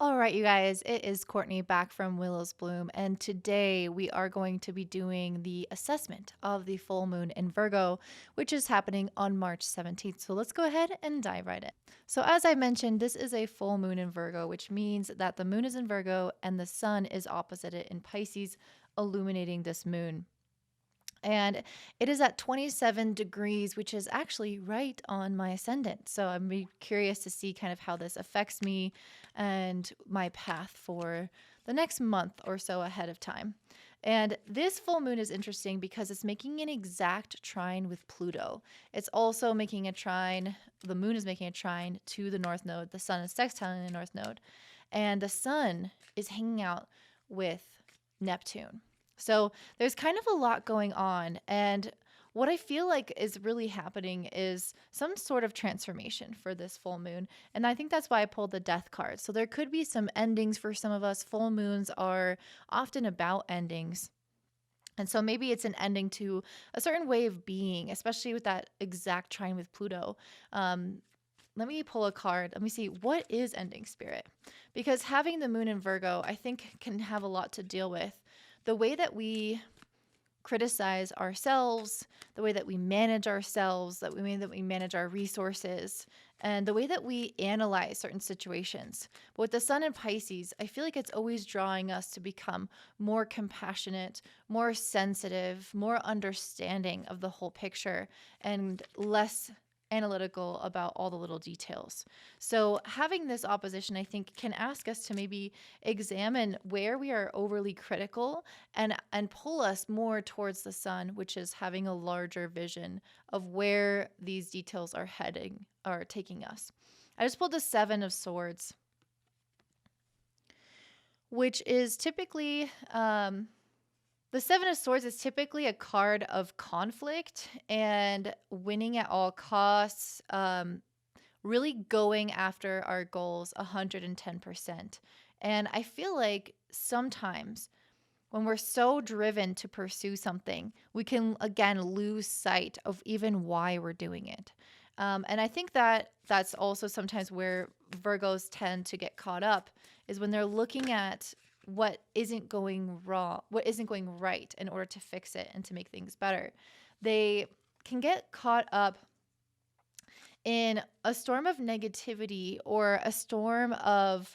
All right, you guys, it is Courtney back from Willow's Bloom, and today we are going to be doing the assessment of the full moon in Virgo, which is happening on March 17th. So let's go ahead and dive right in. So, as I mentioned, this is a full moon in Virgo, which means that the moon is in Virgo and the sun is opposite it in Pisces, illuminating this moon. And it is at 27 degrees, which is actually right on my ascendant. So I'm curious to see kind of how this affects me and my path for the next month or so ahead of time. And this full moon is interesting because it's making an exact trine with Pluto. It's also making a trine, the moon is making a trine to the north node. The sun is sextiling the north node. And the sun is hanging out with Neptune. So there's kind of a lot going on. And what I feel like is really happening is some sort of transformation for this full moon. And I think that's why I pulled the death card. So there could be some endings for some of us. Full moons are often about endings. And so maybe it's an ending to a certain way of being, especially with that exact trine with Pluto. Let me pull a card. Let me see, what is ending spirit? Because having the moon in Virgo, I think, can have a lot to deal with. The way that we criticize ourselves, the way that we manage ourselves, the way that we manage our resources, and the way that we analyze certain situations. But with the sun in Pisces, I feel like it's always drawing us to become more compassionate, more sensitive, more understanding of the whole picture, and less analytical about all the little details. So having this opposition, I think, can ask us to maybe examine where we are overly critical and pull us more towards the sun, which is having a larger vision of where these details are heading or taking us. I just pulled the Seven of Swords, which is typically the Seven of Swords is typically a card of conflict and winning at all costs, really going after our goals 110%. And I feel like sometimes when we're so driven to pursue something, we can again lose sight of even why we're doing it. And I think that that's also sometimes where Virgos tend to get caught up is when they're looking at what isn't going wrong, what isn't going right in order to fix it and to make things better. They can get caught up in a storm of negativity or a storm of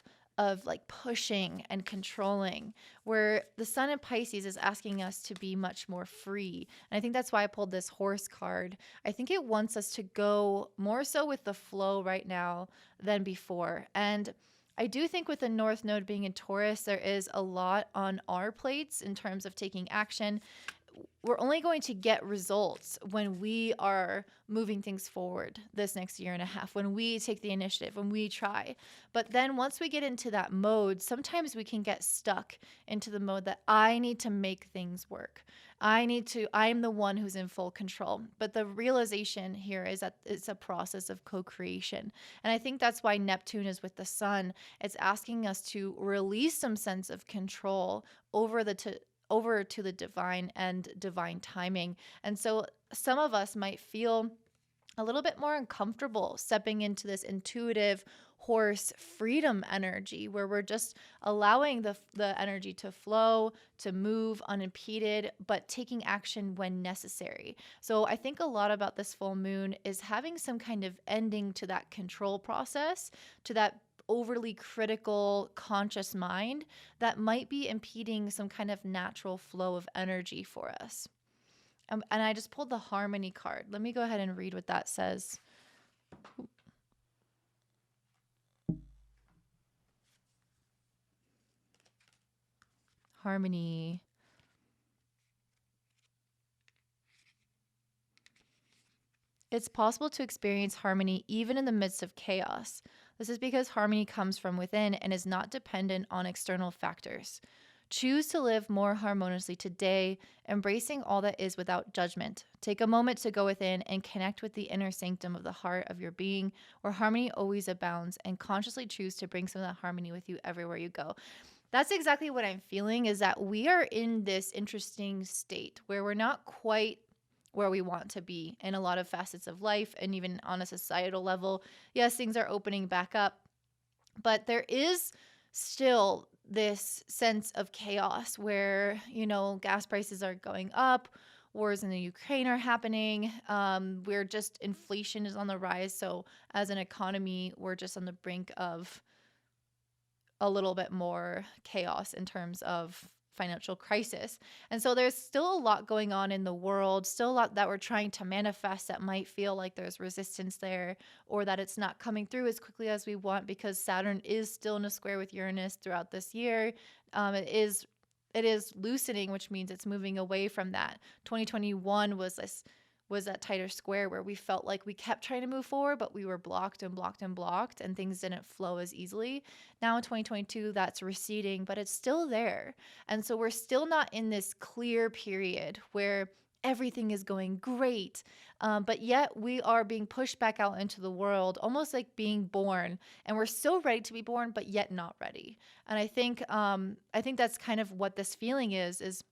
like pushing and controlling, where the sun in Pisces is asking us to be much more free. And I think that's why I pulled this horse card. I think it wants us to go more so with the flow right now than before. And I do think with the North Node being in Taurus, there is a lot on our plates in terms of taking action. We're only going to get results when we are moving things forward this next year and a half, when we take the initiative, when we try. But then once we get into that mode, sometimes we can get stuck into the mode that I need to make things work. I'm the one who's in full control. But the realization here is that it's a process of co-creation. And I think that's why Neptune is with the sun. It's asking us to release some sense of control over to the divine and divine timing. And so some of us might feel a little bit more uncomfortable stepping into this intuitive horse freedom energy where we're just allowing the energy to flow, to move unimpeded, but taking action when necessary. So I think a lot about this full moon is having some kind of ending to that control process, to that overly critical conscious mind that might be impeding some kind of natural flow of energy for us. And I just pulled the harmony card. Let me go ahead and read what that says. Harmony. It's possible to experience harmony even in the midst of chaos. This is because harmony comes from within and is not dependent on external factors. Choose to live more harmoniously today, embracing all that is without judgment. Take a moment to go within and connect with the inner sanctum of the heart of your being, where harmony always abounds, and consciously choose to bring some of that harmony with you everywhere you go. That's exactly what I'm feeling, is that we are in this interesting state where we're not quite where we want to be in a lot of facets of life, and even on a societal level. Yes, things are opening back up, but there is still this sense of chaos where, gas prices are going up, wars in the Ukraine are happening. We're just, inflation is on the rise. So as an economy, we're just on the brink of a little bit more chaos in terms of financial crisis. And so there's still a lot going on in the world, still a lot that we're trying to manifest that might feel like there's resistance there, or that it's not coming through as quickly as we want because Saturn is still in a square with Uranus throughout this year. It is loosening, which means it's moving away from that. 2021 was that tighter square where we felt like we kept trying to move forward, but we were blocked and blocked and blocked, and things didn't flow as easily. Now in 2022, that's receding, but it's still there. And so we're still not in this clear period where everything is going great. But yet we are being pushed back out into the world, almost like being born. And we're so ready to be born, but yet not ready. And I think that's kind of what this feeling is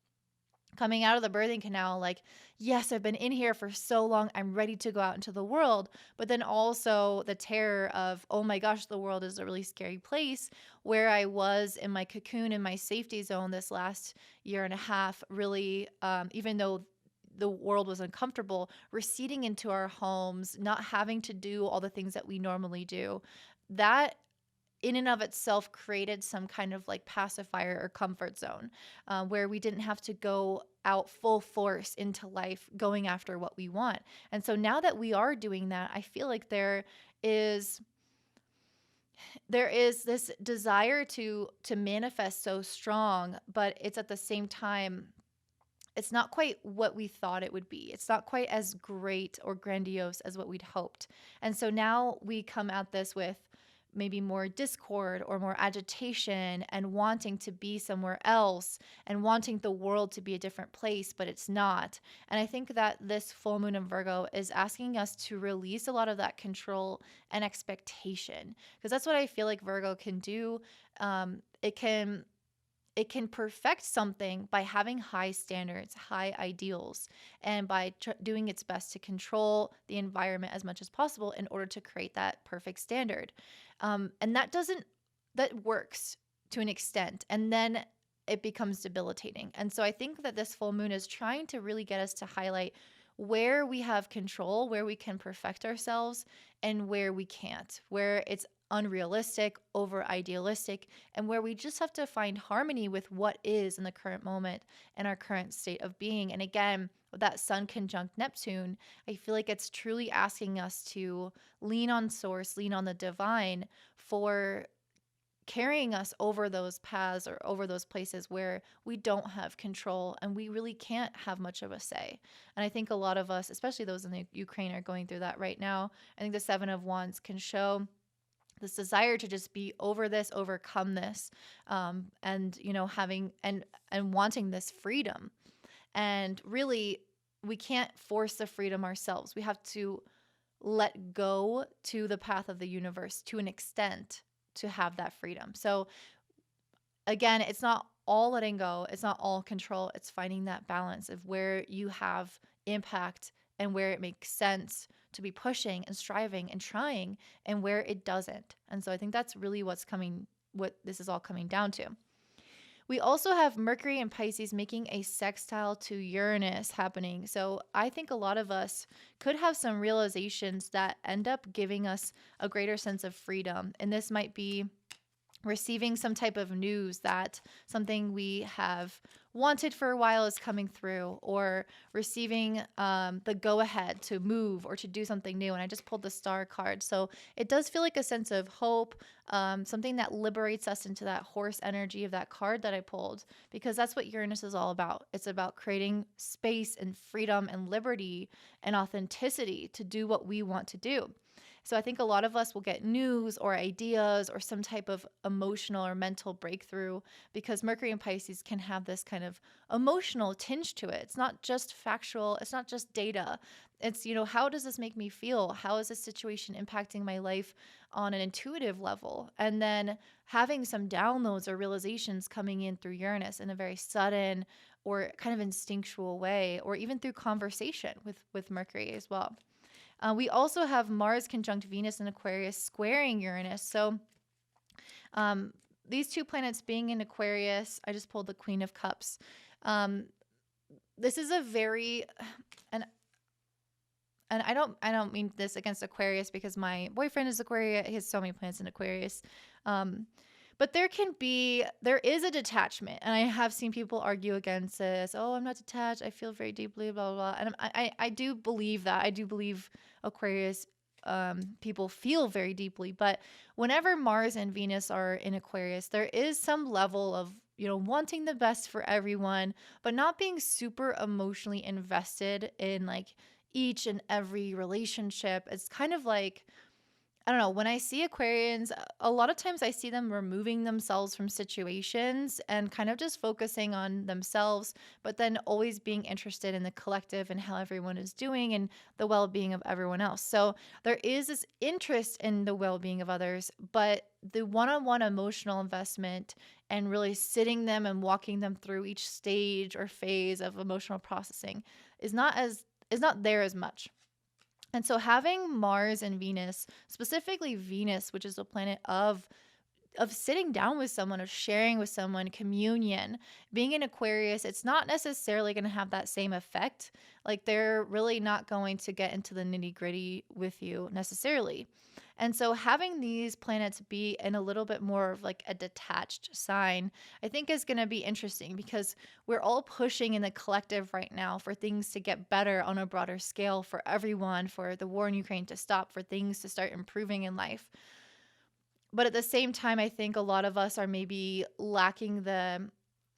coming out of the birthing canal, like, yes, I've been in here for so long, I'm ready to go out into the world. But then also the terror of, oh my gosh, the world is a really scary place, where I was in my cocoon, in my safety zone this last year and a half, really, even though the world was uncomfortable, receding into our homes, not having to do all the things that we normally do. That in and of itself created some kind of like pacifier or comfort zone, where we didn't have to go out full force into life going after what we want. And so now that we are doing that, I feel like is there is this desire to manifest so strong, but it's at the same time, it's not quite what we thought it would be. It's not quite as great or grandiose as what we'd hoped. And so now we come at this with maybe more discord or more agitation, and wanting to be somewhere else and wanting the world to be a different place, but it's not. And I think that this full moon in Virgo is asking us to release a lot of that control and expectation, because that's what I feel like Virgo can do. It can perfect something by having high standards, high ideals, and by doing its best to control the environment as much as possible in order to create that perfect standard. And that works to an extent, and then it becomes debilitating. And so I think that this full moon is trying to really get us to highlight where we have control, where we can perfect ourselves, and where we can't, where it's unrealistic, over idealistic, and where we just have to find harmony with what is in the current moment and our current state of being. And again, with that Sun conjunct Neptune, I feel like it's truly asking us to lean on source, lean on the divine for carrying us over those paths or over those places where we don't have control and we really can't have much of a say. And I think a lot of us, especially those in the Ukraine, are going through that right now. I think the Seven of Wands can show this desire to just be over this, overcome this, and having and wanting this freedom. And really, we can't force the freedom ourselves. We have to let go to the path of the universe to an extent to have that freedom. So again, it's not all letting go, it's not all control, it's finding that balance of where you have impact and where it makes sense to be pushing and striving and trying, and where it doesn't. And so I think that's really what this is all coming down to. We also have Mercury and Pisces making a sextile to Uranus happening. So I think a lot of us could have some realizations that end up giving us a greater sense of freedom. And this might be receiving some type of news that something we have wanted for a while is coming through, or receiving the go-ahead to move or to do something new. And I just pulled the Star card. So it does feel like a sense of hope, something that liberates us into that horse energy of that card that I pulled, because that's what Uranus is all about. It's about creating space and freedom and liberty and authenticity to do what we want to do. So I think a lot of us will get news or ideas or some type of emotional or mental breakthrough, because Mercury and Pisces can have this kind of emotional tinge to it. It's not just factual. It's not just data. It's, how does this make me feel? How is this situation impacting my life on an intuitive level? And then having some downloads or realizations coming in through Uranus in a very sudden or kind of instinctual way, or even through conversation with Mercury as well. We also have Mars conjunct Venus in Aquarius squaring Uranus. So these two planets being in Aquarius, I just pulled the Queen of Cups. Um, this is a very, and and I don't mean this against Aquarius because my boyfriend is Aquarius. He has so many planets in Aquarius. Um, but there is a detachment, and I have seen people argue against this. Oh, I'm not detached. I feel very deeply, blah, blah, blah. And I do believe that. I do believe Aquarius people feel very deeply. But whenever Mars and Venus are in Aquarius, there is some level of, wanting the best for everyone, but not being super emotionally invested in like each and every relationship. It's kind of like, I don't know, when I see Aquarians, a lot of times I see them removing themselves from situations and kind of just focusing on themselves, but then always being interested in the collective and how everyone is doing and the well being of everyone else. So there is this interest in the well being of others, but the one on one emotional investment and really sitting them and walking them through each stage or phase of emotional processing is not there as much. And so having Mars and Venus, specifically Venus, which is a planet of sitting down with someone, of sharing with someone, communion, being in Aquarius, it's not necessarily going to have that same effect. Like they're really not going to get into the nitty-gritty with you necessarily. And so having these planets be in a little bit more of like a detached sign, I think is going to be interesting because we're all pushing in the collective right now for things to get better on a broader scale for everyone, for the war in Ukraine to stop, for things to start improving in life. But at the same time, I think a lot of us are maybe lacking the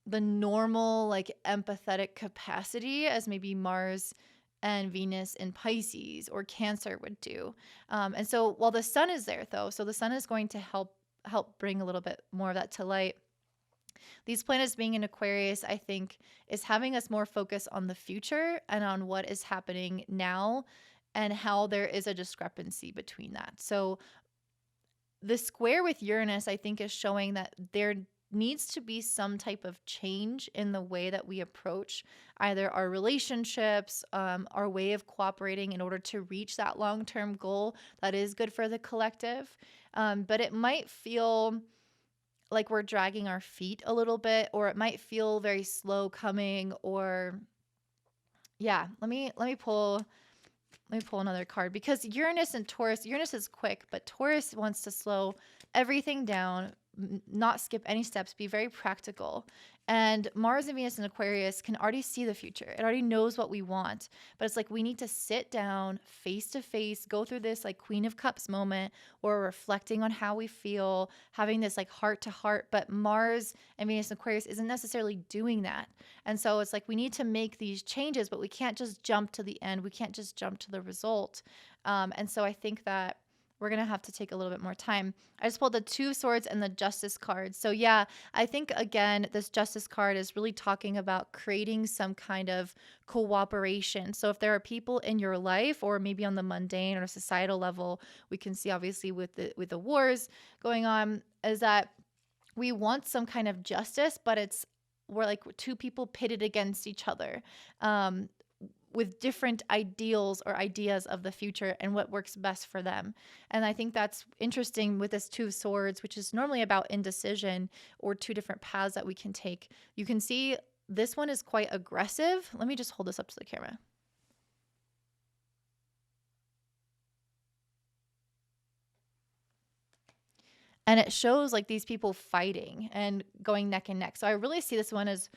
normal like empathetic capacity as maybe Mars and Venus in Pisces or Cancer would do. And so while the sun is there though, so the sun is going to help bring a little bit more of that to light. These planets being in Aquarius, I think, is having us more focus on the future and on what is happening now and how there is a discrepancy between that. So the square with Uranus, I think, is showing that there needs to be some type of change in the way that we approach either our relationships, our way of cooperating in order to reach that long term goal that is good for the collective. But it might feel like we're dragging our feet a little bit, or it might feel very slow coming, or yeah, let me pull another card because Uranus and Taurus, Uranus is quick, but Taurus wants to slow everything down, not skip any steps, be very practical. And Mars and Venus and Aquarius can already see the future. It already knows what we want. But it's like we need to sit down face to face, go through this like Queen of Cups moment where we're reflecting on how we feel, having this like heart to heart. But Mars and Venus and Aquarius isn't necessarily doing that. And so it's like we need to make these changes, but we can't just jump to the end. We can't just jump to the result. And so I think that we're going to have to take a little bit more time. I just pulled the Two of Swords and the Justice card. So yeah, I think again, this Justice card is really talking about creating some kind of cooperation. So if there are people in your life or maybe on the mundane or societal level, we can see obviously with the wars going on is that we want some kind of justice, but we're like two people pitted against each other. With different ideals or ideas of the future and what works best for them. And I think that's interesting with this Two of Swords, which is normally about indecision or two different paths that we can take. You can see this one is quite aggressive. Let me just hold this up to the camera. And it shows like these people fighting and going neck and neck. So I really see this one as,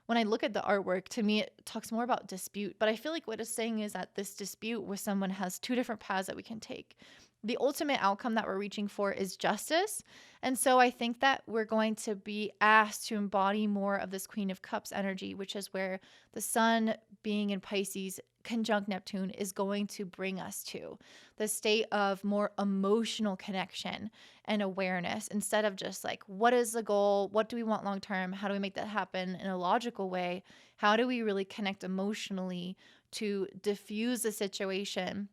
when I look at the artwork, to me, it talks more about dispute. But I feel like what it's saying is that this dispute with someone has two different paths that we can take. The ultimate outcome that we're reaching for is justice. And so I think that we're going to be asked to embody more of this Queen of Cups energy, which is where the sun being in Pisces conjunct Neptune is going to bring us to the state of more emotional connection and awareness instead of just like, what is the goal? What do we want long term? How do we make that happen in a logical way? How do we really connect emotionally to diffuse the situation,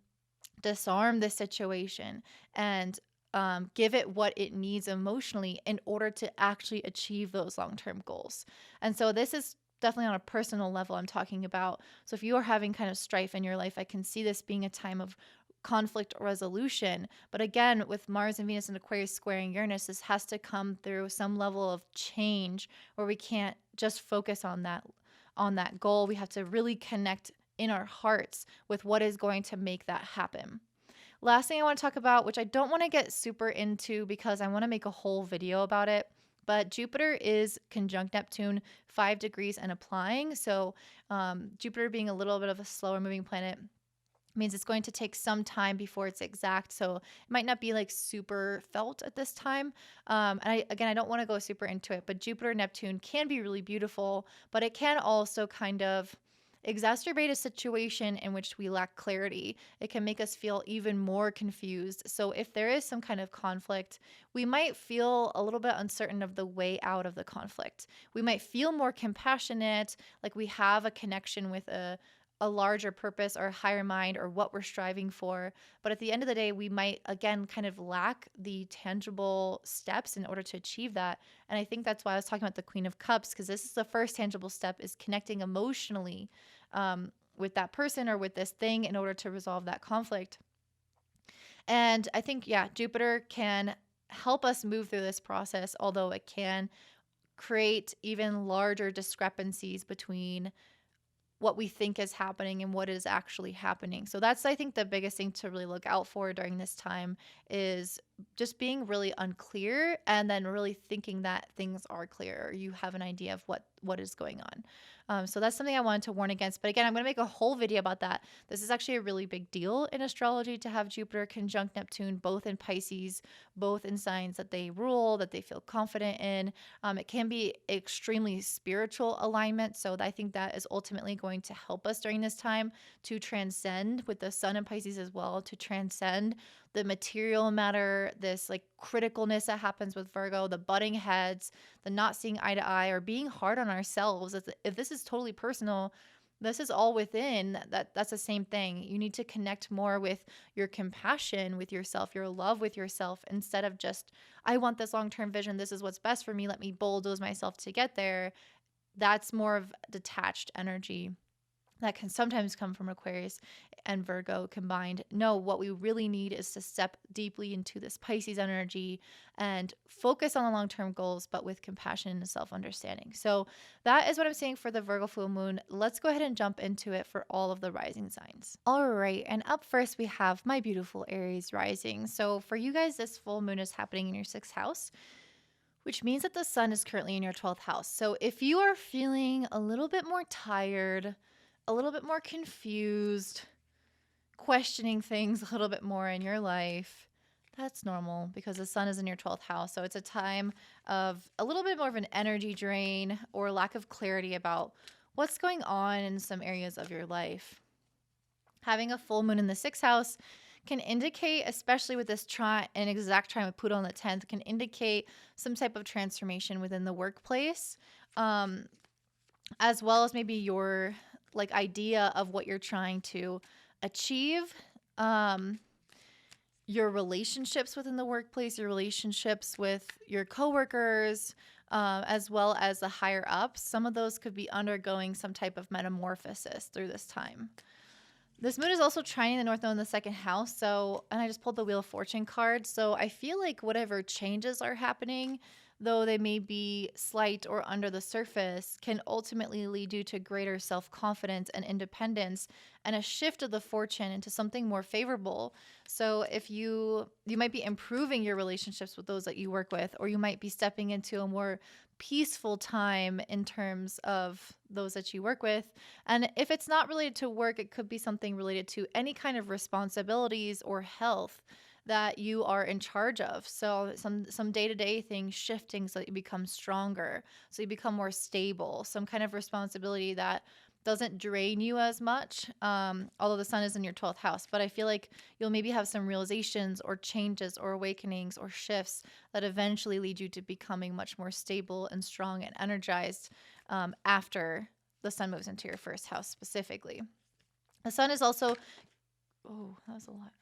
disarm the situation, and give it what it needs emotionally in order to actually achieve those long-term goals? And so this is definitely on a personal level I'm talking about. So if you are having kind of strife in your life, I can see this being a time of conflict resolution. But again, with Mars and Venus and Aquarius squaring Uranus, this has to come through some level of change where we can't just focus on that goal. We have to really connect in our hearts with what is going to make that happen. Last thing I want to talk about, which I don't want to get super into because I want to make a whole video about it, but Jupiter is conjunct Neptune 5 degrees and applying. So Jupiter being a little bit of a slower moving planet means it's going to take some time before it's exact. So it might not be like super felt at this time. I don't want to go super into it, but Jupiter Neptune can be really beautiful, but it can also kind of exacerbate a situation in which we lack clarity. It can make us feel even more confused. So if there is some kind of conflict, we might feel a little bit uncertain of the way out of the conflict. We might feel more compassionate, like we have a connection with a larger purpose or a higher mind or what we're striving for. But at the end of the day, we might again kind of lack the tangible steps in order to achieve that. And I think that's why I was talking about the Queen of Cups, because this is the first tangible step, is connecting emotionally with that person or with this thing in order to resolve that conflict. And I think, yeah, Jupiter can help us move through this process, although it can create even larger discrepancies between what we think is happening and what is actually happening. So that's, I think, the biggest thing to really look out for during this time is just being really unclear and then really thinking that things are clear or you have an idea of what is going on. So that's something I wanted to warn against. But again, I'm going to make a whole video about that. This is actually a really big deal in astrology to have Jupiter conjunct Neptune, both in Pisces, both in signs that they rule, that they feel confident in. It can be extremely spiritual alignment. So I think that is ultimately going to help us during this time to transcend, with the sun in Pisces as well, to transcend the material matter, this like criticalness that happens with Virgo, the butting heads, the not seeing eye to eye, or being hard on ourselves. If this is totally personal, this is all within that's the same thing. You need to connect more with your compassion with yourself, your love with yourself, instead of just, I want this long-term vision. This is what's best for me. Let me bulldoze myself to get there. That's more of detached energy that can sometimes come from Aquarius and Virgo combined. No, what we really need is to step deeply into this Pisces energy and focus on the long-term goals, but with compassion and self-understanding. So that is what I'm saying for the Virgo full moon. Let's go ahead and jump into it for all of the rising signs. All right, and up first we have my beautiful Aries rising. So for you guys, this full moon is happening in your 6th house, which means that the sun is currently in your 12th house. So if you are feeling a little bit more tired, a little bit more confused, questioning things a little bit more in your life, that's normal because the sun is in your 12th house. So it's a time of a little bit more of an energy drain or lack of clarity about what's going on in some areas of your life. Having a full moon in the 6th house can indicate, especially with this an exact trine with Pluto on the 10th, can indicate some type of transformation within the workplace, as well as maybe your like idea of what you're trying to achieve, your relationships within the workplace, your relationships with your coworkers, as well as the higher ups. Some of those could be undergoing some type of metamorphosis through this time. This moon is also trining the North Node in the 2nd house. So, and I just pulled the Wheel of Fortune card. So I feel like whatever changes are happening, though they may be slight or under the surface, can ultimately lead you to greater self-confidence and independence and a shift of the fortune into something more favorable. So if you might be improving your relationships with those that you work with, or you might be stepping into a more peaceful time in terms of those that you work with. And if it's not related to work, it could be something related to any kind of responsibilities or health that you are in charge of. So some day-to-day things shifting so that you become stronger, so you become more stable, some kind of responsibility that doesn't drain you as much, although the sun is in your 12th house. But I feel like you'll maybe have some realizations or changes or awakenings or shifts that eventually lead you to becoming much more stable and strong and energized after the sun moves into your 1st house specifically. The sun is also, oh, that was a lot.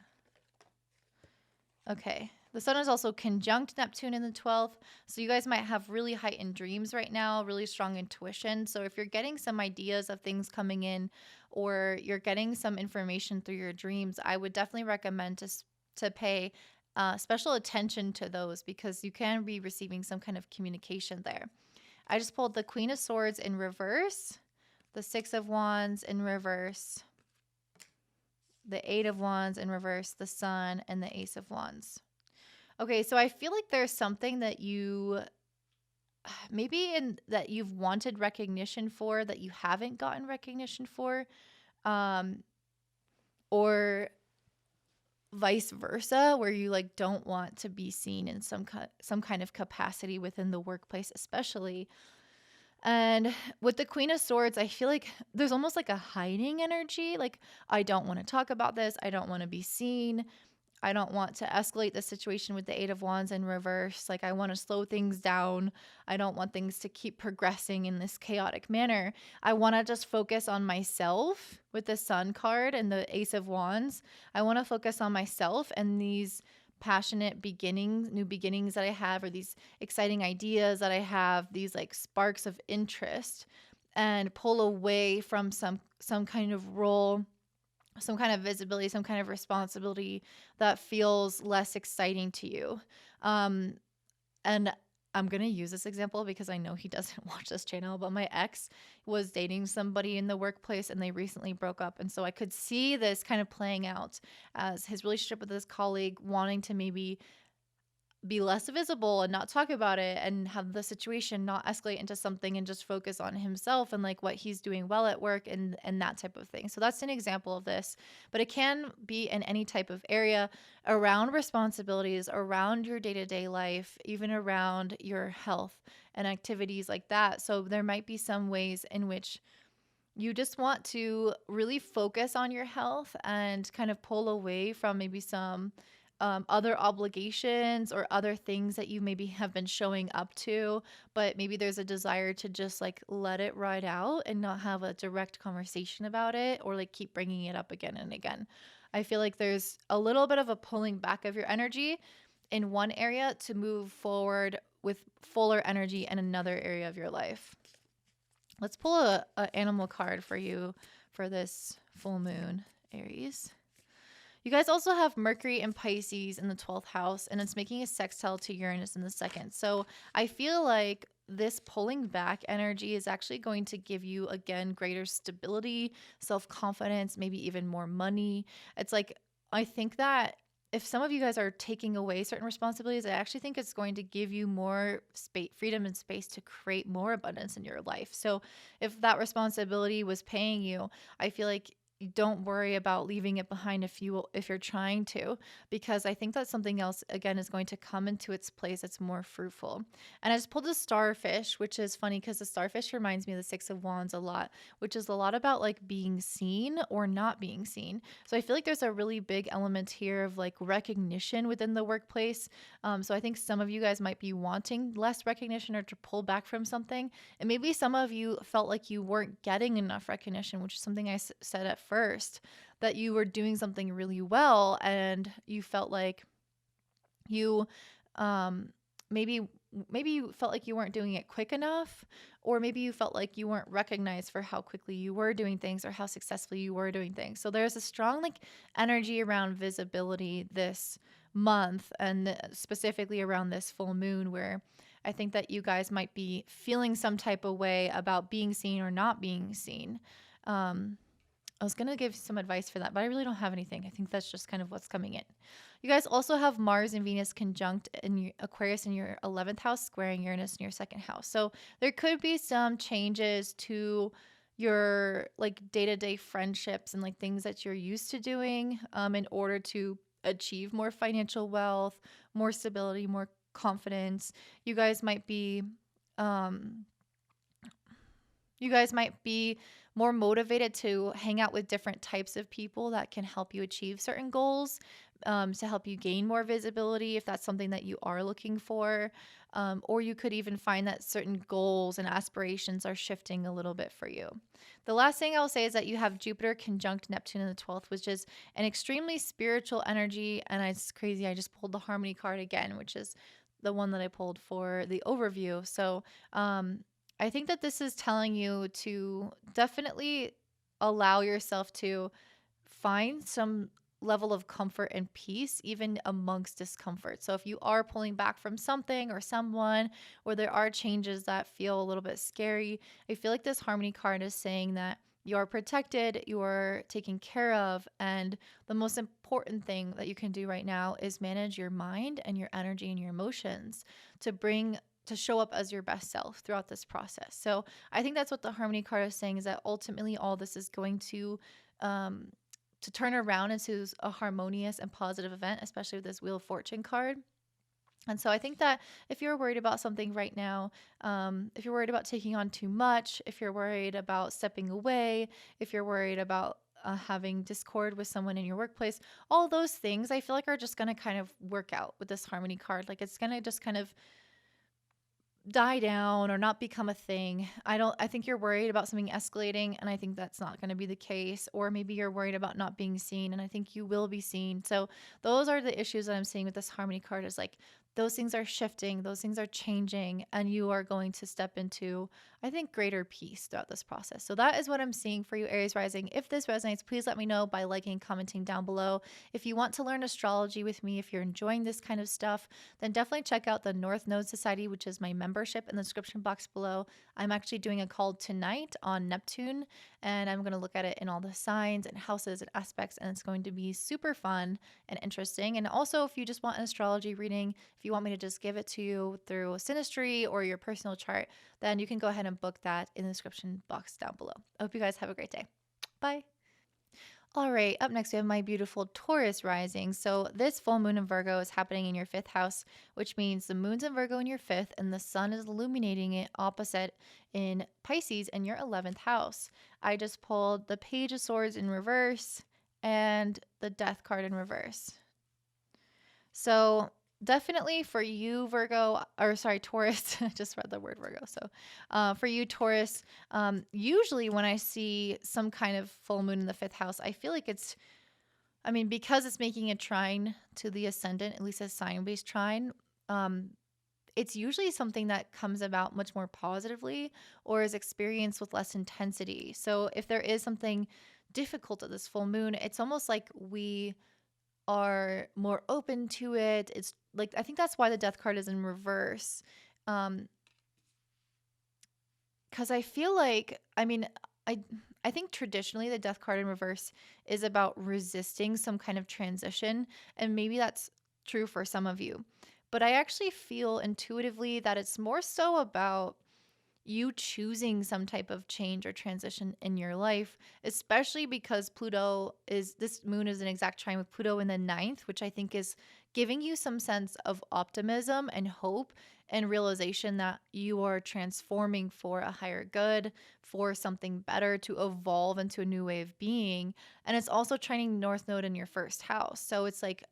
Okay. The sun is also conjunct Neptune in the 12th. So you guys might have really heightened dreams right now, really strong intuition. So if you're getting some ideas of things coming in, or you're getting some information through your dreams, I would definitely recommend to pay special attention to those, because you can be receiving some kind of communication there. I just pulled the Queen of Swords in reverse, the Six of Wands in reverse, the Eight of Wands in reverse, the Sun, and the Ace of Wands. Okay, so I feel like there's something that you that you've wanted recognition for that you haven't gotten recognition for, or vice versa, where you like don't want to be seen in some kind of capacity within the workplace, especially. And with the Queen of Swords, I feel like there's almost like a hiding energy. Like, I don't want to talk about this. I don't want to be seen. I don't want to escalate the situation with the Eight of Wands in reverse. Like, I want to slow things down. I don't want things to keep progressing in this chaotic manner. I want to just focus on myself with the Sun card and the Ace of Wands. I want to focus on myself and these passionate beginnings, new beginnings that I have, or these exciting ideas that I have, these like sparks of interest, and pull away from some kind of role, some kind of visibility, some kind of responsibility that feels less exciting to you. And I'm going to use this example because I know he doesn't watch this channel, but my ex was dating somebody in the workplace and they recently broke up. And so I could see this kind of playing out as his relationship with his colleague wanting to maybe be less visible and not talk about it, and have the situation not escalate into something, and just focus on himself and like what he's doing well at work, and that type of thing. So that's an example of this, but it can be in any type of area around responsibilities, around your day-to-day life, even around your health and activities like that. So there might be some ways in which you just want to really focus on your health and kind of pull away from maybe some other obligations or other things that you maybe have been showing up to, but maybe there's a desire to just like let it ride out and not have a direct conversation about it, or like keep bringing it up again and again. I feel like there's a little bit of a pulling back of your energy in one area to move forward with fuller energy in another area of your life. Let's pull a animal card for you for this full moon, Aries. You guys also have Mercury and Pisces in the 12th house, and it's making a sextile to Uranus in the 2nd. So I feel like this pulling back energy is actually going to give you, again, greater stability, self-confidence, maybe even more money. It's like, I think that if some of you guys are taking away certain responsibilities, I actually think it's going to give you more freedom and space to create more abundance in your life. So if that responsibility was paying you, I feel like don't worry about leaving it behind if you're trying to, because I think that something else again is going to come into its place that's more fruitful. And I just pulled a starfish, which is funny because the starfish reminds me of the Six of Wands a lot, which is a lot about like being seen or not being seen. So I feel like there's a really big element here of like recognition within the workplace. So I think some of you guys might be wanting less recognition or to pull back from something, and maybe some of you felt like you weren't getting enough recognition, which is something I said at first, that you were doing something really well and you felt like you maybe you felt like you weren't doing it quick enough, or maybe you felt like you weren't recognized for how quickly you were doing things or how successfully you were doing things. So there's a strong like energy around visibility this month, and specifically around this full moon, where I think that you guys might be feeling some type of way about being seen or not being seen. I was going to give some advice for that, but I really don't have anything. I think that's just kind of what's coming in. You guys also have Mars and Venus conjunct in Aquarius in your 11th house, squaring Uranus in your 2nd house. So there could be some changes to your like day-to-day friendships and like things that you're used to doing in order to achieve more financial wealth, more stability, more confidence. You guys might be more motivated to hang out with different types of people that can help you achieve certain goals, to help you gain more visibility if that's something that you are looking for. or you could even find that certain goals and aspirations are shifting a little bit for you. The last thing I'll say is that you have Jupiter conjunct Neptune in the 12th, which is an extremely spiritual energy. And it's crazy. I just pulled the Harmony card again, which is the one that I pulled for the overview. So I think that this is telling you to definitely allow yourself to find some level of comfort and peace even amongst discomfort. So if you are pulling back from something or someone, or there are changes that feel a little bit scary, I feel like this Harmony card is saying that you're protected, you're taken care of, and the most important thing that you can do right now is manage your mind and your energy and your emotions to show up as your best self throughout this process. So I think that's what the Harmony card is saying, is that ultimately all this is going um, to turn around into a harmonious and positive event, especially with this Wheel of Fortune card. And so I think that if you're worried about something right now, if you're worried about taking on too much, if you're worried about stepping away, if you're worried about having discord with someone in your workplace, all those things I feel like are just going to kind of work out with this Harmony card. Like it's going to just kind of die down or not become a thing. I think you're worried about something escalating, and I think that's not going to be the case. Or maybe you're worried about not being seen, and I think you will be seen. So those are the issues that I'm seeing with this Harmony card, is like those things are shifting, those things are changing, and you are going to step into, I think, greater peace throughout this process. So that is what I'm seeing for you, Aries Rising. If this resonates, please let me know by liking, commenting down below. If you want to learn astrology with me, if you're enjoying this kind of stuff, then definitely check out the North Node Society, which is my membership, in the description box below. I'm actually doing a call tonight on Neptune, and I'm going to look at it in all the signs and houses and aspects, and it's going to be super fun and interesting. And also, if you just want an astrology reading, if you want me to just give it to you through Synastry or your personal chart, then you can go ahead and book that in the description box down below. I hope you guys have a great day. Bye. All right, up next we have my beautiful Taurus rising. So this full moon in Virgo is happening in your 5th house, which means the moon's in Virgo in your 5th and the sun is illuminating it opposite in Pisces in your 11th house. I just pulled the Page of Swords in reverse and the Death card in reverse. So definitely for you, Taurus, I just read the word Virgo. So for you, Taurus, usually when I see some kind of full moon in the 5th house, I feel like because it's making a trine to the ascendant, at least a sign-based trine, it's usually something that comes about much more positively or is experienced with less intensity. So if there is something difficult at this full moon, it's almost like we are more open to it. It's like, I think that's why the Death card is in reverse. Because I feel like, I think traditionally the Death card in reverse is about resisting some kind of transition, and maybe that's true for some of you. But I actually feel intuitively that it's more so about you choosing some type of change or transition in your life, especially because this moon is an exact trine with Pluto in the 9th, which I think is giving you some sense of optimism and hope and realization that you are transforming for a higher good, for something better, to evolve into a new way of being. And it's also trining North Node in your 1st house. So it's like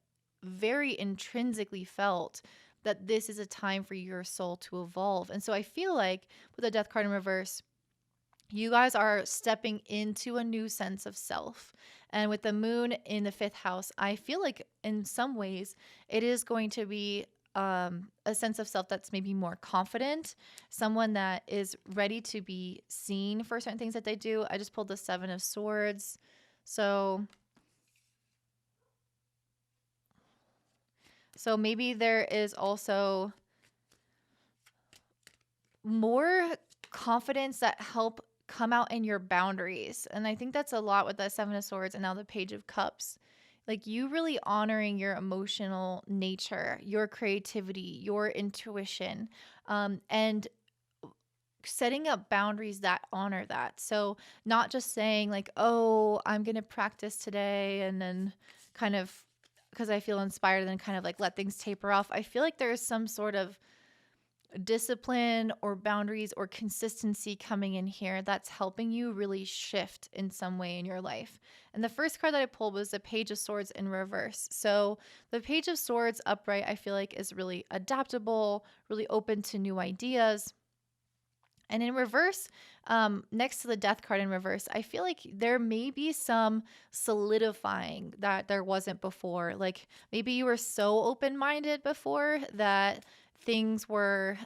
very intrinsically felt that this is a time for your soul to evolve. And so I feel like with the Death card in reverse, you guys are stepping into a new sense of self. And with the moon in the 5th house, I feel like in some ways it is going to be a sense of self that's maybe more confident, someone that is ready to be seen for certain things that they do. I just pulled the 7 of Swords. So maybe there is also more confidence that help come out in your boundaries. And I think that's a lot with the 7 of Swords and now the Page of Cups. Like you really honoring your emotional nature, your creativity, your intuition, and setting up boundaries that honor that. So not just saying like, oh, I'm going to practice today and then kind of because I feel inspired and then kind of like let things taper off. I feel like there is some sort of discipline or boundaries or consistency coming in here that's helping you really shift in some way in your life. And the first card that I pulled was the Page of Swords in reverse. So the Page of Swords upright, I feel like, is really adaptable, really open to new ideas. And in reverse, next to the Death card in reverse, I feel like there may be some solidifying that there wasn't before. Like maybe you were so open-minded before that things were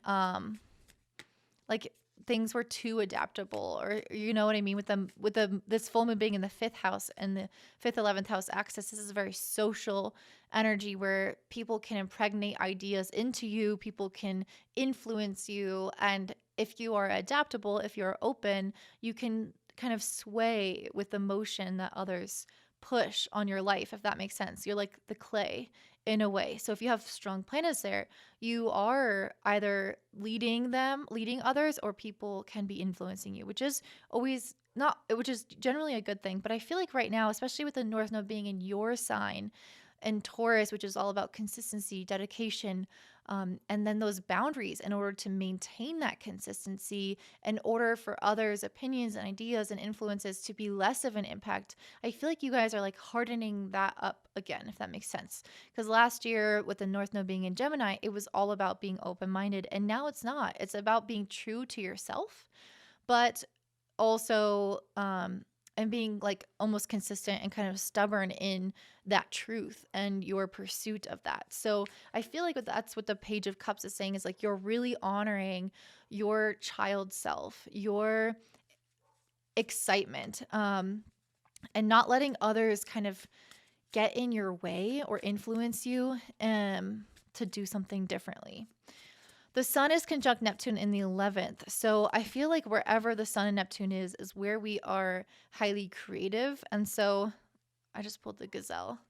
like things were too adaptable, or you know what I mean, with the this full moon being in the 5th house and the 5th 11th house axis. This is a very social energy where people can impregnate ideas into you, people can influence you, and if you are adaptable, if you're open, you can kind of sway with the motion that others push on your life, if that makes sense. You're like the clay in a way. So if you have strong planets there, you are either leading others, or people can be influencing you, which is always not, which is generally a good thing. But I feel like right now, especially with the North Node being in your sign and Taurus, which is all about consistency, dedication, and then those boundaries in order to maintain that consistency, in order for others' opinions and ideas and influences to be less of an impact. I feel like you guys are like hardening that up again, if that makes sense. Because last year with the North Node being in Gemini, it was all about being open-minded, and now it's not. It's about being true to yourself, but also and being like almost consistent and kind of stubborn in that truth and your pursuit of that. So I feel like that's what the Page of Cups is saying, is like you're really honoring your child self, your excitement, and not letting others kind of get in your way or influence you to do something differently. The Sun is conjunct Neptune in the 11th. So I feel like wherever the Sun and Neptune is where we are highly creative. And so I just pulled the Gazelle.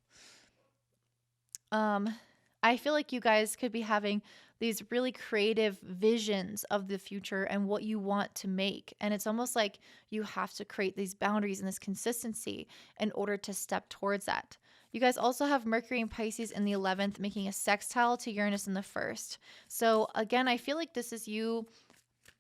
I feel like you guys could be having these really creative visions of the future and what you want to make. And it's almost like you have to create these boundaries and this consistency in order to step towards that. You guys also have Mercury and Pisces in the 11th, making a sextile to Uranus in the 1st. So again, I feel like this is you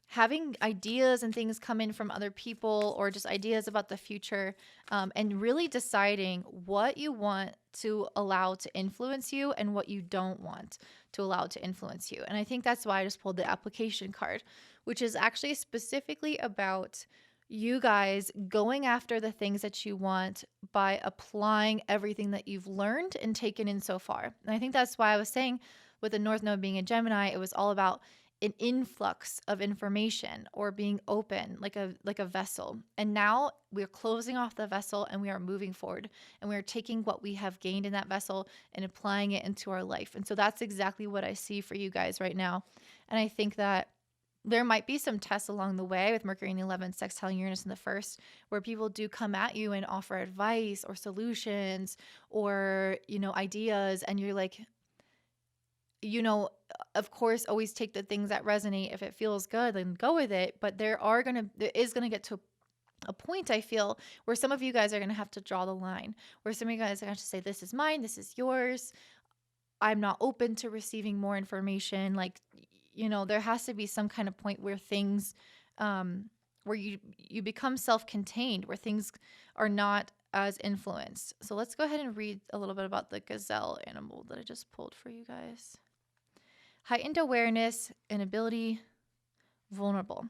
having ideas and things come in from other people, or just ideas about the future, and really deciding what you want to allow to influence you and what you don't want to allow to influence you. And I think that's why I just pulled the application card, which is actually specifically about you guys going after the things that you want by applying everything that you've learned and taken in so far. And I think that's why I was saying with the North Node being in Gemini, it was all about an influx of information, or being open like a vessel. And now we're closing off the vessel and we are moving forward, and we are taking what we have gained in that vessel and applying it into our life. And so that's exactly what I see for you guys right now. And I think that there might be some tests along the way with Mercury in the 11th, sextile Uranus in the 1st, where people do come at you and offer advice or solutions or, ideas. And you're like, of course, always take the things that resonate. If it feels good, then go with it. But there is going to get to a point, I feel, where some of you guys are going to have to draw the line, where some of you guys are going to have to say, this is mine, this is yours. I'm not open to receiving more information. Like, there has to be some kind of point where things, where you become self-contained, where things are not as influenced. So let's go ahead and read a little bit about the gazelle animal that I just pulled for you guys. Heightened awareness and ability, vulnerable.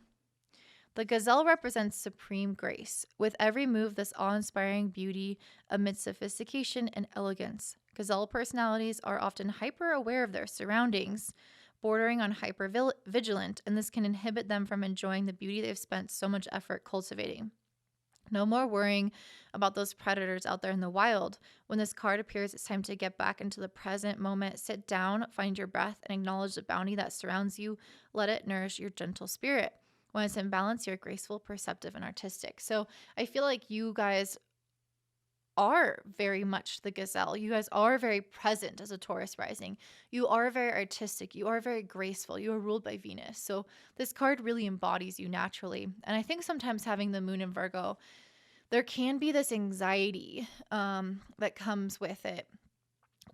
The gazelle represents supreme grace. With every move, this awe-inspiring beauty amidst sophistication and elegance. Gazelle personalities are often hyper-aware of their surroundings, bordering on hyper-vigilant, and this can inhibit them from enjoying the beauty they've spent so much effort cultivating. No more worrying about those predators out there in the wild. When this card appears, it's time to get back into the present moment. Sit down, find your breath, and acknowledge the bounty that surrounds you. Let it nourish your gentle spirit. When it's in balance, you're graceful, perceptive, and artistic. So I feel like you guys are very much the gazelle. You guys are very present as a Taurus rising. You are very artistic. You are very graceful. You are ruled by Venus. So this card really embodies you naturally. And I think sometimes having the moon in Virgo, there can be this anxiety that comes with it,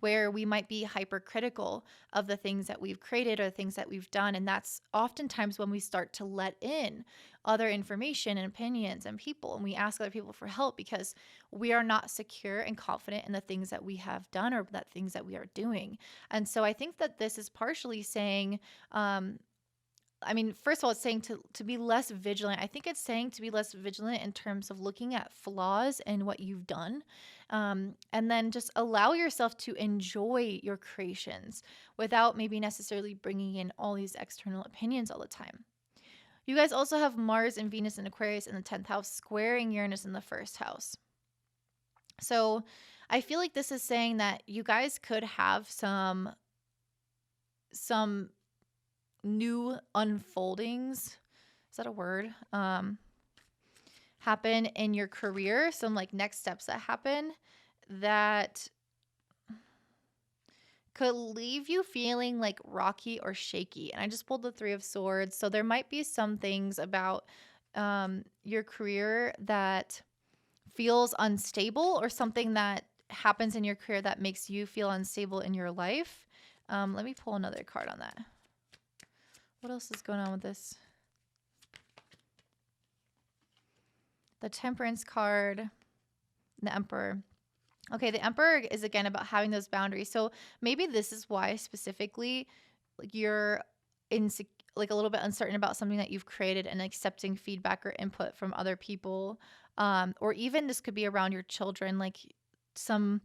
where we might be hypercritical of the things that we've created or the things that we've done. And that's oftentimes when we start to let in other information and opinions and people. And we ask other people for help because we are not secure and confident in the things that we have done or the things that we are doing. And so I think that this is partially saying, first of all, it's saying to be less vigilant. I think it's saying to be less vigilant in terms of looking at flaws in what you've done. And then just allow yourself to enjoy your creations without maybe necessarily bringing in all these external opinions all the time. You guys also have Mars and Venus and Aquarius in the 10th house, squaring Uranus in the first house. So I feel like this is saying that you guys could have some new unfoldings, is that a word, happen in your career, some like next steps that happen that could leave you feeling like rocky or shaky. And I just pulled the Three of Swords. So there might be some things about your career that feels unstable, or something that happens in your career that makes you feel unstable in your life. Let me pull another card on that. What else is going on with this? The Temperance card, the Emperor. Okay, the Emperor is again about having those boundaries. So maybe this is why specifically like you're like a little bit uncertain about something that you've created and accepting feedback or input from other people. Or even this could be around your children, like some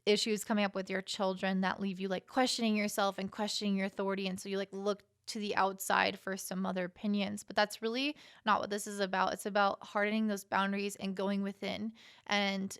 issues coming up with your children that leave you like questioning yourself and questioning your authority. And so you like look to the outside for some other opinions, but that's really not what this is about. It's about hardening those boundaries and going within and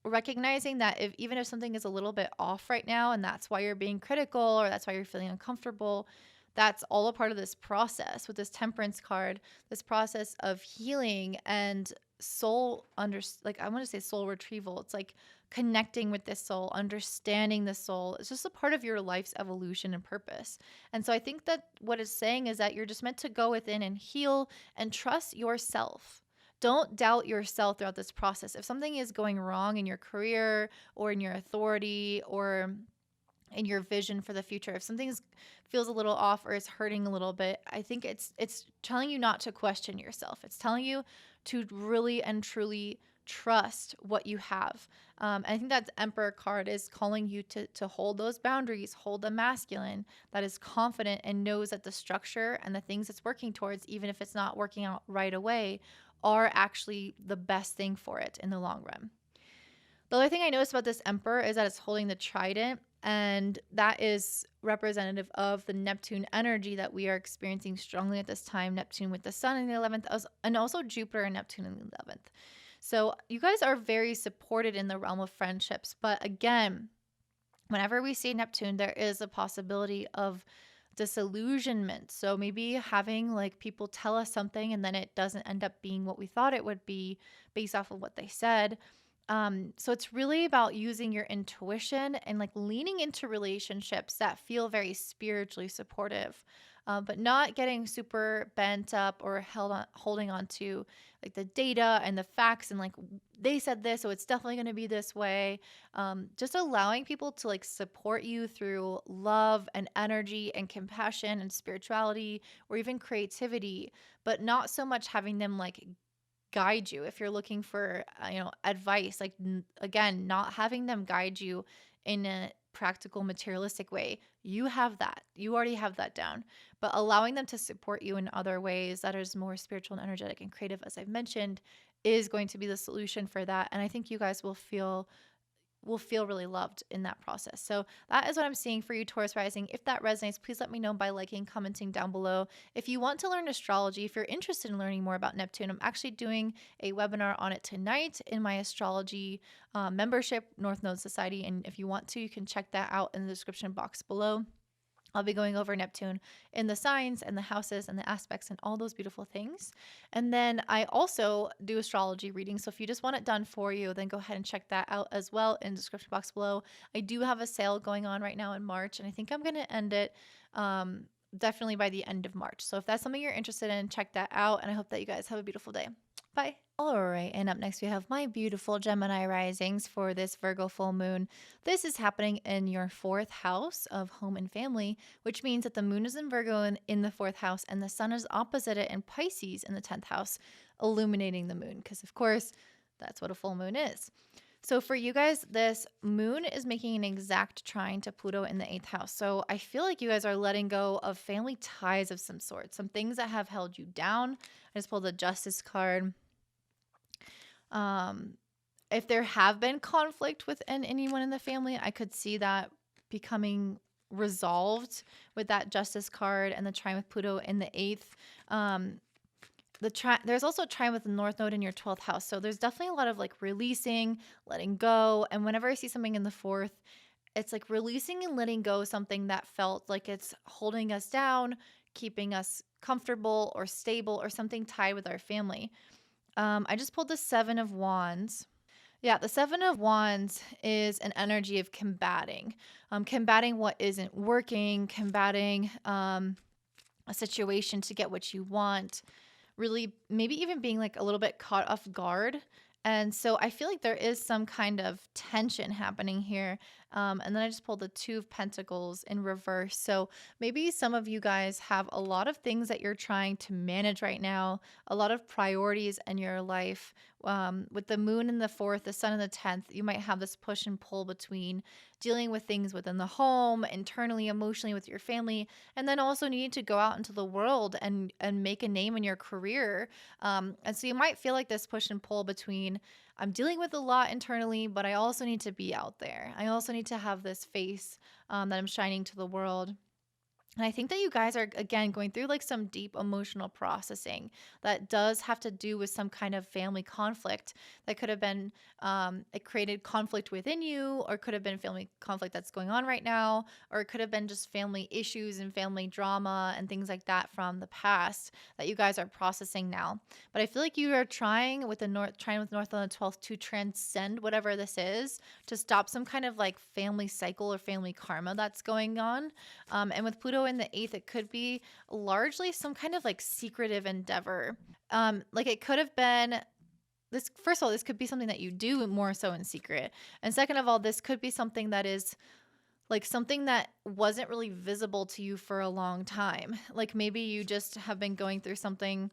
recognizing that even if something is a little bit off right now and that's why you're being critical or that's why you're feeling uncomfortable, that's all a part of this process. With this Temperance card, this process of healing and soul I want to say soul retrieval. It's like connecting with this soul, understanding the soul. It's just a part of your life's evolution and purpose. And so I think that what it's saying is that you're just meant to go within and heal and trust yourself. Don't doubt yourself throughout this process. If something is going wrong in your career or in your authority or in your vision for the future, if something feels a little off or is hurting a little bit, I think it's telling you not to question yourself. It's telling you to really and truly trust what you have. I think that Emperor card is calling you to hold those boundaries, hold the masculine that is confident and knows that the structure and the things it's working towards, even if it's not working out right away, are actually the best thing for it in the long run. The other thing I noticed about this Emperor is that it's holding the trident, and that is representative of the Neptune energy that we are experiencing strongly at this time. Neptune with the Sun in the 11th, and also Jupiter and Neptune in the 11th. So you guys are very supported in the realm of friendships. But again, whenever we see Neptune, there is a possibility of disillusionment. So maybe having like people tell us something and then it doesn't end up being what we thought it would be based off of what they said. So it's really about using your intuition and like leaning into relationships that feel very spiritually supportive, but not getting super bent up or holding on to like the data and the facts and like they said this, so it's definitely going to be this way. Just allowing people to like support you through love and energy and compassion and spirituality or even creativity, but not so much having them like guide you. If you're looking for advice, like again, not having them guide you in a practical materialistic way. You already have that down, but allowing them to support you in other ways that is more spiritual and energetic and creative, as I've mentioned, is going to be the solution for that. And I think you guys will feel really loved in that process. So that is what I'm seeing for you, Taurus Rising. If that resonates, please let me know by liking, commenting down below. If you want to learn astrology, if you're interested in learning more about Neptune, I'm actually doing a webinar on it tonight in my astrology membership, North Node Society. And if you want to, you can check that out in the description box below. I'll be going over Neptune in the signs and the houses and the aspects and all those beautiful things. And then I also do astrology readings. So if you just want it done for you, then go ahead and check that out as well in the description box below. I do have a sale going on right now in March, and I think I'm going to end it definitely by the end of March. So if that's something you're interested in, check that out. And I hope that you guys have a beautiful day. Bye. All right, and up next we have my beautiful Gemini risings for this Virgo full moon. This is happening in your fourth house of home and family, which means that the moon is in Virgo in the fourth house, and the sun is opposite it in Pisces in the 10th house, illuminating the moon, because of course, that's what a full moon is. So for you guys, this moon is making an exact trine to Pluto in the eighth house. So I feel like you guys are letting go of family ties of some sort, some things that have held you down. I just pulled the Justice card. Um, if there have been conflict within anyone in the family, I could see that becoming resolved with that Justice card and the trine with Pluto in the eighth. Um, there's also a trine with the North Node in your 12th house. So there's definitely a lot of like releasing, letting go. And whenever I see something in the fourth, it's like releasing and letting go something that felt like it's holding us down, keeping us comfortable or stable, or something tied with our family. I just pulled the Seven of Wands. Yeah, the Seven of Wands is an energy of combating what isn't working, combating a situation to get what you want, really maybe even being like a little bit caught off guard. And so I feel like there is some kind of tension happening here. And then I just pulled the Two of Pentacles in reverse. So maybe some of you guys have a lot of things that you're trying to manage right now, a lot of priorities in your life. With the moon in the fourth, the sun in the 10th, you might have this push and pull between dealing with things within the home, internally, emotionally with your family, and then also needing to go out into the world and make a name in your career. And so you might feel like this push and pull between, I'm dealing with a lot internally, but I also need to be out there. I also need to have this face that I'm shining to the world. And I think that you guys are, again, going through like some deep emotional processing that does have to do with some kind of family conflict that could have been, it created conflict within you, or could have been family conflict that's going on right now, or it could have been just family issues and family drama and things like that from the past that you guys are processing now. But I feel like you are trying with North on the 12th to transcend whatever this is, to stop some kind of like family cycle or family karma that's going on. And with Pluto in the eighth, it could be largely some kind of like secretive endeavor. Like it could have been this. First of all, this could be something that you do more so in secret. And second of all, this could be something that is like something that wasn't really visible to you for a long time. Like maybe you just have been going through something,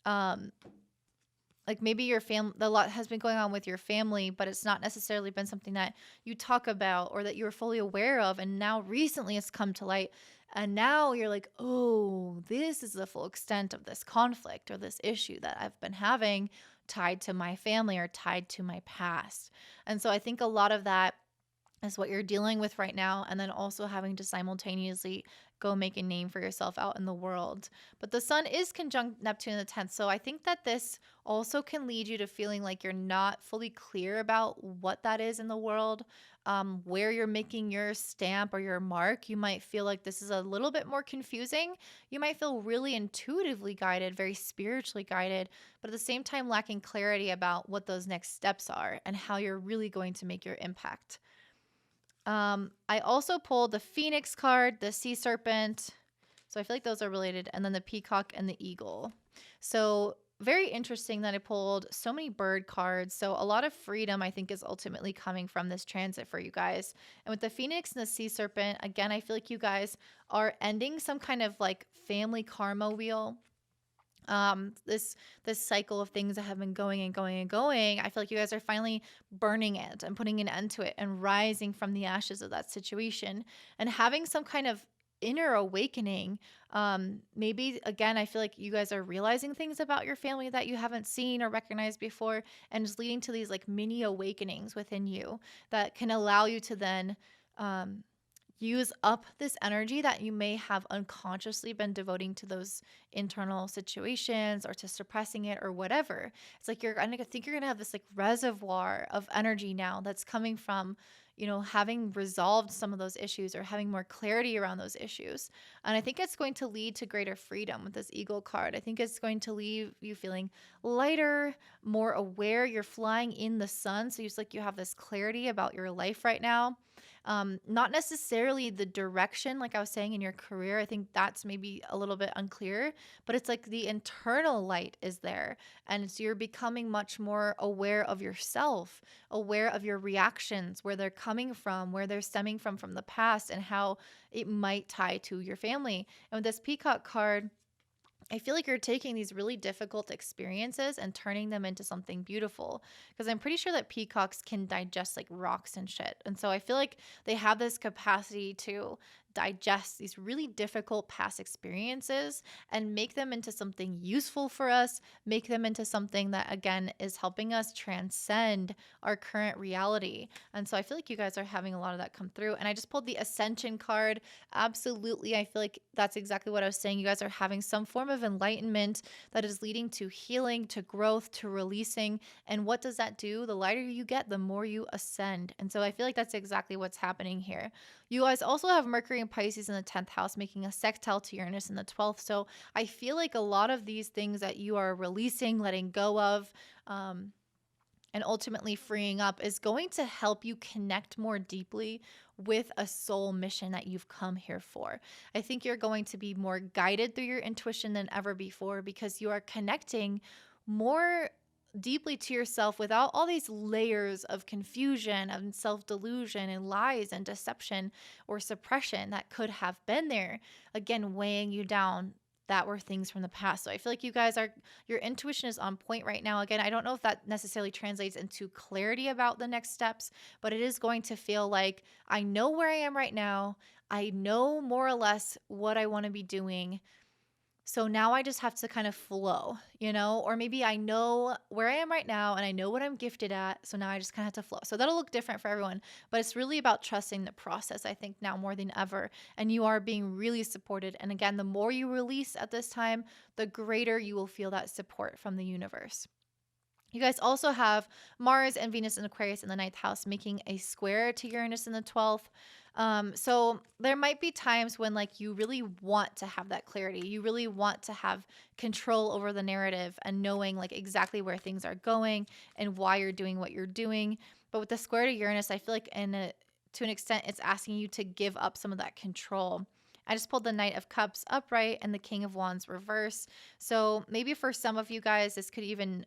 like maybe your family, a lot has been going on with your family, but it's not necessarily been something that you talk about or that you were fully aware of. And now recently it's come to light. And now you're like, oh, this is the full extent of this conflict or this issue that I've been having tied to my family or tied to my past. And so I think a lot of that is what you're dealing with right now, and then also having to simultaneously go make a name for yourself out in the world. But the sun is conjunct Neptune in the 10th, so I think that this also can lead you to feeling like you're not fully clear about what that is in the world, where you're making your stamp or your mark. You might feel like this is a little bit more confusing. You might feel really intuitively guided, very spiritually guided, but at the same time lacking clarity about what those next steps are and how you're really going to make your impact. I also pulled the Phoenix card, the Sea Serpent. So I feel like those are related. And then the Peacock and the Eagle. So very interesting that I pulled so many bird cards. So a lot of freedom, I think, is ultimately coming from this transit for you guys. And with the Phoenix and the Sea Serpent, again, I feel like you guys are ending some kind of like family karma wheel. This cycle of things that have been going and going and going. I feel like you guys are finally burning it and putting an end to it and rising from the ashes of that situation and having some kind of inner awakening. Maybe again, I feel like you guys are realizing things about your family that you haven't seen or recognized before, and it's leading to these like mini awakenings within you that can allow you to then use up this energy that you may have unconsciously been devoting to those internal situations or to suppressing it or whatever. It's like I think you're gonna have this like reservoir of energy now that's coming from, having resolved some of those issues or having more clarity around those issues. And I think it's going to lead to greater freedom with this Eagle card. I think it's going to leave you feeling lighter, more aware. You're flying in the sun. So it's like you have this clarity about your life right now. Not necessarily the direction, like I was saying, in your career. I think that's maybe a little bit unclear, but it's like the internal light is there. And it's you're becoming much more aware of yourself, aware of your reactions, where they're coming from, where they're stemming from the past, and how it might tie to your family. And with this peacock card, I feel like you're taking these really difficult experiences and turning them into something beautiful. Because I'm pretty sure that peacocks can digest like rocks and shit. And so I feel like they have this capacity to digest these really difficult past experiences and make them into something useful for us, make them into something that, again, is helping us transcend our current reality. And so I feel like you guys are having a lot of that come through. And I just pulled the Ascension card. Absolutely. I feel like that's exactly what I was saying. You guys are having some form of enlightenment that is leading to healing, to growth, to releasing. And what does that do? The lighter you get, the more you ascend. And so I feel like that's exactly what's happening here. You guys also have Mercury and Pisces in the 10th house, making a sextile to Uranus in the 12th. So I feel like a lot of these things that you are releasing, letting go of, and ultimately freeing up is going to help you connect more deeply with a soul mission that you've come here for. I think you're going to be more guided through your intuition than ever before because you are connecting more deeply to yourself without all these layers of confusion and self-delusion and lies and deception or suppression that could have been there, again, weighing you down, that were things from the past. So I feel like you guys are, your intuition is on point right now. Again, I don't know if that necessarily translates into clarity about the next steps, but it is going to feel like I know where I am right now. I know more or less what I want to be doing. So now I just have to kind of flow, or maybe I know where I am right now and I know what I'm gifted at. So now I just kind of have to flow. So that'll look different for everyone, but it's really about trusting the process, I think, now more than ever. And you are being really supported. And again, the more you release at this time, the greater you will feel that support from the universe. You guys also have Mars and Venus and Aquarius in the 9th house, making a square to Uranus in the 12th. So there might be times when like you really want to have that clarity. You really want to have control over the narrative and knowing like exactly where things are going and why you're doing what you're doing. But with the square to Uranus, I feel like to an extent, it's asking you to give up some of that control. I just pulled the Knight of Cups upright and the King of Wands reverse. So maybe for some of you guys, this could even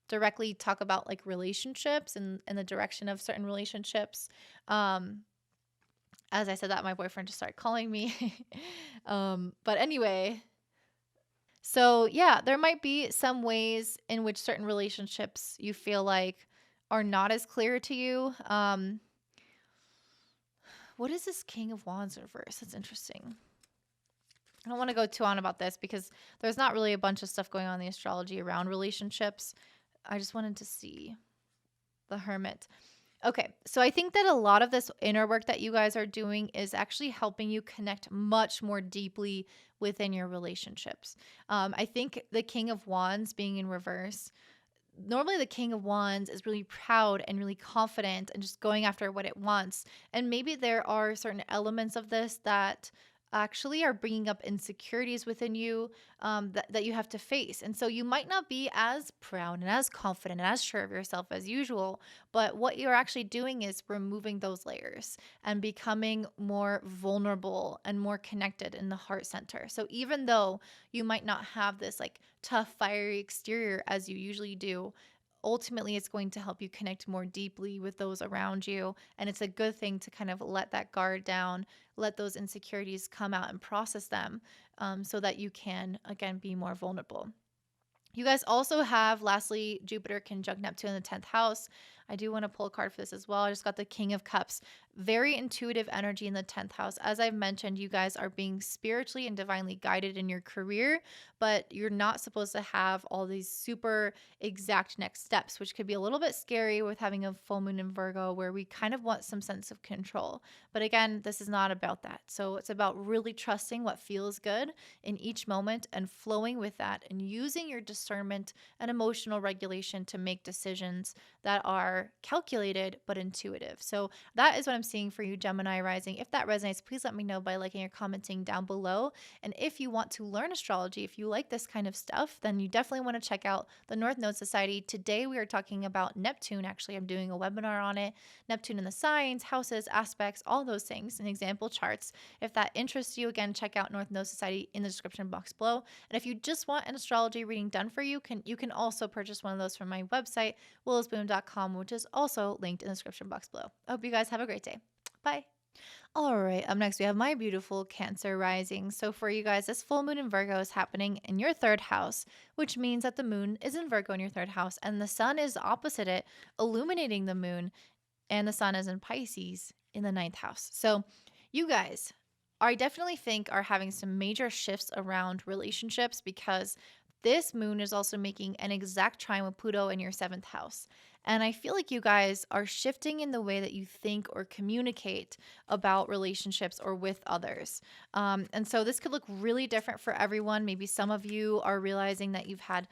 directly talk about like relationships and the direction of certain relationships. As I said that, my boyfriend just started calling me. But anyway, so yeah, there might be some ways in which certain relationships you feel like are not as clear to you. What is this King of Wands reverse? That's interesting. I don't want to go too on about this because there's not really a bunch of stuff going on in the astrology around relationships. I just wanted to see the Hermit. Okay, so I think that a lot of this inner work that you guys are doing is actually helping you connect much more deeply within your relationships. I think the King of Wands being in reverse, normally the King of Wands is really proud and really confident and just going after what it wants. And maybe there are certain elements of this that actually are bringing up insecurities within you, that you have to face. And so you might not be as proud and as confident and as sure of yourself as usual, but what you're actually doing is removing those layers and becoming more vulnerable and more connected in the heart center. So even though you might not have this like tough, fiery exterior as you usually do, ultimately it's going to help you connect more deeply with those around you. And it's a good thing to kind of let that guard down, let those insecurities come out and process them, so that you can, again, be more vulnerable. You guys also have, lastly, Jupiter conjunct Neptune in the 10th house. I do want to pull a card for this as well. I just got the King of Cups. Very intuitive energy in the 10th house. As I've mentioned, you guys are being spiritually and divinely guided in your career, but you're not supposed to have all these super exact next steps, which could be a little bit scary with having a full moon in Virgo where we kind of want some sense of control. But again, this is not about that. So it's about really trusting what feels good in each moment and flowing with that and using your discernment and emotional regulation to make decisions that are are calculated but intuitive. So that is what I'm seeing for you, Gemini Rising. If that resonates, please let me know by liking or commenting down below. And if you want to learn astrology, if you like this kind of stuff, then you definitely want to check out the North Node Society. Today we are talking about Neptune. Actually, I'm doing a webinar on it. Neptune in the signs, houses, aspects, all those things, and example charts. If that interests you, again, check out North Node Society in the description box below. And if you just want an astrology reading done for you, you can also purchase one of those from my website, willisboom.com, which is also linked in the description box below. I hope you guys have a great day. Bye. All right, up next we have my beautiful Cancer rising. So for you guys, this full moon in Virgo is happening in your third house, which means that the moon is in Virgo in your third house and the sun is opposite it, illuminating the moon, and the sun is in Pisces in the ninth house. So you guys, I definitely think are having some major shifts around relationships because this moon is also making an exact trine with Pluto in your seventh house. And I feel like you guys are shifting in the way that you think or communicate about relationships or with others. And so this could look really different for everyone. Maybe some of you are realizing that you've had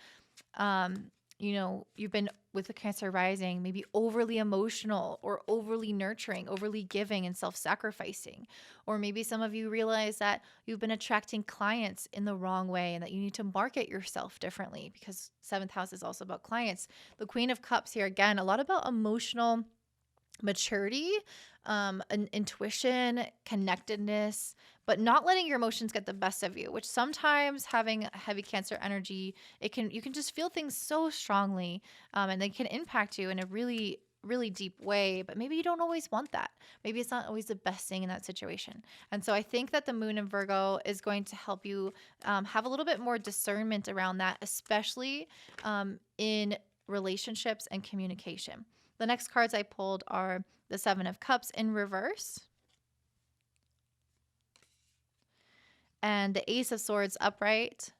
you've been with the Cancer rising, maybe overly emotional or overly nurturing, overly giving and self-sacrificing. Or maybe some of you realize that you've been attracting clients in the wrong way and that you need to market yourself differently because seventh house is also about clients. The Queen of Cups here, again, a lot about emotional maturity, an intuition, connectedness, but not letting your emotions get the best of you, which sometimes having heavy Cancer energy, you can just feel things so strongly, and they can impact you in a really, really deep way, but maybe you don't always want that. Maybe it's not always the best thing in that situation. And so I think that the moon in Virgo is going to help you have a little bit more discernment around that, especially in relationships and communication. The next cards I pulled are the Seven of Cups in reverse and the Ace of Swords upright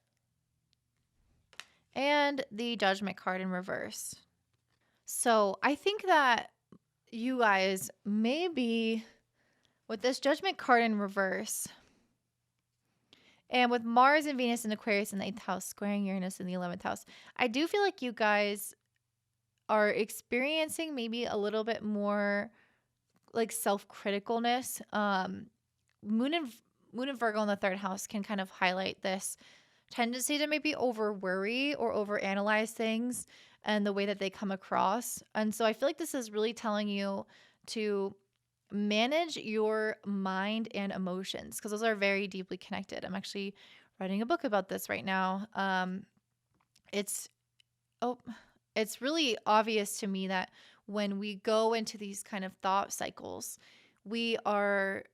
and the Judgment card in reverse. So I think that you guys maybe with this Judgment card in reverse and with Mars and Venus and Aquarius in the 8th house squaring Uranus in the 11th house, I do feel like you guys are experiencing maybe a little bit more like self-criticalness. Moon and Virgo in the third house can kind of highlight this tendency to maybe over worry or over analyze things and the way that they come across. And so I feel like this is really telling you to manage your mind and emotions because those are very deeply connected. I'm actually writing a book about this right now. It's really obvious to me that when we go into these kind of thought cycles, we are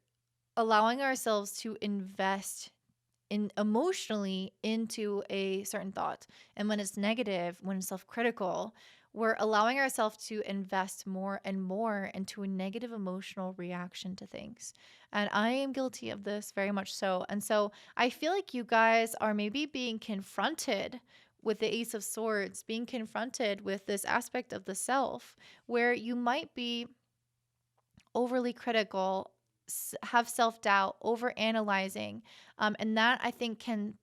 allowing ourselves to invest emotionally into a certain thought. And when it's negative, when it's self-critical, we're allowing ourselves to invest more and more into a negative emotional reaction to things. And I am guilty of this very much so. And so I feel like you guys are maybe being confronted with the Ace of Swords, being confronted with this aspect of the self where you might be overly critical, have self-doubt, over-analyzing. And that I think can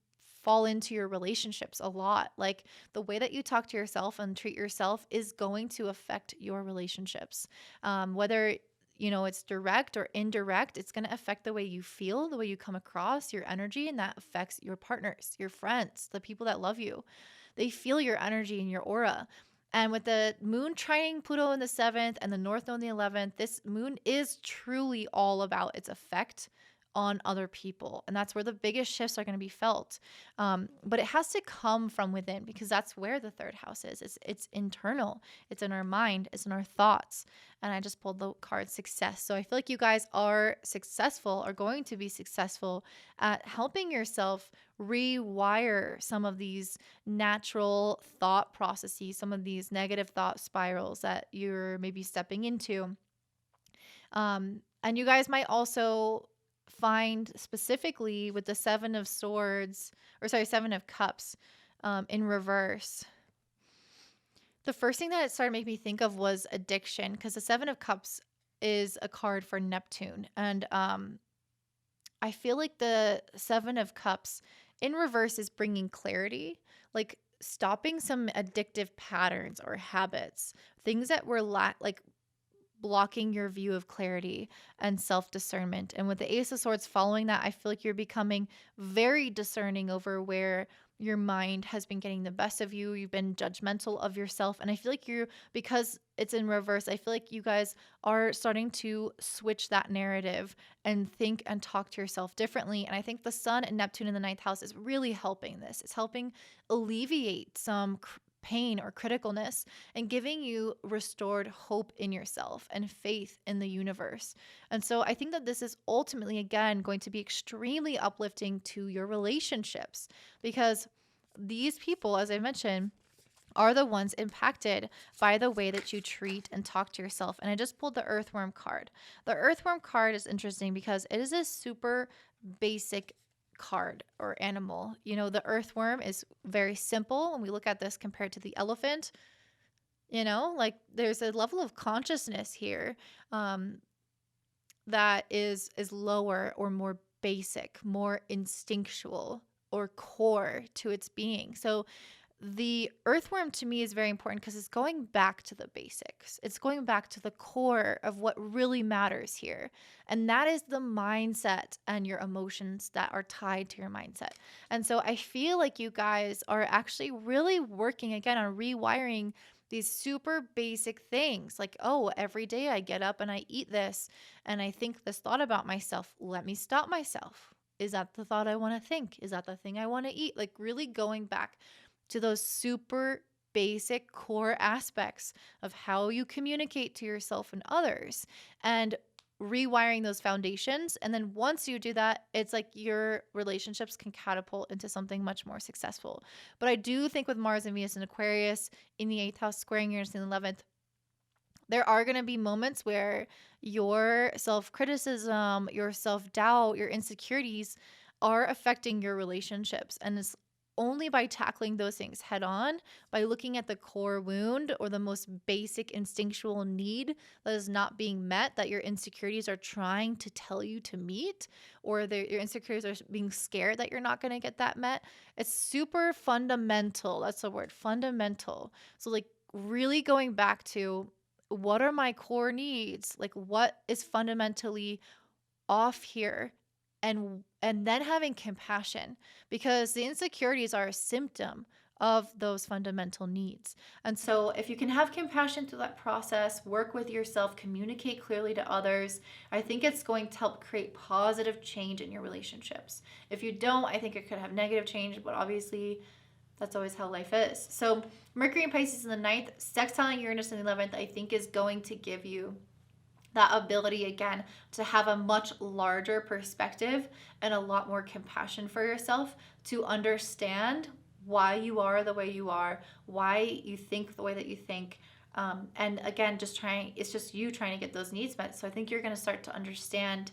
fall into your relationships a lot. Like the way that you talk to yourself and treat yourself is going to affect your relationships. Whether it's direct or indirect, it's going to affect the way you feel, the way you come across, your energy, and that affects your partners, your friends, the people that love you. They feel your energy and your aura. And with the moon trining Pluto in the 7th and the North Node in the 11th, this moon is truly all about its effect on other people. And that's where the biggest shifts are going to be felt. But it has to come from within because that's where the third house is. It's internal. It's in our mind. It's in our thoughts. And I just pulled the card success. So I feel like you guys are successful, are going to be successful at helping yourself rewire some of these natural thought processes, some of these negative thought spirals that you're maybe stepping into. And you guys might also find specifically with the Seven of Cups in reverse. The first thing that it started to make me think of was addiction because the Seven of Cups is a card for Neptune. And I feel like the Seven of Cups in reverse is bringing clarity. Like stopping some addictive patterns or habits, things that were like blocking your view of clarity and self discernment. And with the Ace of Swords following that, I feel like you're becoming very discerning over where your mind has been getting the best of you. You've been judgmental of yourself. And I feel like because it's in reverse, I feel like you guys are starting to switch that narrative and think and talk to yourself differently. And I think the Sun and Neptune in the ninth house is really helping this. It's helping alleviate some pain or criticalness and giving you restored hope in yourself and faith in the universe. And so I think that this is ultimately, again, going to be extremely uplifting to your relationships, because these people, as I mentioned, are the ones impacted by the way that you treat and talk to yourself. And I just pulled the Earthworm card. The Earthworm card is interesting because it is a super basic card or animal. You know, the earthworm is very simple when we look at this compared to the elephant. You know, like there's a level of consciousness here that is lower or more basic, more instinctual or core to its being. So the earthworm to me is very important because it's going back to the basics. It's going back to the core of what really matters here. And that is the mindset and your emotions that are tied to your mindset. And so I feel like you guys are actually really working again on rewiring these super basic things like, oh, every day I get up and I eat this and I think this thought about myself. Let me stop myself. Is that the thought I want to think? Is that the thing I want to eat? Like really going back to those super basic core aspects of how you communicate to yourself and others and rewiring those foundations. And then once you do that, it's like your relationships can catapult into something much more successful. But I do think with Mars and Venus and Aquarius in the 8th house squaring Uranus in the 11th, there are going to be moments where your self-criticism, your self-doubt, your insecurities are affecting your relationships. And it's only by tackling those things head on, by looking at the core wound or the most basic instinctual need that is not being met, that your insecurities are trying to tell you to meet, or your insecurities are being scared that you're not going to get that met. It's super fundamental. That's the word, fundamental. So like really going back to what are my core needs? Like what is fundamentally off here? And then having compassion, because the insecurities are a symptom of those fundamental needs. And so if you can have compassion through that process, work with yourself, communicate clearly to others, I think it's going to help create positive change in your relationships. If you don't, I think it could have negative change, but obviously that's always how life is. So Mercury and Pisces in the 9th, sextiling Uranus in the 11th, I think is going to give you that ability again to have a much larger perspective and a lot more compassion for yourself, to understand why you are the way you are, why you think the way that you think. And again, it's just you trying to get those needs met. So I think you're going to start to understand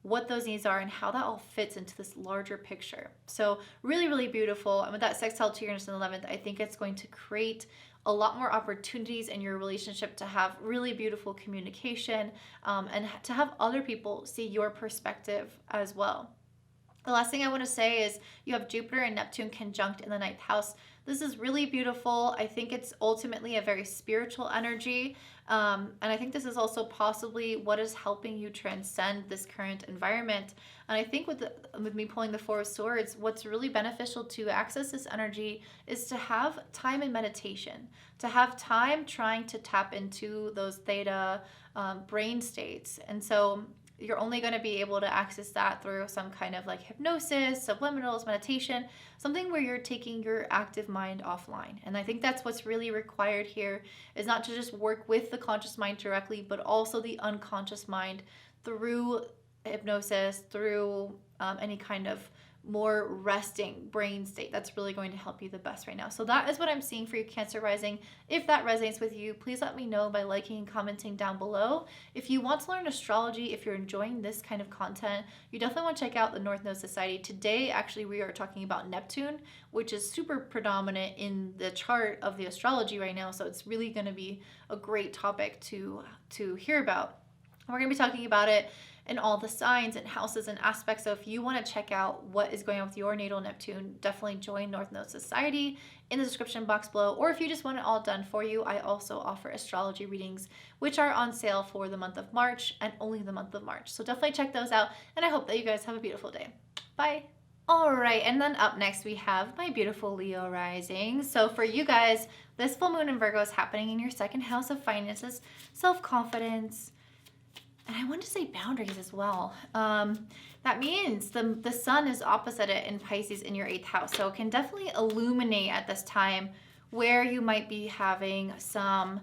what those needs are and how that all fits into this larger picture. So really, really beautiful. And with that sextile to Uranus in the 11th, I think it's going to create a lot more opportunities in your relationship to have really beautiful communication, and to have other people see your perspective as well. The last thing I want to say is you have Jupiter and Neptune conjunct in the 9th house. This is really beautiful. I think it's ultimately a very spiritual energy. And I think this is also possibly what is helping you transcend this current environment. And I think with me pulling the Four of Swords, what's really beneficial to access this energy is to have time in meditation, to have time trying to tap into those theta brain states. And so you're only going to be able to access that through some kind of like hypnosis, subliminals, meditation, something where you're taking your active mind offline. And I think that's what's really required here, is not to just work with the conscious mind directly, but also the unconscious mind through hypnosis, through any kind of more resting brain state. That's really going to help you the best right now. So that is what I'm seeing for you, Cancer Rising. If that resonates with you, please let me know by liking and commenting down below. If you want to learn astrology, if you're enjoying this kind of content, you definitely want to check out the North Node Society. Today, actually, we are talking about Neptune, which is super predominant in the chart of the astrology right now. So it's really going to be a great topic to hear about. We're going to be talking about it in all the signs and houses and aspects. So if you want to check out what is going on with your natal Neptune, definitely join North Node Society in the description box below. Or if you just want it all done for you, I also offer astrology readings, which are on sale for the month of March and only the month of March. So definitely check those out. And I hope that you guys have a beautiful day. Bye. All right, and then up next we have my beautiful Leo rising. So for you guys, this full moon in Virgo is happening in your second house of finances, self-confidence, and I want to say boundaries as well. That means the sun is opposite it in Pisces in your 8th house. So it can definitely illuminate at this time where you might be having some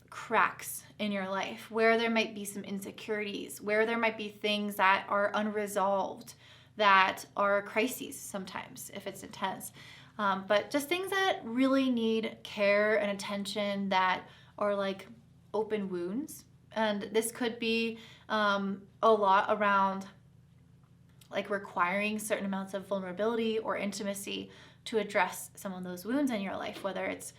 cracks in your life, where there might be some insecurities, where there might be things that are unresolved, that are crises sometimes if it's intense. But just things that really need care and attention, that are like open wounds. And this could be a lot around like requiring certain amounts of vulnerability or intimacy to address some of those wounds in your life, whether it's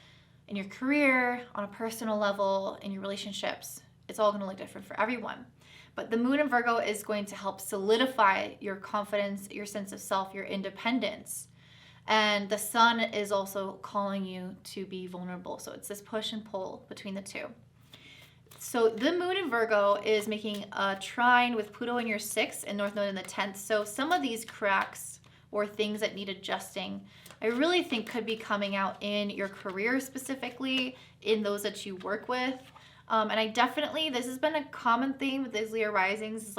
in your career, on a personal level, in your relationships. It's all going to look different for everyone. But the moon in Virgo is going to help solidify your confidence, your sense of self, your independence. And the sun is also calling you to be vulnerable. So it's this push and pull between the two. So the moon in Virgo is making a trine with Pluto in your 6th and North Node in the 10th. So some of these cracks or things that need adjusting, I really think could be coming out in your career specifically, in those that you work with. And I definitely, this has been a common theme with these Leo risings,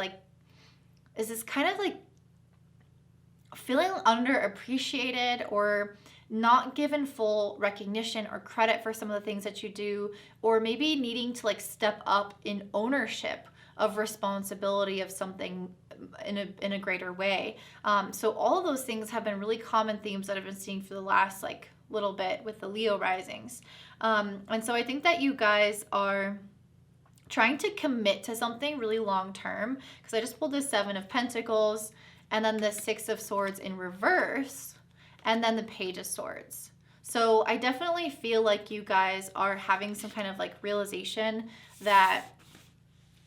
is this kind of like feeling underappreciated or not given full recognition or credit for some of the things that you do, or maybe needing to like step up in ownership of responsibility of something in a greater way. So all of those things have been really common themes that I've been seeing for the last like little bit with the Leo risings. And so I think that you guys are trying to commit to something really long term, because I just pulled the 7 of Pentacles and then the 6 of Swords in reverse and then the Page of Swords. So I definitely feel like you guys are having some kind of like realization that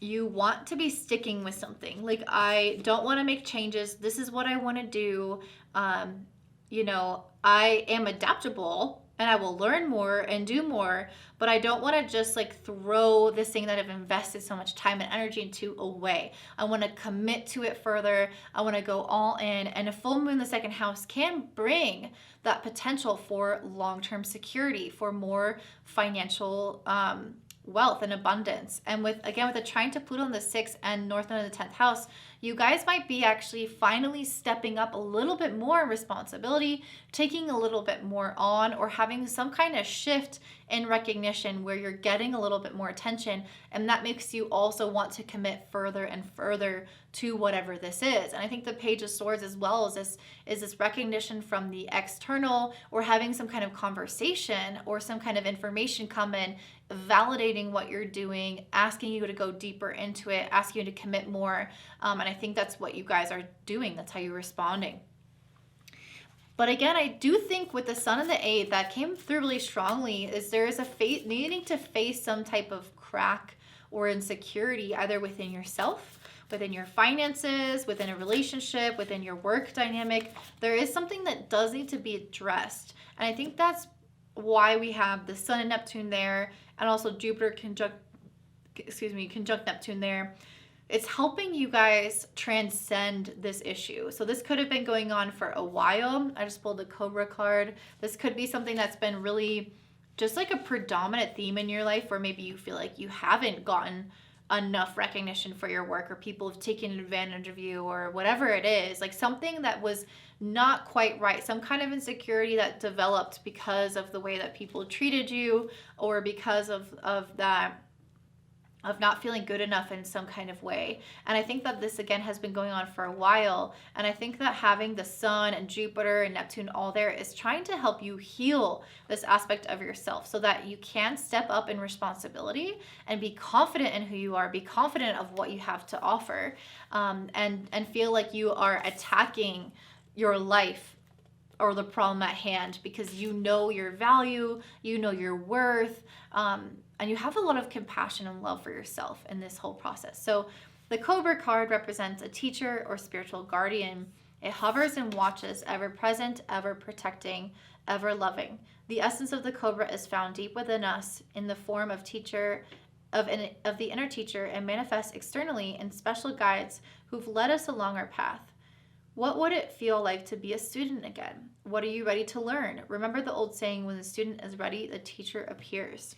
you want to be sticking with something. Like, I don't want to make changes. This is what I want to do. You know, I am adaptable and I will learn more and do more, but I don't want to just like throw this thing that I've invested so much time and energy into away. I want to commit to it further. I want to go all in. And a full moon in the 2nd house can bring that potential for long-term security, for more financial wealth and abundance. And with the trine to Pluto in the 6th and North Node in the 10th house, you guys might be actually finally stepping up a little bit more responsibility, taking a little bit more on, or having some kind of shift in recognition where you're getting a little bit more attention, and that makes you also want to commit further and further to whatever this is. And I think the Page of Swords as well is this recognition from the external, or having some kind of conversation or some kind of information come in, validating what you're doing, asking you to go deeper into it, asking you to commit more. And I think that's what you guys are doing. That's how you're responding. But again, I do think with the sun in the 8th, that came through really strongly, is there is needing to face some type of crack or insecurity, either within yourself, within your finances, within a relationship, within your work dynamic. There is something that does need to be addressed. And I think that's why we have the sun and Neptune there, and also Jupiter conjunct Neptune there. It's helping you guys transcend this issue. So this could have been going on for a while. I just pulled the Cobra card. This could be something that's been really just like a predominant theme in your life, where maybe you feel like you haven't gotten enough recognition for your work, or people have taken advantage of you, or whatever it is, like something that was not quite right, some kind of insecurity that developed because of the way that people treated you, or because of not feeling good enough in some kind of way. And I think that this again has been going on for a while. And I think that having the sun and Jupiter and Neptune all there is trying to help you heal this aspect of yourself, so that you can step up in responsibility and be confident in who you are, be confident of what you have to offer, and feel like you are attacking your life or the problem at hand, because you know your value, you know your worth, and you have a lot of compassion and love for yourself in this whole process. So The Cobra card represents a teacher or spiritual guardian. It hovers and watches, ever present, ever protecting, ever loving. The essence of the Cobra is found deep within us in the form of the inner teacher, and manifests externally in special guides who've led us along our path. What would it feel like to be a student again? What are you ready to learn? Remember the old saying, when the student is ready, the teacher appears.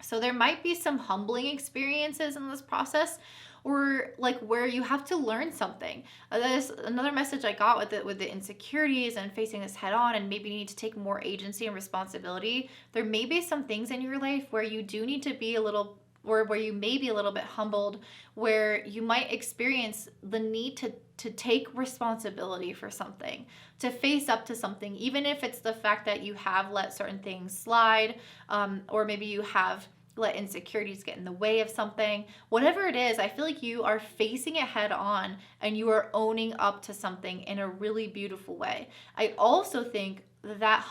So there might be some humbling experiences in this process, or like where you have to learn something. There's another message I got with the insecurities and facing this head on, and maybe you need to take more agency and responsibility. There may be some things in your life where you do need to be a little, or where you may be a little bit humbled, where you might experience the need to take responsibility for something, to face up to something, even if it's the fact that you have let certain things slide, or maybe you have let insecurities get in the way of something. Whatever it is, I feel like you are facing it head on and you are owning up to something in a really beautiful way. I also think that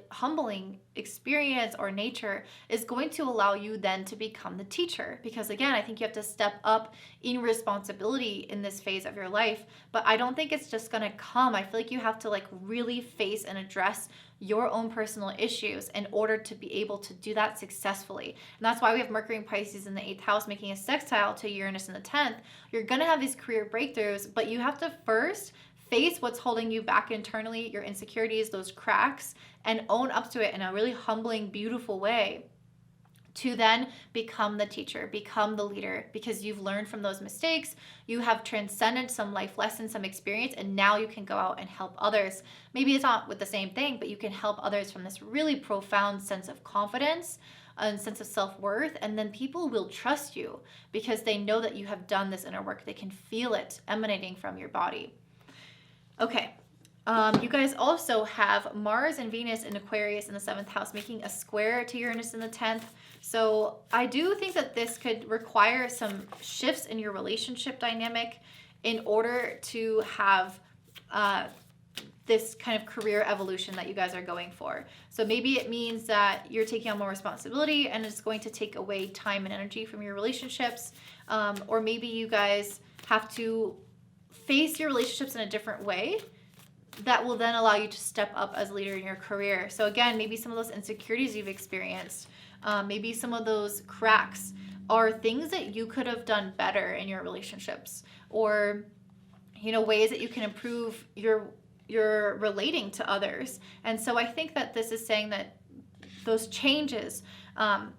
humbling experience or nature is going to allow you then to become the teacher, because again, I think you have to step up in responsibility in this phase of your life. But I don't think it's just going to come. I feel like you have to like really face and address your own personal issues in order to be able to do that successfully. And that's why we have Mercury and Pisces in the 8th house making a sextile to Uranus in the 10th. You're going to have these career breakthroughs, but you have to first face what's holding you back internally, your insecurities, those cracks, and own up to it in a really humbling, beautiful way, to then become the teacher, become the leader, because you've learned from those mistakes, you have transcended some life lessons, some experience, and now you can go out and help others. Maybe it's not with the same thing, but you can help others from this really profound sense of confidence and sense of self-worth, and then people will trust you because they know that you have done this inner work. They can feel it emanating from your body. Okay, you guys also have Mars and Venus in Aquarius in the 7th house making a square to Uranus in the 10th. So I do think that this could require some shifts in your relationship dynamic in order to have this kind of career evolution that you guys are going for. So maybe it means that you're taking on more responsibility and it's going to take away time and energy from your relationships. Or maybe you guys have to face your relationships in a different way that will then allow you to step up as a leader in your career. So again, maybe some of those insecurities you've experienced, maybe some of those cracks are things that you could have done better in your relationships, or ways that you can improve your relating to others. And so I think that this is saying that those changes the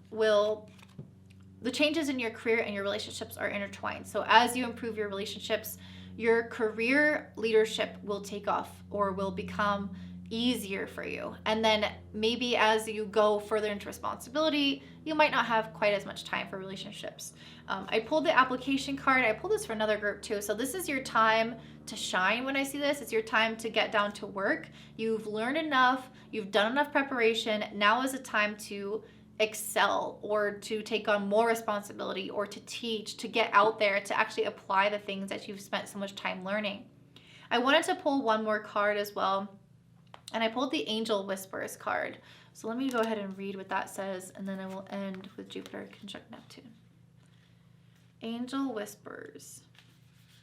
changes in your career and your relationships are intertwined. So as you improve your relationships, your career leadership will take off or will become easier for you. And then maybe as you go further into responsibility, you might not have quite as much time for relationships. I pulled the application card. I pulled this for another group too. So this is your time to shine. When I see this, it's your time to get down to work. You've learned enough. You've done enough preparation. Now is a time to excel, or to take on more responsibility, or to teach, to get out there, to actually apply the things that you've spent so much time learning. I wanted to pull one more card as well, and I pulled the Angel Whispers card. So let me go ahead and read what that says, and then I will end with Jupiter conjunct Neptune. Angel Whispers.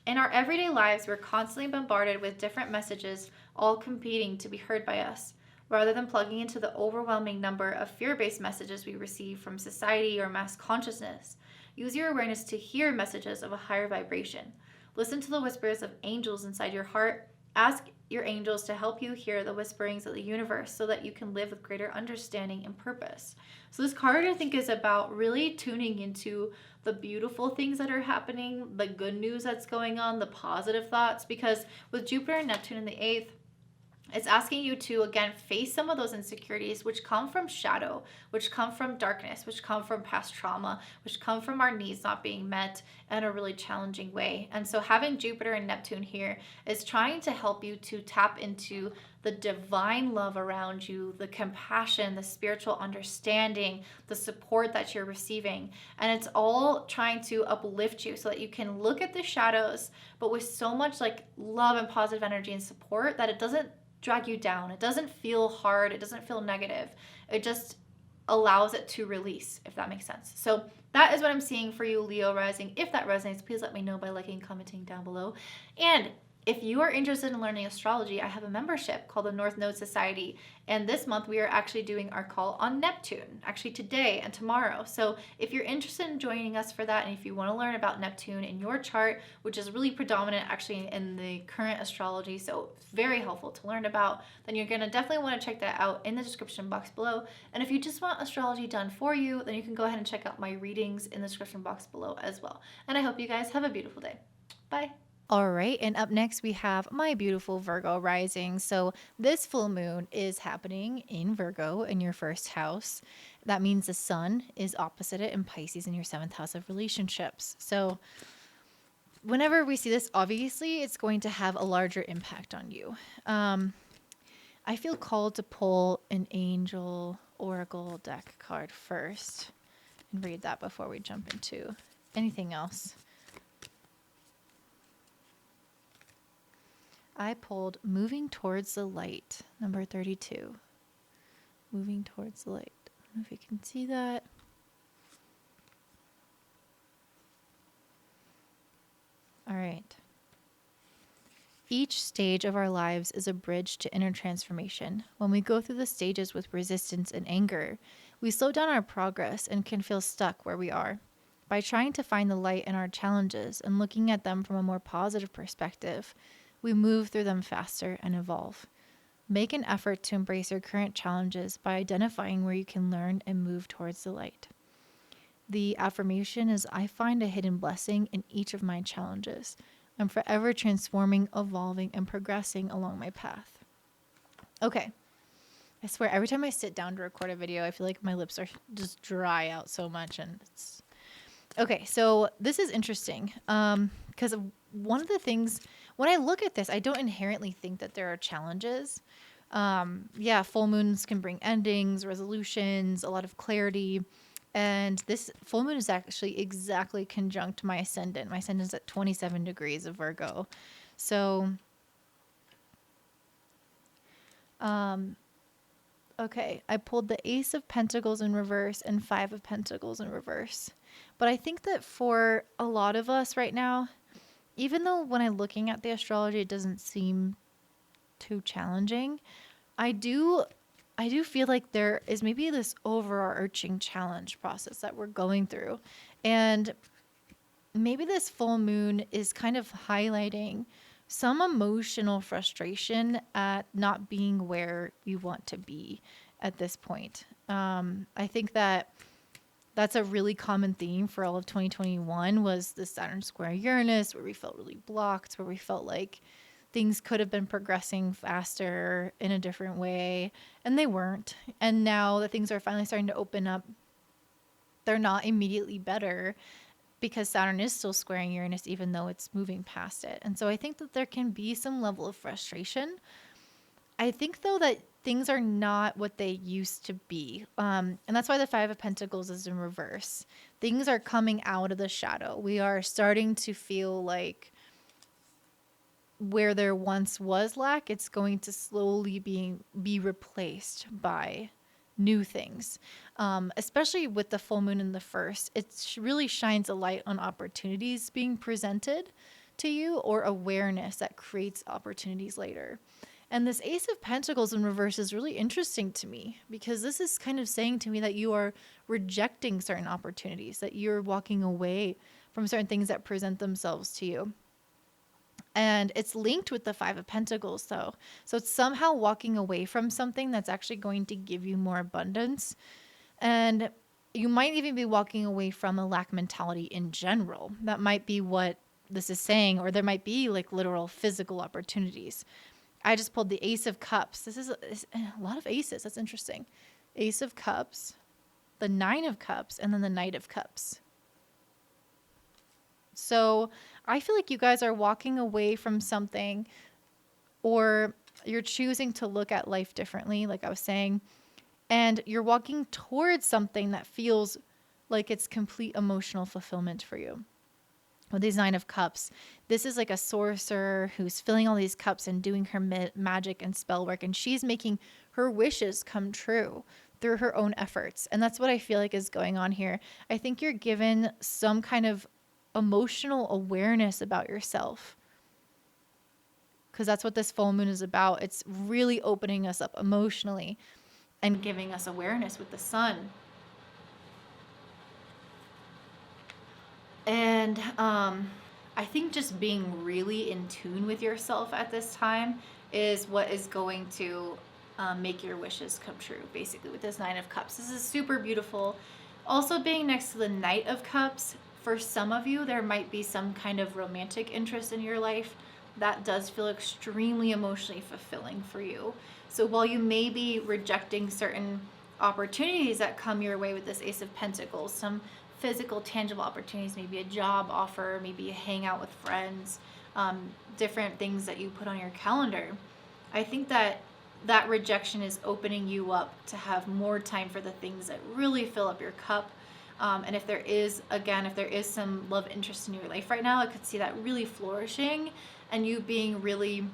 In our everyday lives, we're constantly bombarded with different messages, all competing to be heard by us. Rather than plugging into the overwhelming number of fear-based messages we receive from society or mass consciousness, use your awareness to hear messages of a higher vibration. Listen to the whispers of angels inside your heart. Ask your angels to help you hear the whisperings of the universe so that you can live with greater understanding and purpose. So this card, I think, is about really tuning into the beautiful things that are happening, the good news that's going on, the positive thoughts, because with Jupiter and Neptune in the 8th, it's asking you to, again, face some of those insecurities which come from shadow, which come from darkness, which come from past trauma, which come from our needs not being met in a really challenging way. And so having Jupiter and Neptune here is trying to help you to tap into the divine love around you, the compassion, the spiritual understanding, the support that you're receiving. And it's all trying to uplift you so that you can look at the shadows, but with so much like love and positive energy and support that it doesn't drag you down. It doesn't feel hard. It doesn't feel negative. It just allows it to release, if that makes sense. So that is what I'm seeing for you, Leo Rising. If that resonates, please let me know by liking, commenting down below. And if you are interested in learning astrology, I have a membership called the North Node Society. And this month we are actually doing our call on Neptune, actually today and tomorrow. So if you're interested in joining us for that, and if you want to learn about Neptune in your chart, which is really predominant actually in the current astrology, so it's very helpful to learn about, then you're going to definitely want to check that out in the description box below. And if you just want astrology done for you, then you can go ahead and check out my readings in the description box below as well. And I hope you guys have a beautiful day. Bye. All right, and up next we have my beautiful Virgo rising. So this full moon is happening in Virgo in your first house. That means the sun is opposite it in Pisces in your 7th house of relationships. So whenever we see this, obviously it's going to have a larger impact on you. I feel called to pull an angel oracle deck card first and read that before we jump into anything else. I pulled Moving Towards the Light, number 32. Moving Towards the Light. I don't know if you can see that. All right. Each stage of our lives is a bridge to inner transformation. When we go through the stages with resistance and anger, we slow down our progress and can feel stuck where we are. By trying to find the light in our challenges and looking at them from a more positive perspective, we move through them faster and evolve. Make an effort to embrace your current challenges by identifying where you can learn and move towards the light. The affirmation is, I find a hidden blessing in each of my challenges. I'm forever transforming, evolving, and progressing along my path. Okay. I swear, every time I sit down to record a video, I feel like my lips are just dry out so much. And it's okay. So this is interesting because one of the things, when I look at this, I don't inherently think that there are challenges. Yeah, full moons can bring endings, resolutions, a lot of clarity. And this full moon is actually exactly conjunct my ascendant. My ascendant is at 27 degrees of Virgo. So, okay, I pulled the Ace of Pentacles in reverse and 5 of Pentacles in reverse. But I think that for a lot of us right now, even though when I'm looking at the astrology, it doesn't seem too challenging, I do feel like there is maybe this overarching challenge process that we're going through. And maybe this full moon is kind of highlighting some emotional frustration at not being where you want to be at this point. I think that that's a really common theme for all of 2021 was the Saturn square Uranus, where we felt really blocked, where we felt like things could have been progressing faster in a different way, and they weren't. And now that things are finally starting to open up, they're not immediately better because Saturn is still squaring Uranus, even though it's moving past it. And so I think that there can be some level of frustration. I think, though, that things are not what they used to be. And that's why the 5 of Pentacles is in reverse. Things are coming out of the shadow. We are starting to feel like where there once was lack, it's going to slowly be replaced by new things. Especially with the full moon in the first, it really shines a light on opportunities being presented to you or awareness that creates opportunities later. And this Ace of Pentacles in reverse is really interesting to me because this is kind of saying to me that you are rejecting certain opportunities, that you're walking away from certain things that present themselves to you. And it's linked with the 5 of Pentacles, though. So it's somehow walking away from something that's actually going to give you more abundance. And you might even be walking away from a lack mentality in general. That might be what this is saying, or there might be like literal physical opportunities. I just pulled the Ace of Cups. This is a lot of aces. That's interesting. Ace of Cups, the 9 of Cups, and then the Knight of Cups. So I feel like you guys are walking away from something, or you're choosing to look at life differently, like I was saying, and you're walking towards something that feels like it's complete emotional fulfillment for you. With these 9 of Cups, this is like a sorcerer who's filling all these cups and doing her magic and spell work, and she's making her wishes come true through her own efforts. And that's what I feel like is going on here. I think you're given some kind of emotional awareness about yourself, because that's what this full moon is about. It's really opening us up emotionally and giving us awareness with the sun. And I think just being really in tune with yourself at this time is what is going to make your wishes come true, basically, with this Nine of Cups. This is super beautiful. Also, being next to the Knight of Cups, for some of you, there might be some kind of romantic interest in your life that does feel extremely emotionally fulfilling for you. So while you may be rejecting certain opportunities that come your way with this Ace of Pentacles, some physical, tangible opportunities, maybe a job offer, maybe a hangout with friends, different things that you put on your calendar, I think that that rejection is opening you up to have more time for the things that really fill up your cup. And if there is, again, if there is some love interest in your life right now, I could see that really flourishing and you being really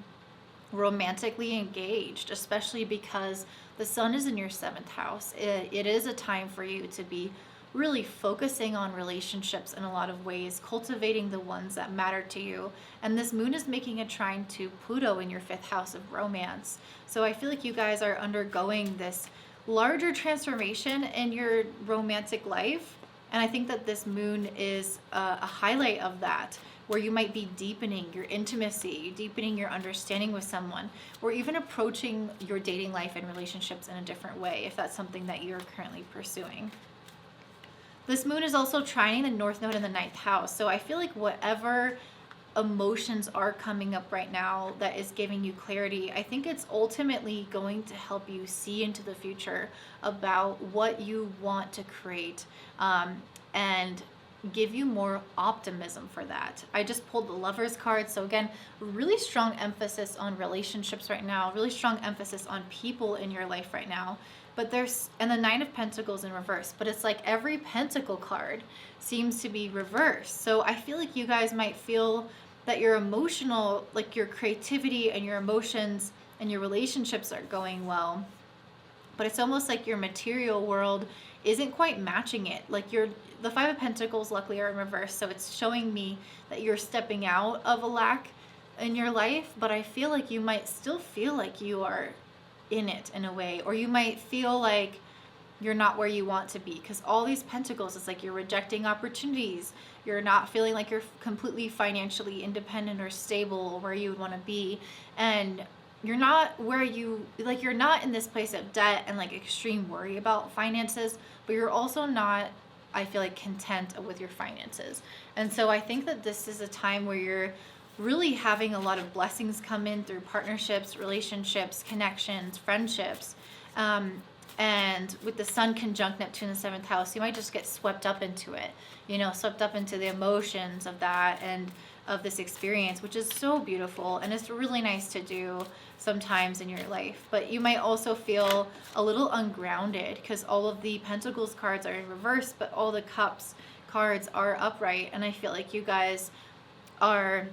romantically engaged, especially because the sun is in your 7th house. It is a time for you to be really focusing on relationships in a lot of ways, cultivating the ones that matter to you. And this moon is making a trine to Pluto in your 5th house of romance. So I feel like you guys are undergoing this larger transformation in your romantic life. And I think that this moon is a highlight of that, where you might be deepening your intimacy, deepening your understanding with someone, or even approaching your dating life and relationships in a different way, if that's something that you're currently pursuing. This moon is also trining the North Node in the 9th house. So I feel like whatever emotions are coming up right now that is giving you clarity, I think it's ultimately going to help you see into the future about what you want to create, and give you more optimism for that. I just pulled the Lovers card. So again, really strong emphasis on relationships right now, really strong emphasis on people in your life right now. But and the Nine of Pentacles in reverse, but it's like every Pentacle card seems to be reversed. So I feel like you guys might feel that your emotional, like your creativity and your emotions and your relationships are going well, but it's almost like your material world isn't quite matching it. Like the Five of Pentacles luckily are in reverse, so it's showing me that you're stepping out of a lack in your life, but I feel like you might still feel like you are in it in a way, or you might feel like you're not where you want to be, because all these pentacles, it's like you're rejecting opportunities, you're not feeling like you're completely financially independent or stable where you would want to be, and you're not where you're not in this place of debt and like extreme worry about finances, but you're also not, I feel like, content with your finances. And so I think that this is a time where you're really having a lot of blessings come in through partnerships, relationships, connections, friendships. And with the sun conjunct Neptune in the 7th house, you might just get swept up into it, swept up into the emotions of that and of this experience, which is so beautiful. And it's really nice to do sometimes in your life. But you might also feel a little ungrounded because all of the Pentacles cards are in reverse, but all the Cups cards are upright. And I feel like you guys are,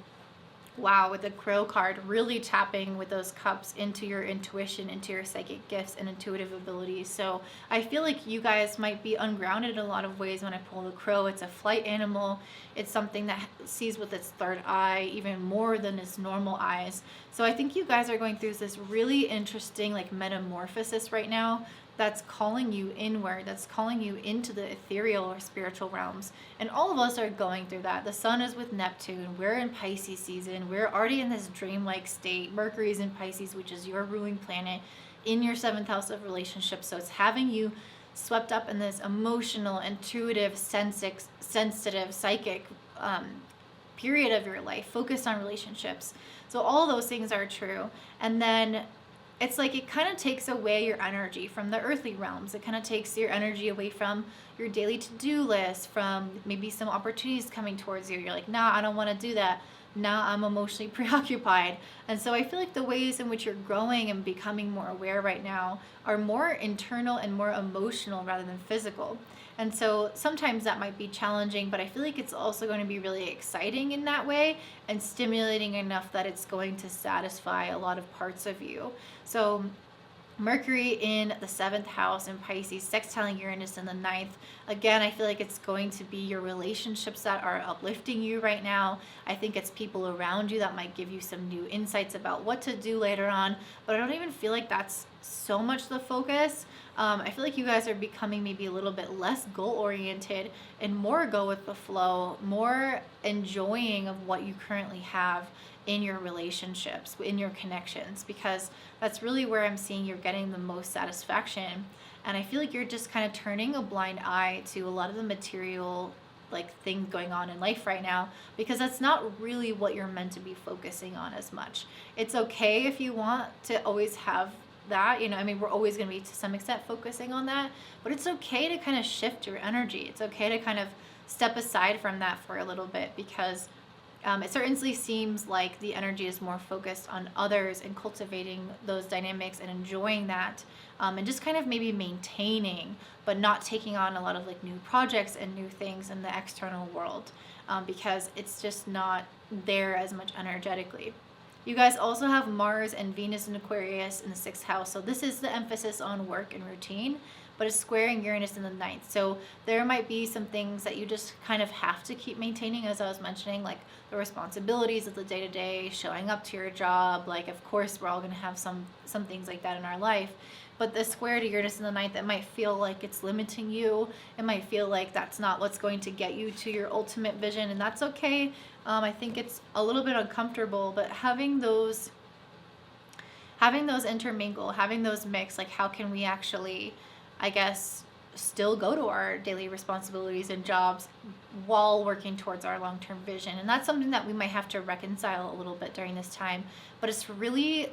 wow, with the Crow card, really tapping with those cups into your intuition, into your psychic gifts and intuitive abilities. So I feel like you guys might be ungrounded in a lot of ways when I pull the Crow. It's a flight animal. It's something that sees with its third eye even more than its normal eyes. So I think you guys are going through this really interesting like metamorphosis right now that's calling you inward, that's calling you into the ethereal or spiritual realms. And all of us are going through that. The sun is with Neptune. We're in Pisces season. We're already in this dreamlike state. Mercury's in Pisces, which is your ruling planet, in your 7th house of relationships. So it's having you swept up in this emotional, intuitive, sensitive, psychic period of your life, focused on relationships. So all those things are true. And then it's like it kind of takes away your energy from the earthly realms. It kind of takes your energy away from your daily to-do list, from maybe some opportunities coming towards you. You're like, nah, I don't want to do that. Nah, I'm emotionally preoccupied. And so I feel like the ways in which you're growing and becoming more aware right now are more internal and more emotional rather than physical. And so sometimes that might be challenging, but I feel like it's also going to be really exciting in that way and stimulating enough that it's going to satisfy a lot of parts of you. So Mercury in the 7th house in Pisces, sextiling Uranus in the 9th. Again, I feel like it's going to be your relationships that are uplifting you right now. I think it's people around you that might give you some new insights about what to do later on, but I don't even feel like that's so much the focus. I feel like you guys are becoming maybe a little bit less goal-oriented and more go with the flow, more enjoying of what you currently have in your relationships, in your connections, because that's really where I'm seeing you're getting the most satisfaction. And I feel like you're just kind of turning a blind eye to a lot of the material like things going on in life right now, because that's not really what you're meant to be focusing on as much. It's okay if you want to always have that, I mean, we're always going to be to some extent focusing on that, but it's okay to kind of shift your energy. It's okay to kind of step aside from that for a little bit, because it certainly seems like the energy is more focused on others and cultivating those dynamics and enjoying that, and just kind of maybe maintaining, but not taking on a lot of like new projects and new things in the external world, because it's just not there as much energetically. You guys also have Mars and Venus in Aquarius in the 6th house. So this is the emphasis on work and routine, but it's squaring Uranus in the 9th. So there might be some things that you just kind of have to keep maintaining, as I was mentioning, like the responsibilities of the day-to-day, showing up to your job. Like, of course, we're all going to have some things like that in our life. But the square to Uranus in the 9th, it might feel like it's limiting you. It might feel like that's not what's going to get you to your ultimate vision, and that's okay. I think it's a little bit uncomfortable, but having those intermingle, having those mix, like how can we actually, I guess, still go to our daily responsibilities and jobs while working towards our long-term vision? And that's something that we might have to reconcile a little bit during this time, but it's really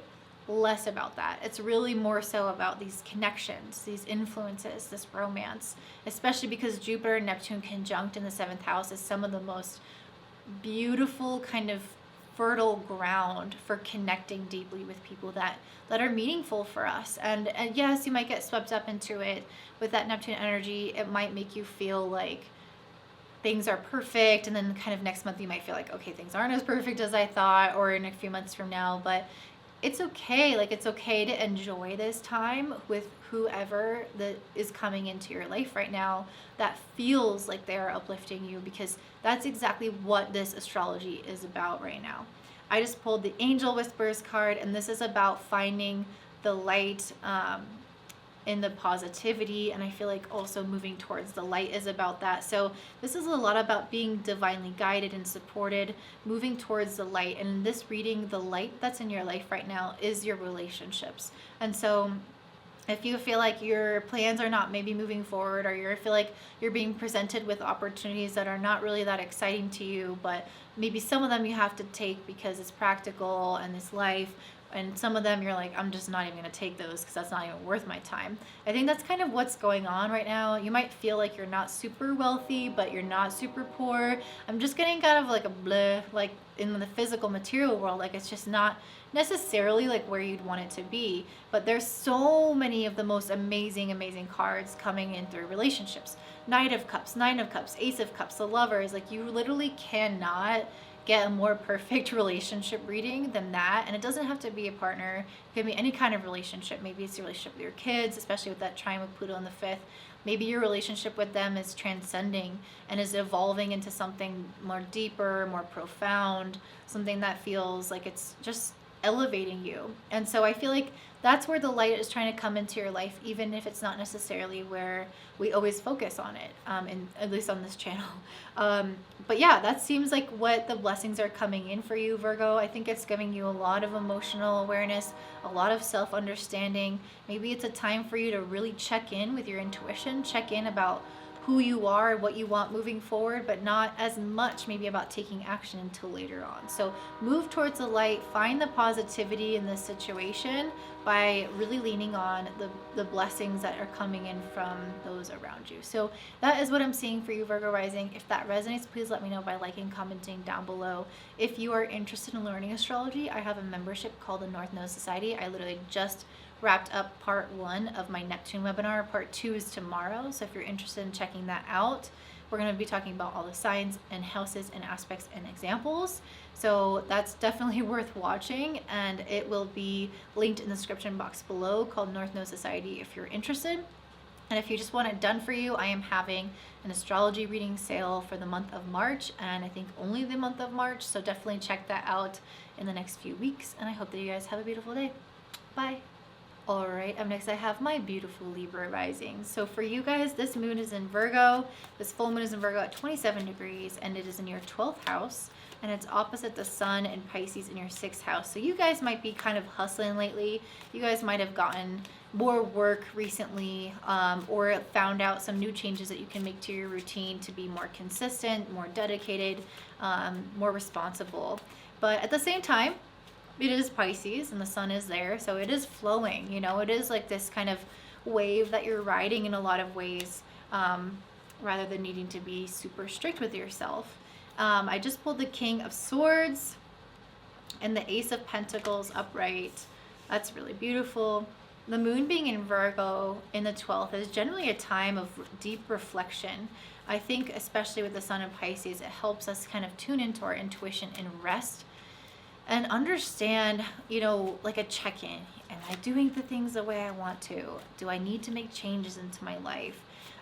less about that. It's really more so about these connections, these influences, this romance, especially because Jupiter and Neptune conjunct in the 7th house is some of the most beautiful kind of fertile ground for connecting deeply with people that are meaningful for us. And yes, you might get swept up into it with that Neptune energy. It might make you feel like things are perfect, and then kind of next month you might feel like, okay, things aren't as perfect as I thought, or in a few months from now. But it's okay. Like, it's okay to enjoy this time with whoever that is coming into your life right now that feels like they are uplifting you, because that's exactly what this astrology is about right now. I just pulled the Angel Whispers card, and this is about finding the light in the positivity, and I feel like also moving towards the light is about that. So this is a lot about being divinely guided and supported, moving towards the light. And in this reading, the light that's in your life right now is your relationships. And so if you feel like your plans are not maybe moving forward, or you feel like you're being presented with opportunities that are not really that exciting to you, but maybe some of them you have to take because it's practical and it's life, and some of them you're like, I'm just not even going to take those because that's not even worth my time. I think that's kind of what's going on right now. You might feel like you're not super wealthy, but you're not super poor. I'm just getting kind of like a bleh, like in the physical material world, like it's just not necessarily like where you'd want it to be. But there's so many of the most amazing cards coming in through relationships. Knight of Cups, Nine of Cups, Ace of Cups, the Lovers. Like, you literally cannot get a more perfect relationship reading than that. And it doesn't have to be a partner. It can be any kind of relationship. Maybe it's your relationship with your kids, especially with that trine with Pluto in the 5th. Maybe your relationship with them is transcending and is evolving into something more deeper, more profound, something that feels like it's just elevating you. And so I feel like that's where the light is trying to come into your life, even if it's not necessarily where we always focus on it, and at least on this channel. But yeah, that seems like what the blessings are coming in for you, Virgo. I think it's giving you a lot of emotional awareness, a lot of self-understanding. Maybe it's a time for you to really check in with your intuition, check in about who you are, what you want moving forward, but not as much maybe about taking action until later on. So move towards the light, find the positivity in this situation by really leaning on the blessings that are coming in from those around you. So that is what I'm seeing for you, Virgo Rising. If that resonates, please let me know by liking, commenting down below. If you are interested in learning astrology, I have a membership called the North Node Society. I literally just wrapped up part 1 of my Neptune webinar. Part 2 is tomorrow. So if you're interested in checking that out, we're going to be talking about all the signs and houses and aspects and examples. So that's definitely worth watching, and it will be linked in the description box below, called North Node Society, if you're interested. And if you just want it done for you, I am having an astrology reading sale for the month of March, and I think only the month of March. So definitely check that out in the next few weeks. And I hope that you guys have a beautiful day. Bye. All right, up next I have my beautiful Libra rising. So for you guys, this moon is in Virgo. This full moon is in Virgo at 27 degrees, and it is in your 12th house. And it's opposite the sun in Pisces in your 6th house. So you guys might be kind of hustling lately. You guys might have gotten more work recently, or found out some new changes that you can make to your routine to be more consistent, more dedicated, more responsible. But at the same time, it is Pisces and the sun is there, so it is flowing. You know, it is like this kind of wave that you're riding in a lot of ways, rather than needing to be super strict with yourself. I just pulled the King of Swords and the Ace of Pentacles upright. That's really beautiful. The moon being in Virgo in the 12th is generally a time of deep reflection. I think especially with the sun in Pisces, it helps us kind of tune into our intuition and rest and understand, you know, like a check-in. Am I doing the things the way I want to? Do I need to make changes into my life?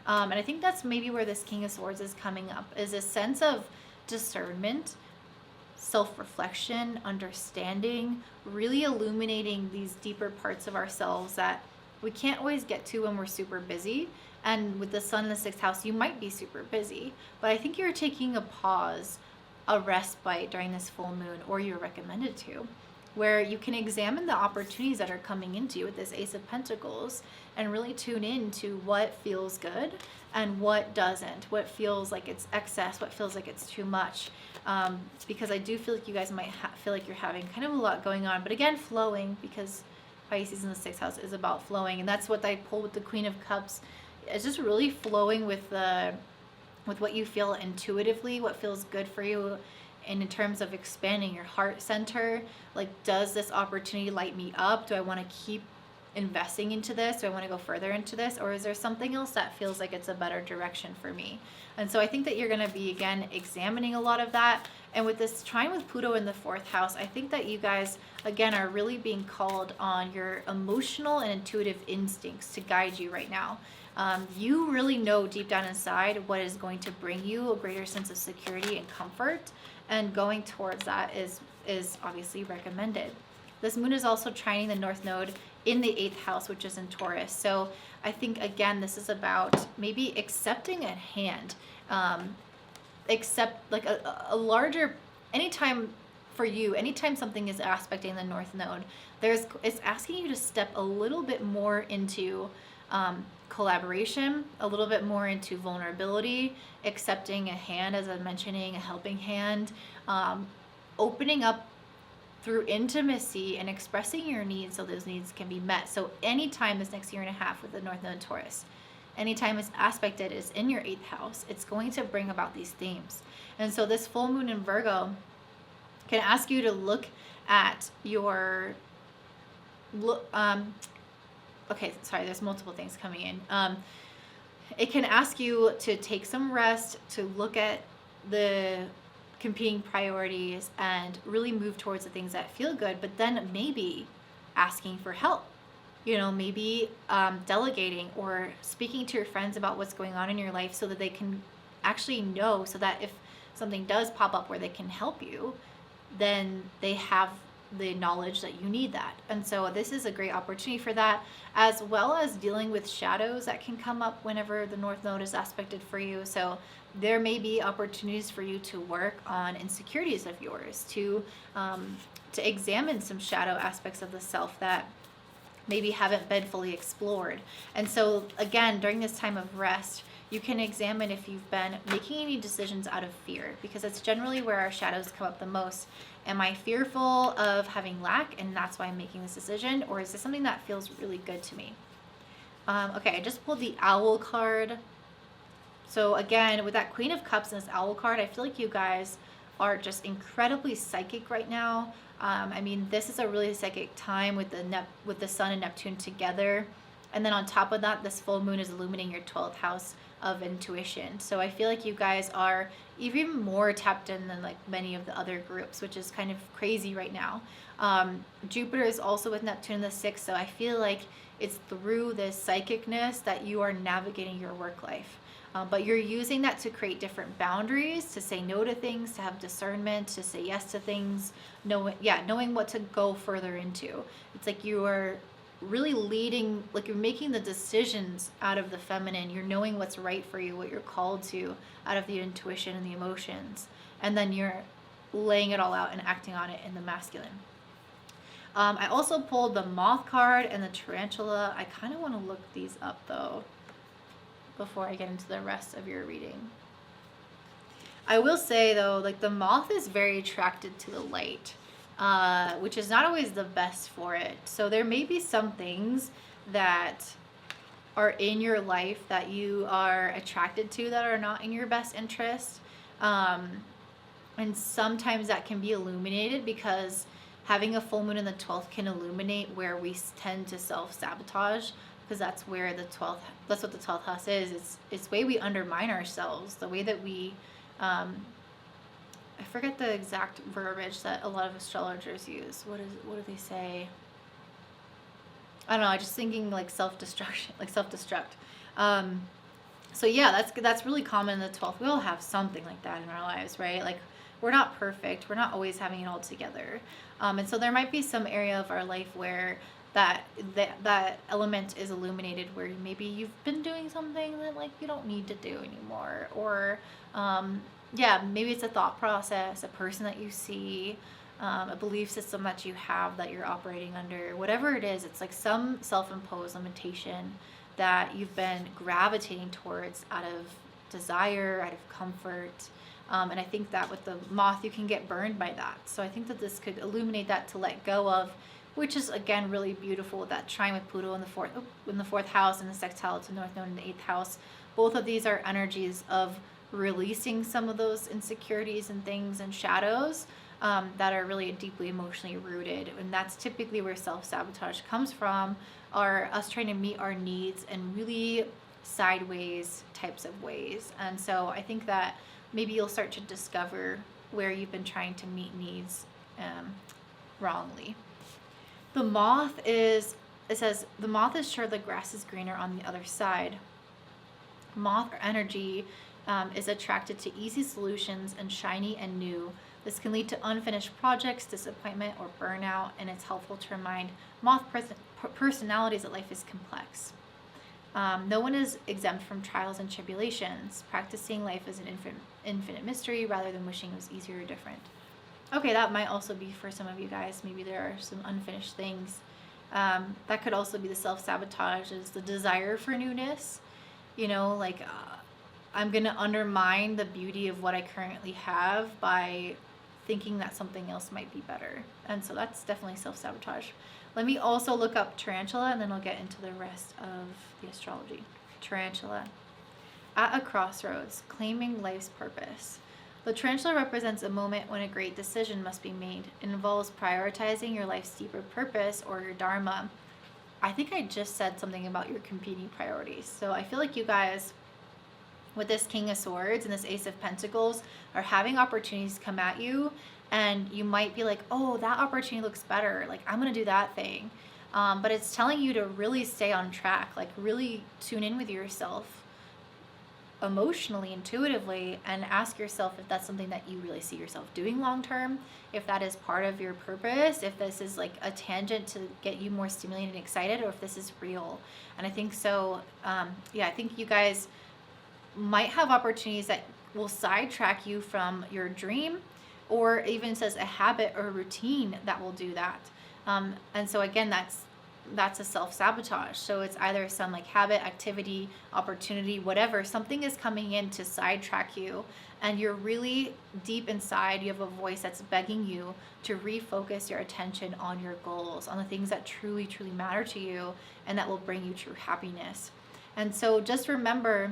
And I think that's maybe where this King of Swords is coming up, is a sense of discernment, self-reflection, understanding, really illuminating these deeper parts of ourselves that we can't always get to when we're super busy. And with the sun in the 6th house, you might be super busy, but I think you're taking a pause, a respite during this full moon, or you're recommended to, where you can examine the opportunities that are coming into you with this Ace of Pentacles and really tune in to what feels good and what doesn't, what feels like it's excess, what feels like it's too much. Because I do feel like you guys might feel like you're having kind of a lot going on, but again, flowing, because Pisces in the 6th house is about flowing. And that's what I pull with the Queen of Cups. It's just really flowing with what you feel intuitively, what feels good for you, and in terms of expanding your heart center. Like, does this opportunity light me up? Do I want to keep investing into this? Do I want to go further into this? Or is there something else that feels like it's a better direction for me? And so I think that you're going to be, again, examining a lot of that. And with this trine with Pluto in the 4th house, I think that you guys, again, are really being called on your emotional and intuitive instincts to guide you right now. You really know deep down inside what is going to bring you a greater sense of security and comfort, and going towards that is obviously recommended. This moon is also trining the North Node in the 8th house, which is in Taurus. So I think, again, this is about maybe accepting a hand, accept like a larger, anytime for you, anytime something is aspecting the North Node, it's asking you to step a little bit more into collaboration, a little bit more into vulnerability, accepting a hand, as I'm mentioning, a helping hand, opening up through intimacy and expressing your needs so those needs can be met. So anytime this next year and a half with the North Node Taurus, anytime it's aspected is in your 8th house, it's going to bring about these themes. And so this full moon in Virgo can ask you to look at your okay, sorry, there's multiple things coming in. It can ask you to take some rest, to look at the competing priorities and really move towards the things that feel good, but then maybe asking for help. You know, maybe delegating or speaking to your friends about what's going on in your life so that they can actually know, so that if something does pop up where they can help you, then they have the knowledge that you need that. And so this is a great opportunity for that, as well as dealing with shadows that can come up whenever the North Node is aspected for you. So there may be opportunities for you to work on insecurities of yours, to examine some shadow aspects of the self that maybe haven't been fully explored. And so again, during this time of rest, you can examine if you've been making any decisions out of fear, because that's generally where our shadows come up the most. Am I fearful of having lack and that's why I'm making this decision? Or is this something that feels really good to me? Okay, I just pulled the Owl card. So again, with that Queen of Cups and this Owl card, I feel like you guys are just incredibly psychic right now. I mean, this is a really psychic time with the Sun and Neptune together. And then on top of that, this full moon is illuminating your 12th house of intuition. So I feel like you guys are even more tapped in than like many of the other groups, which is kind of crazy right now. Jupiter is also with Neptune in the 6th, so I feel like it's through this psychicness that you are navigating your work life. But you're using that to create different boundaries, to say no to things, to have discernment, to say yes to things, knowing what to go further into. It's like you are really leading, like you're making the decisions out of the feminine. You're knowing what's right for you, what you're called to out of the intuition and the emotions. And then you're laying it all out and acting on it in the masculine. I also pulled the Moth card and the Tarantula. I kind of want to look these up though before I get into the rest of your reading. I will say though, like the Moth is very attracted to the light, which is not always the best for it. So there may be some things that are in your life that you are attracted to that are not in your best interest. And sometimes that can be illuminated because having a full moon in the 12th can illuminate where we tend to self-sabotage, because that's where that's what the 12th house is. It's the way we undermine ourselves, the way that we, I forget the exact verbiage that a lot of astrologers use. What do they say? I don't know, I'm just thinking like self-destruction, like self-destruct. So yeah, that's really common in the 12th. We all have something like that in our lives, right? Like we're not perfect. We're not always having it all together. And so there might be some area of our life where that element is illuminated, where maybe you've been doing something that like you don't need to do anymore, or maybe it's a thought process, a person that you see, a belief system that you have that you're operating under. Whatever it is, it's like some self-imposed limitation that you've been gravitating towards out of desire, out of comfort. And I think that with the Moth, you can get burned by that. So I think that this could illuminate that to let go of, which is again really beautiful with that trine with Pluto in the fourth house and the sextile to North Node in the 8th house. Both of these are energies of releasing some of those insecurities and things and shadows that are really deeply emotionally rooted. And that's typically where self-sabotage comes from, are us trying to meet our needs in really sideways types of ways. And so I think that maybe you'll start to discover where you've been trying to meet needs wrongly. The Moth it says, the Moth is sure the grass is greener on the other side. Moth energy is attracted to easy solutions and shiny and new. This can lead to unfinished projects, disappointment, or burnout, and it's helpful to remind Moth personalities that life is complex. No one is exempt from trials and tribulations. Practicing life as an infinite mystery rather than wishing it was easier or different. Okay, that might also be for some of you guys. Maybe there are some unfinished things. That could also be the self-sabotage, is the desire for newness. You know, like I'm going to undermine the beauty of what I currently have by thinking that something else might be better. And so that's definitely self-sabotage. Let me also look up Tarantula, and then I'll get into the rest of the astrology. Tarantula. At a crossroads, claiming life's purpose. The tarantula represents a moment when a great decision must be made. It involves prioritizing your life's deeper purpose or your dharma. I think I just said something about your competing priorities. So I feel like you guys, with this King of Swords and this Ace of Pentacles, are having opportunities come at you, and you might be like, oh, that opportunity looks better, like I'm gonna do that thing. But it's telling you to really stay on track, like really tune in with yourself emotionally, intuitively, and ask yourself if that's something that you really see yourself doing long term, if that is part of your purpose, if this is like a tangent to get you more stimulated and excited, or if this is real. And I think so, I think you guys might have opportunities that will sidetrack you from your dream, or even says a habit or a routine that will do that. And so again, that's a self-sabotage. So it's either some like habit, activity, opportunity, whatever, something is coming in to sidetrack you, and you're really deep inside, you have a voice that's begging you to refocus your attention on your goals, on the things that truly, truly matter to you and that will bring you true happiness. And so just remember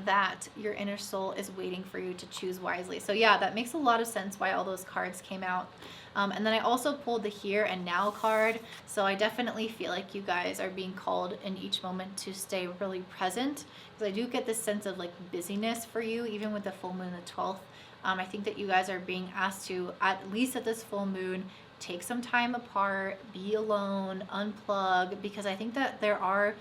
that your inner soul is waiting for you to choose wisely. So yeah, that makes a lot of sense why all those cards came out. And then I also pulled the here and now card. So I definitely feel like you guys are being called in each moment to stay really present, because I do get this sense of like busyness for you, even with the full moon the 12th. I think that you guys are being asked to, at least at this full moon, take some time apart, be alone, unplug, because I think that there are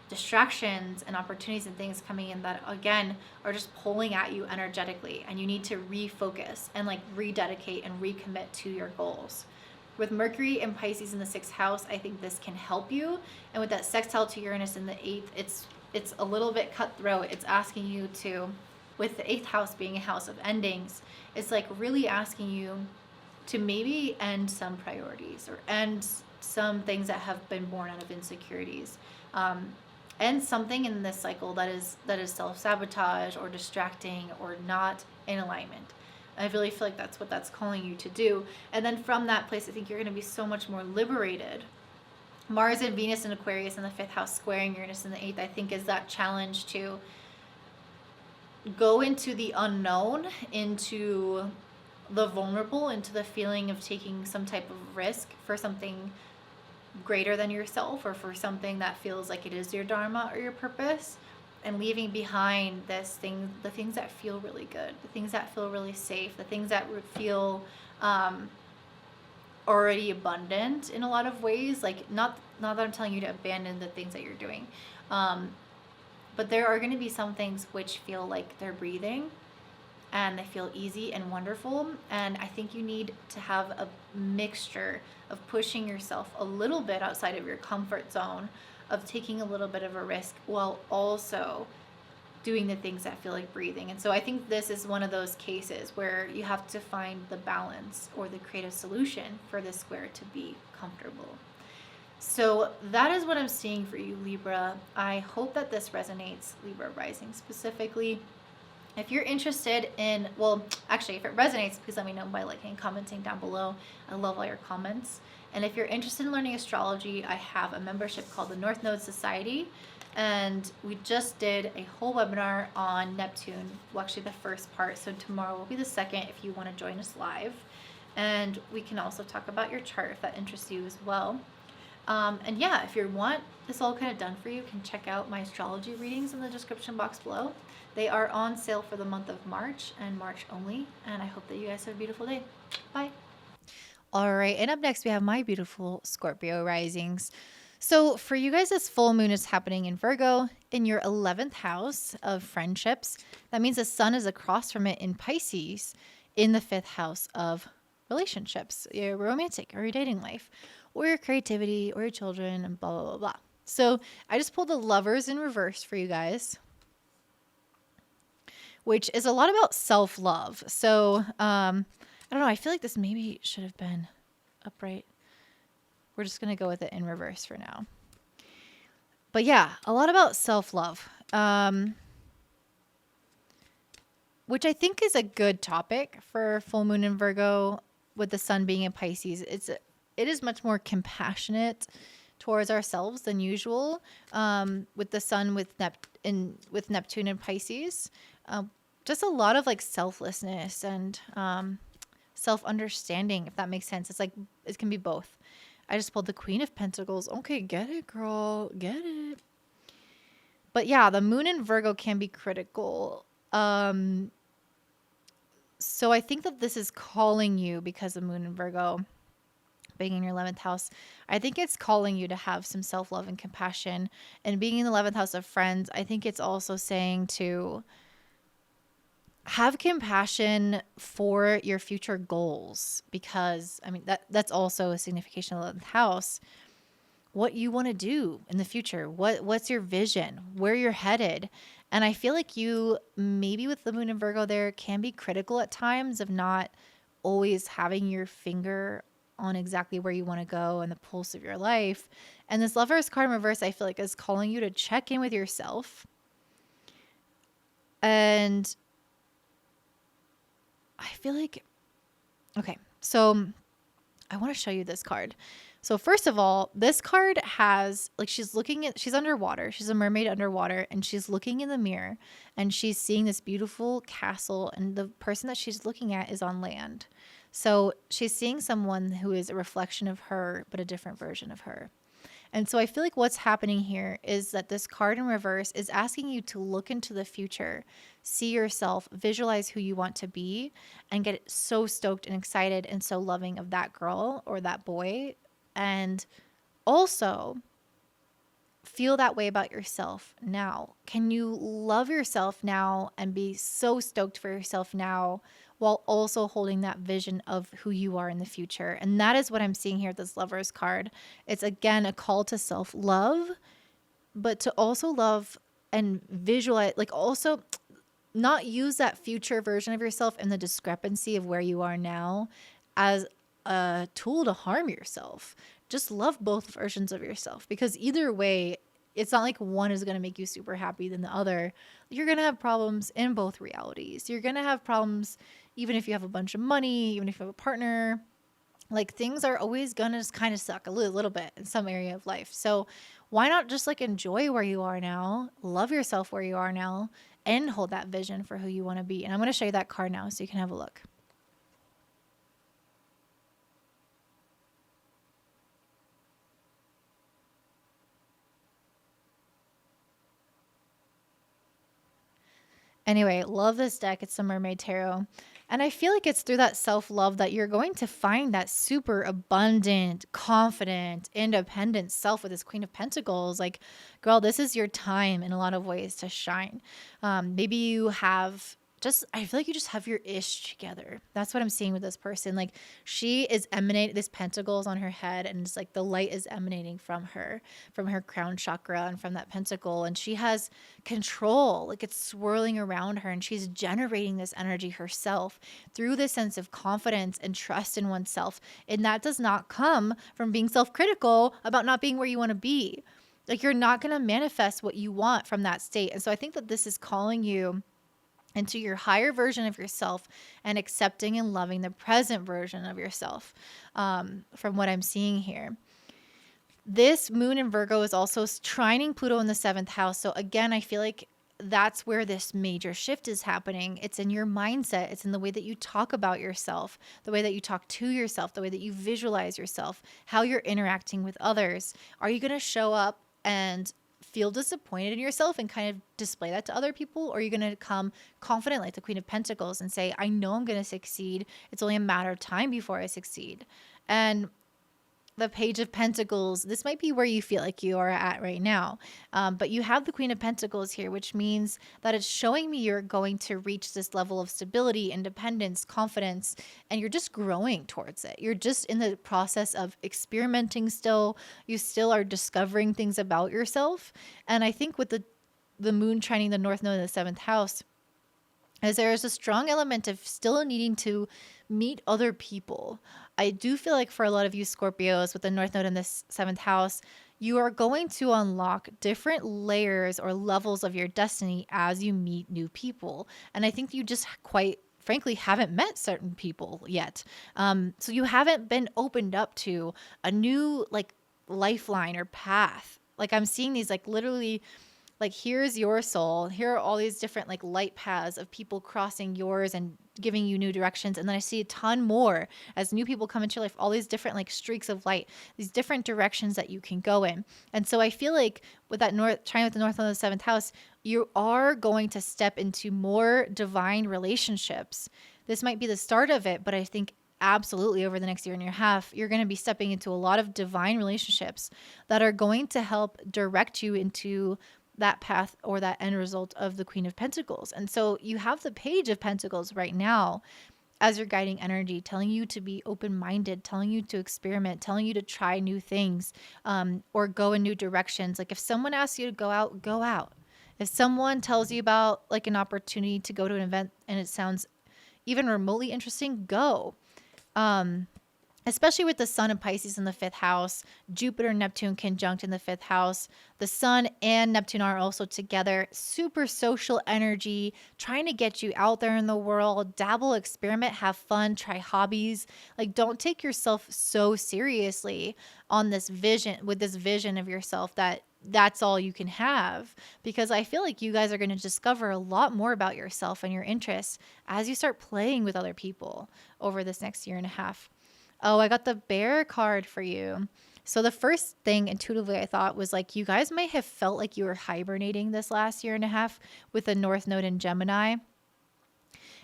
distractions and opportunities and things coming in that again are just pulling at you energetically, and you need to refocus and like rededicate and recommit to your goals. With Mercury and Pisces in the 6th house, I think this can help you. And with that sextile to Uranus in the 8th, it's a little bit cutthroat. It's asking you to, with the 8th house being a house of endings, it's like really asking you to maybe end some priorities or end some things that have been born out of insecurities. And something in this cycle that is self-sabotage or distracting or not in alignment. I really feel like that's what that's calling you to do. And then from that place, I think you're going to be so much more liberated. Mars and Venus and Aquarius in the 5th house squaring Uranus in the 8th, I think is that challenge to go into the unknown, into the vulnerable, into the feeling of taking some type of risk for something greater than yourself, or for something that feels like it is your dharma or your purpose, and leaving behind the things that feel really good, the things that feel really safe, the things that would feel already abundant in a lot of ways. Like not that I'm telling you to abandon the things that you're doing, but there are going to be some things which feel like they're breathing and they feel easy and wonderful. And I think you need to have a mixture of pushing yourself a little bit outside of your comfort zone, of taking a little bit of a risk while also doing the things that feel like breathing. And so I think this is one of those cases where you have to find the balance or the creative solution for this square to be comfortable. So that is what I'm seeing for you, Libra. I hope that this resonates, Libra Rising specifically. If you're interested in, well, actually, if it resonates, please let me know by liking and commenting down below. I love all your comments. And if you're interested in learning astrology, I have a membership called the North Node Society. And we just did a whole webinar on Neptune. Well, actually the first part. So tomorrow will be the second if you want to join us live. And we can also talk about your chart if that interests you as well. And yeah, if you want this all kind of done for you, you can check out my astrology readings in the description box below. They are on sale for the month of March and March only. And I hope that you guys have a beautiful day. Bye. All right. And up next, we have my beautiful Scorpio risings. So for you guys, this full moon is happening in Virgo in your 11th house of friendships. That means the sun is across from it in Pisces in the 5th house of relationships, your romantic or your dating life, or your creativity or your children, and blah, blah, blah, blah. So I just pulled the Lovers in reverse for you guys, which is a lot about self-love. So I don't know. I feel like this maybe should have been upright. We're just going to go with it in reverse for now. But yeah, a lot about self-love, which I think is a good topic for full moon in Virgo with the sun being in Pisces. It is much more compassionate towards ourselves than usual, with the sun with Neptune and Pisces. Just a lot of like selflessness and self-understanding, if that makes sense. It's like it can be both. I just pulled the Queen of Pentacles. Okay, get it, girl. Get it. But yeah, the moon in Virgo can be critical. So I think that this is calling you, because the moon in Virgo being in your 11th house, I think it's calling you to have some self-love and compassion. And being in the 11th house of friends, I think it's also saying to have compassion for your future goals, because I mean that's also a signification of the 11th house. What you want to do in the future, what's your vision, where you're headed. And I feel like you, maybe with the moon in Virgo there, can be critical at times of not always having your finger on exactly where you want to go and the pulse of your life. And this Lovers card in reverse, I feel like, is calling you to check in with yourself. And I feel like, okay, so I want to show you this card. So first of all, this card has like she's underwater. She's a mermaid underwater and she's looking in the mirror and she's seeing this beautiful castle and the person that she's looking at is on land. So she's seeing someone who is a reflection of her but a different version of her. And so I feel like what's happening here is that this card in reverse is asking you to look into the future, see yourself, visualize who you want to be, and get so stoked and excited and so loving of that girl or that boy. And also feel that way about yourself now. Can you love yourself now and be so stoked for yourself now while also holding that vision of who you are in the future? And that is what I'm seeing here with this Lovers card. It's again a call to self-love, but to also love and visualize, like also not use that future version of yourself and the discrepancy of where you are now as a tool to harm yourself. Just love both versions of yourself because either way, it's not like one is going to make you super happy than the other. You're going to have problems in both realities. You're going to have problems even if you have a bunch of money, even if you have a partner. Like things are always going to just kind of suck a little bit in some area of life. So why not just like enjoy where you are now, love yourself where you are now, and hold that vision for who you want to be. And I'm going to show you that card now so you can have a look. Anyway, love this deck. It's the Mermaid Tarot. And I feel like it's through that self love that you're going to find that super abundant, confident, independent self with this Queen of Pentacles. Like, girl, this is your time in a lot of ways to shine. Maybe you have I feel like you just have your ish together. That's what I'm seeing with this person. Like, she is emanating, this pentacles on her head, and it's like the light is emanating from her crown chakra and from that pentacle. And she has control, like it's swirling around her, and she's generating this energy herself through this sense of confidence and trust in oneself. And that does not come from being self-critical about not being where you want to be. Like, you're not going to manifest what you want from that state. And so I think that this is calling you into your higher version of yourself and accepting and loving the present version of yourself, from what I'm seeing here. This moon in Virgo is also trining Pluto in the 7th house. So again, I feel like that's where this major shift is happening. It's in your mindset. It's in the way that you talk about yourself, the way that you talk to yourself, the way that you visualize yourself, how you're interacting with others. Are you going to show up and feel disappointed in yourself and kind of display that to other people? Or are you going to come confident like the Queen of Pentacles and say, I know I'm going to succeed. It's only a matter of time before I succeed. And the Page of Pentacles, this might be where you feel like you are at right now. But you have the Queen of Pentacles here, which means that it's showing me you're going to reach this level of stability, independence, confidence, and you're just growing towards it. You're just in the process of experimenting still. You still are discovering things about yourself. And I think with the moon trining the North Node in the 7th house, as there is a strong element of still needing to meet other people. I do feel like for a lot of you Scorpios with the North Node in this 7th house, you are going to unlock different layers or levels of your destiny as you meet new people. And I think you just quite frankly haven't met certain people yet. So you haven't been opened up to a new like lifeline or path. Like I'm seeing these like literally like here's your soul, here are all these different like light paths of people crossing yours and giving you new directions. And then I see a ton more as new people come into your life, all these different like streaks of light, these different directions that you can go in. And so I feel like with that trying with the North Node of the 7th house, you are going to step into more divine relationships. This might be the start of it, but I think absolutely over the next year and a half, you're going to be stepping into a lot of divine relationships that are going to help direct you into that path or that end result of the Queen of Pentacles. And so you have the Page of Pentacles right now as your guiding energy, telling you to be open-minded, telling you to experiment, telling you to try new things, or go in new directions. Like if someone asks you to go out, go out. If someone tells you about like an opportunity to go to an event and it sounds even remotely interesting, go. especially with the sun and Pisces in the 5th house, Jupiter and Neptune conjunct in the 5th house. The sun and Neptune are also together. Super social energy, trying to get you out there in the world, dabble, experiment, have fun, try hobbies. Like, don't take yourself so seriously on this vision, with this vision of yourself that that's all you can have, because I feel like you guys are going to discover a lot more about yourself and your interests as you start playing with other people over this next year and a half. Oh, I got the bear card for you. So the first thing intuitively I thought was like, you guys may have felt like you were hibernating this last year and a half with the North Node in Gemini.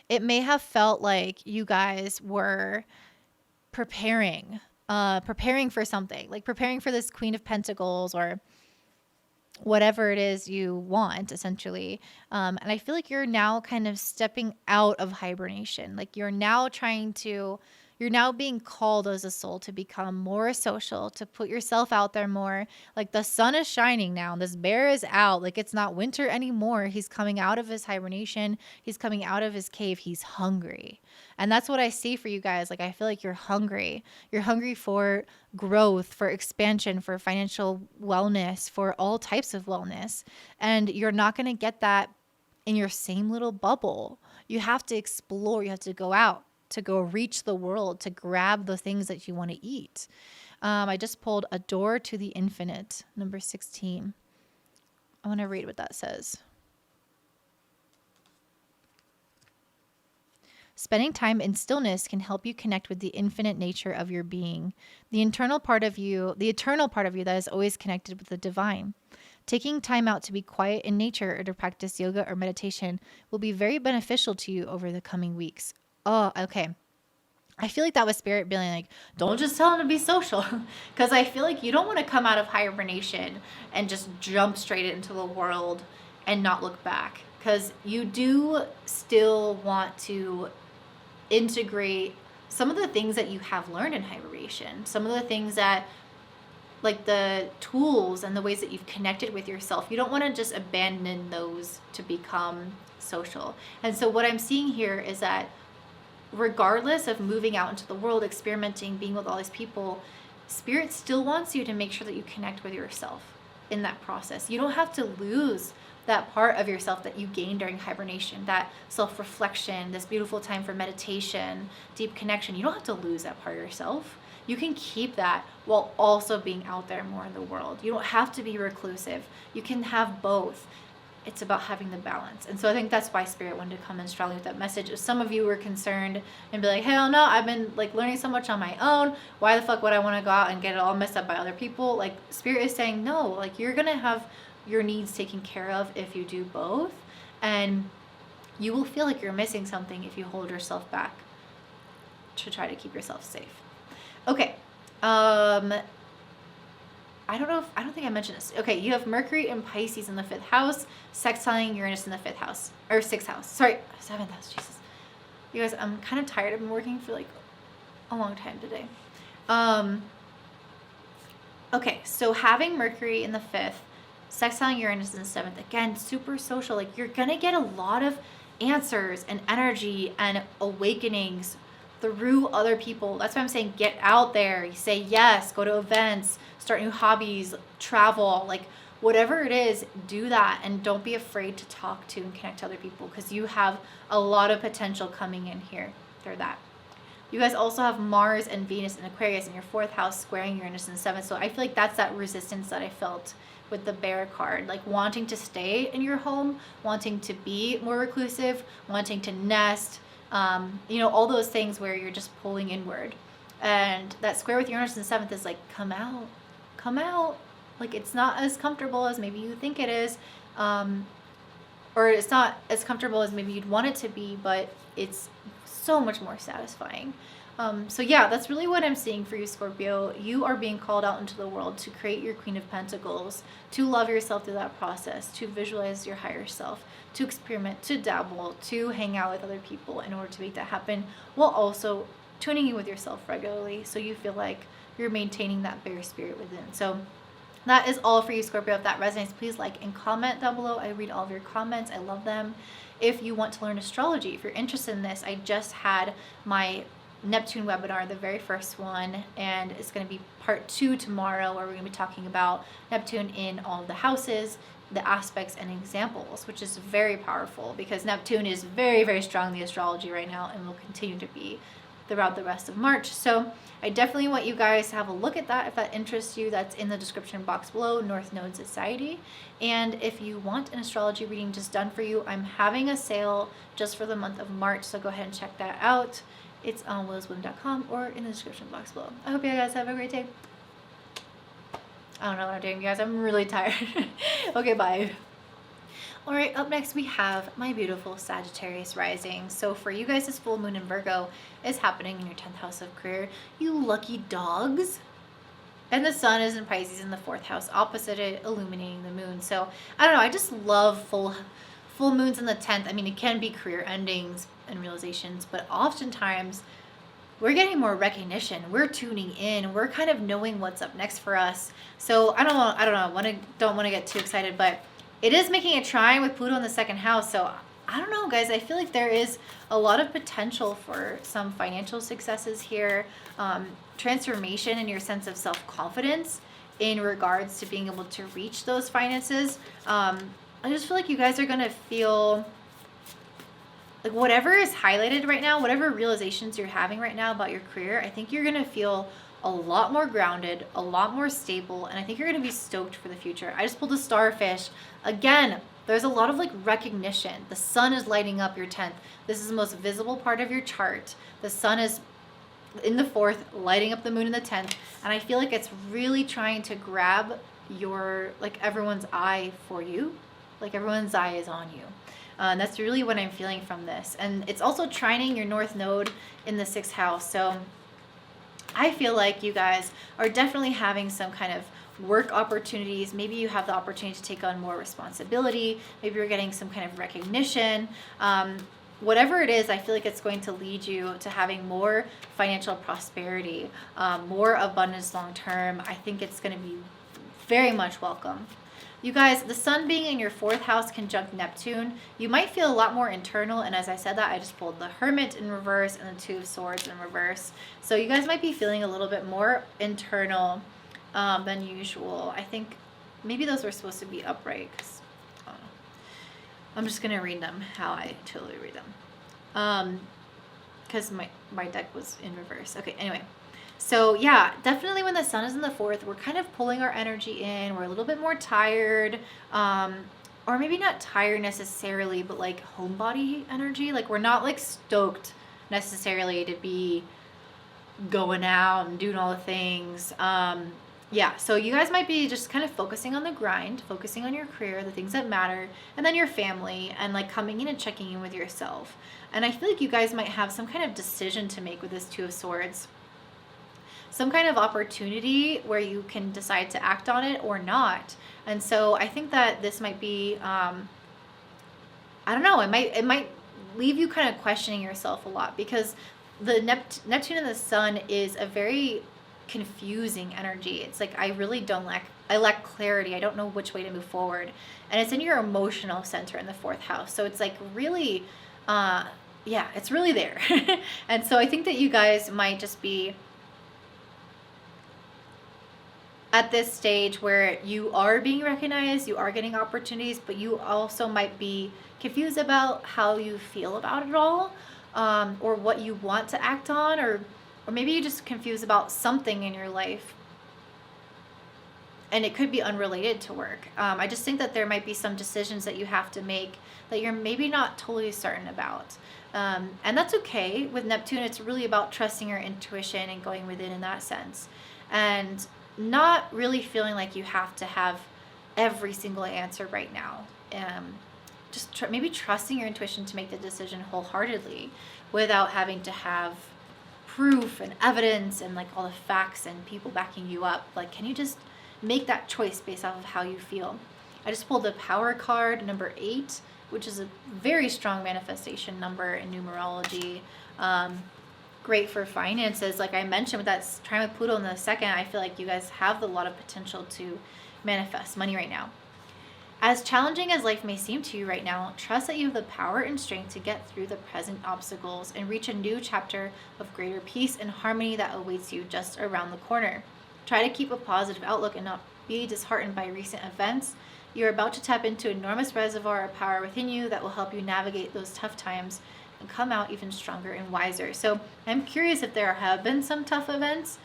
It may have felt like you guys were preparing for something, like preparing for this Queen of Pentacles or whatever it is you want, essentially. And I feel like you're now kind of stepping out of hibernation. Like you're now being called as a soul to become more social, to put yourself out there more. Like, the sun is shining now. This bear is out. Like, it's not winter anymore. He's coming out of his hibernation. He's coming out of his cave. He's hungry. And that's what I see for you guys. Like, I feel like you're hungry. You're hungry for growth, for expansion, for financial wellness, for all types of wellness. And you're not going to get that in your same little bubble. You have to explore. You have to go out, to go reach the world, to grab the things that you want to eat. I just pulled A Door to the Infinite, number 16. I want to read what that says. Spending time in stillness can help you connect with the infinite nature of your being, the eternal part of you that is always connected with the divine. Taking time out to be quiet in nature or to practice yoga or meditation will be very beneficial to you over the coming weeks. Oh, okay. I feel like that was spirit being like, don't just tell them to be social. Because I feel like you don't want to come out of hibernation and just jump straight into the world and not look back. Because you do still want to integrate some of the things that you have learned in hibernation, some of the things that, like the tools and the ways that you've connected with yourself. You don't want to just abandon those to become social. And so what I'm seeing here is that regardless of moving out into the world, experimenting, being with all these people, Spirit still wants you to make sure that you connect with yourself in that process. You don't have to lose that part of yourself that you gained during hibernation, that self-reflection, this beautiful time for meditation, deep connection. You don't have to lose that part of yourself. You can keep that while also being out there more in the world. You don't have to be reclusive. You can have both. It's about having the balance. And so I think that's why Spirit wanted to come in strongly with that message. If some of you were concerned and be like, hell no, I've been like learning so much on my own. Why the fuck would I want to go out and get it all messed up by other people? Like, Spirit is saying, no, like, you're going to have your needs taken care of if you do both. And you will feel like you're missing something if you hold yourself back to try to keep yourself safe. Okay. I don't think I mentioned this. Okay, you have Mercury and Pisces in the 5th house, sextiling Uranus in the 5th house, or 6th house. Sorry, 7th house, Jesus. You guys, I'm kind of tired. I've been working for like a long time today. Okay, so having Mercury in the 5th, sextiling Uranus in the 7th, again, super social. Like, you're going to get a lot of answers and energy and awakenings through other people. That's why I'm saying get out there. You say yes, go to events, start new hobbies, travel, like whatever it is, do that. And don't be afraid to talk to and connect to other people, because you have a lot of potential coming in here through that. You guys also have Mars and Venus and Aquarius in your 4th house squaring Uranus in the 7th. So I feel like that's that resistance that I felt with the bear card, like wanting to stay in your home, wanting to be more reclusive, wanting to nest, all those things where you're just pulling inward. And that square with Uranus in the 7th is like, come out. Like, it's not as comfortable as maybe you think it is, or it's not as comfortable as maybe you'd want it to be, but it's so much more satisfying. So yeah, that's really what I'm seeing for you, Scorpio. You are being called out into the world to create your Queen of Pentacles, to love yourself through that process, to visualize your higher self, to experiment, to dabble, to hang out with other people in order to make that happen, while also tuning in with yourself regularly so you feel like you're maintaining that bear spirit within. So that is all for you, Scorpio. If that resonates, please like and comment down below. I read all of your comments. I love them. If you want to learn astrology, if you're interested in this, I just had my Neptune webinar, the very first one, and it's going to be part 2 tomorrow, where we're going to be talking about Neptune in all of the houses, the aspects and examples, which is very powerful because Neptune is very, very strong in the astrology right now and will continue to be throughout the rest of March. So I definitely want you guys to have a look at that if that interests you. That's in the description box below, North Node Society. And if you want an astrology reading just done for you, I'm having a sale just for the month of March, so go ahead and check that out. It's on willowsbloom.com or in the description box below. I hope you guys have a great day. I don't know what I'm doing, you guys. I'm really tired. Okay, bye. All right, up next we have my beautiful Sagittarius Rising. So for you guys, this full moon in Virgo is happening in your 10th house of career. You lucky dogs. And the sun is in Pisces in the 4th house, opposite it, illuminating the moon. So I don't know, I just love full moons in the 10th. I mean, it can be career endings and realizations, but oftentimes we're getting more recognition. We're tuning in. We're kind of knowing what's up next for us. So I don't want to get too excited, but it is making a trine with Pluto in the 2nd house. So I don't know, guys. I feel like there is a lot of potential for some financial successes here, transformation in your sense of self-confidence in regards to being able to reach those finances. I just feel like you guys are going to feel like whatever is highlighted right now, whatever realizations you're having right now about your career, I think you're going to feel a lot more grounded, a lot more stable, and I think you're going to be stoked for the future. I just pulled a starfish. Again, there's a lot of like recognition. The sun is lighting up your 10th. This is the most visible part of your chart. The sun is in the 4th, lighting up the moon in the 10th, and I feel like it's really trying to grab your, like, everyone's eye for you. Like everyone's eye is on you. And that's really what I'm feeling from this. And it's also trining your North Node in the 6th house. So I feel like you guys are definitely having some kind of work opportunities. Maybe you have the opportunity to take on more responsibility. Maybe you're getting some kind of recognition. Whatever it is, I feel like it's going to lead you to having more financial prosperity, more abundance long term. I think it's going to be very much welcome. You guys, the sun being in your 4th house conjunct Neptune, you might feel a lot more internal. And as I said that, I just pulled the Hermit in reverse and the 2 of Swords in reverse. So you guys might be feeling a little bit more internal than usual. I think maybe those were supposed to be upright. I'm just going to read them how I totally read them. Because my deck was in reverse. Okay, anyway. So yeah, definitely when the sun is in the 4th, we're kind of pulling our energy in. We're a little bit more tired, or maybe not tired necessarily, but like homebody energy. Like we're not like stoked necessarily to be going out and doing all the things. Yeah, so you guys might be just kind of focusing on the grind, focusing on your career, the things that matter, and then your family, and like coming in and checking in with yourself. And I feel like you guys might have some kind of decision to make with this 2 of Swords. Some kind of opportunity where you can decide to act on it or not. And so I think that this might be, I don't know, it might leave you kind of questioning yourself a lot, because the Neptune and the sun is a very confusing energy. It's like I lack clarity. I don't know which way to move forward. And it's in your emotional center in the 4th house. So it's like really, yeah, it's really there. And so I think that you guys might just be at this stage where you are being recognized, you are getting opportunities, but you also might be confused about how you feel about it all, or what you want to act on, or maybe you're just confused about something in your life, and it could be unrelated to work. I just think that there might be some decisions that you have to make that you're maybe not totally certain about. And that's okay. With Neptune, it's really about trusting your intuition and going within in that sense. And not really feeling like you have to have every single answer right now. Just maybe trusting your intuition to make the decision wholeheartedly without having to have proof and evidence and like all the facts and people backing you up. Like, can you just make that choice based off of how you feel? I just pulled the Power card, number 8, which is a very strong manifestation number in numerology. Great for finances. Like I mentioned, with that trine with Pluto in the 2nd, I feel like you guys have a lot of potential to manifest money right now. As challenging as life may seem to you right now, trust that you have the power and strength to get through the present obstacles and reach a new chapter of greater peace and harmony that awaits you just around the corner. Try to keep a positive outlook and not be disheartened by recent events. You're about to tap into an enormous reservoir of power within you that will help you navigate those tough times and come out even stronger and wiser. So I'm curious if there have been some tough events.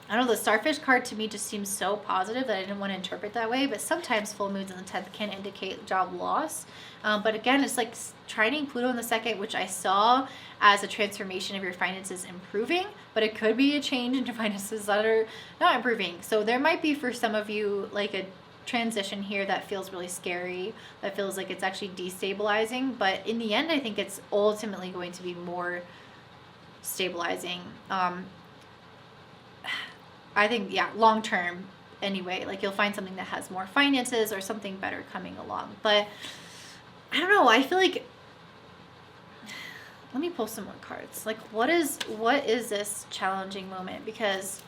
I don't know, the starfish card to me just seems so positive that I didn't want to interpret that way, but sometimes full moons in the 10th can indicate job loss. But again, it's like trining Pluto in the second, which I saw as a transformation of your finances improving, but it could be a change in your finances that are not improving. So there might be for some of you like a transition here that feels really scary, that feels like it's actually destabilizing, but in the end, I think it's ultimately going to be more stabilizing. I think, yeah, long term anyway, like you'll find something that has more finances or something better coming along. But I don't know, I feel like, let me pull some more cards. Like what is this challenging moment? Because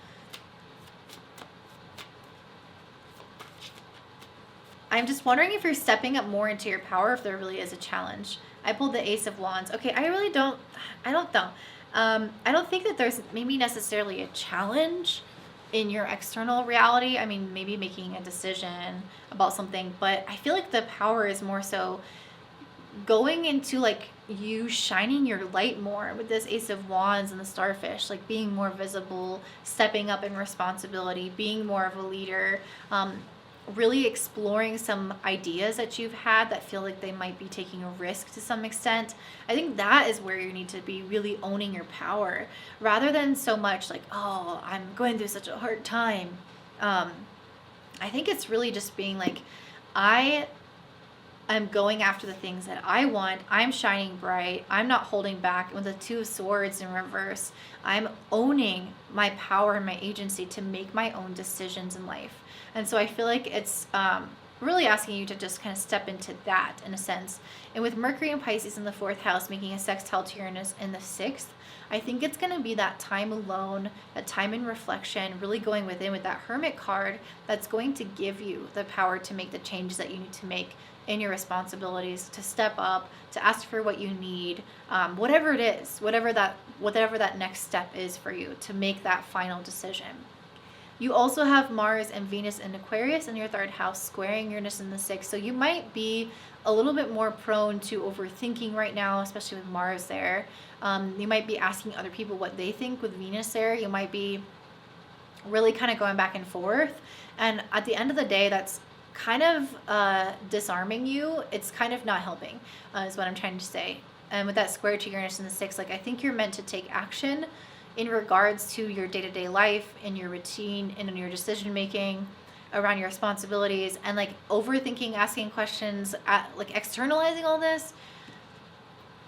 I'm just wondering if you're stepping up more into your power, if there really is a challenge. I pulled the Ace of Wands. Okay, I don't know. I don't think that there's maybe necessarily a challenge in your external reality. I mean, maybe making a decision about something, but I feel like the power is more so going into like you shining your light more with this Ace of Wands and the starfish, like being more visible, stepping up in responsibility, being more of a leader, really exploring some ideas that you've had that feel like they might be taking a risk to some extent. I think that is where you need to be really owning your power rather than so much like, oh, I'm going through such a hard time. I think it's really just being like, I'm going after the things that I want. I'm shining bright. I'm not holding back. With the Two of Swords in reverse, I'm owning my power and my agency to make my own decisions in life. And so I feel like it's really asking you to just kind of step into that in a sense. And with Mercury and Pisces in the 4th house making a sextile to Uranus in the 6th, I think it's going to be that time alone, that time in reflection, really going within with that Hermit card that's going to give you the power to make the changes that you need to make in your responsibilities, to step up, to ask for what you need, whatever it is, whatever that next step is for you to make that final decision. You also have Mars and Venus in Aquarius in your 3rd house, squaring Uranus in the 6th. So you might be a little bit more prone to overthinking right now, especially with Mars there. You might be asking other people what they think with Venus there. You might be really kind of going back and forth. And at the end of the day, that's kind of disarming you. It's kind of not helping, is what I'm trying to say. And with that square to Uranus in the 6th, like I think you're meant to take action in regards to your day-to-day life, in your routine, and in your decision-making, around your responsibilities, and like overthinking, asking questions, like externalizing all this,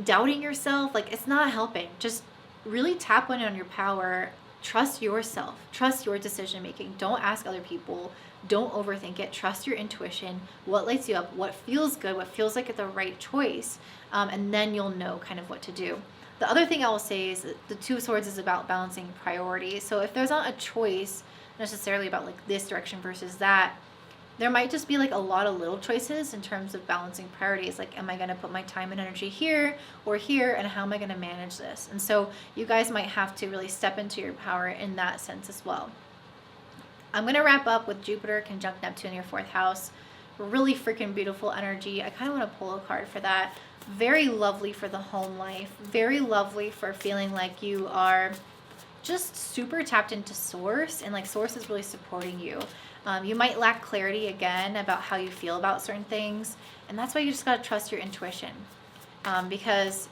doubting yourself, like it's not helping. Just really tap in on your power, trust yourself, trust your decision-making. Don't ask other people, don't overthink it, trust your intuition, what lights you up, what feels good, what feels like the right choice, and then you'll know kind of what to do. The other thing I will say is that the Two of Swords is about balancing priorities. So if there's not a choice necessarily about like this direction versus that, there might just be like a lot of little choices in terms of balancing priorities. Like, am I going to put my time and energy here or here, and how am I going to manage this? And so you guys might have to really step into your power in that sense as well. I'm going to wrap up with Jupiter conjunct Neptune in your 4th house. Really freaking beautiful energy. I kind of want to pull a card for that. Very lovely for the home life. Very lovely for feeling like you are just super tapped into source, and like source is really supporting you. You might lack clarity again about how you feel about certain things, and that's why you just got to trust your intuition, because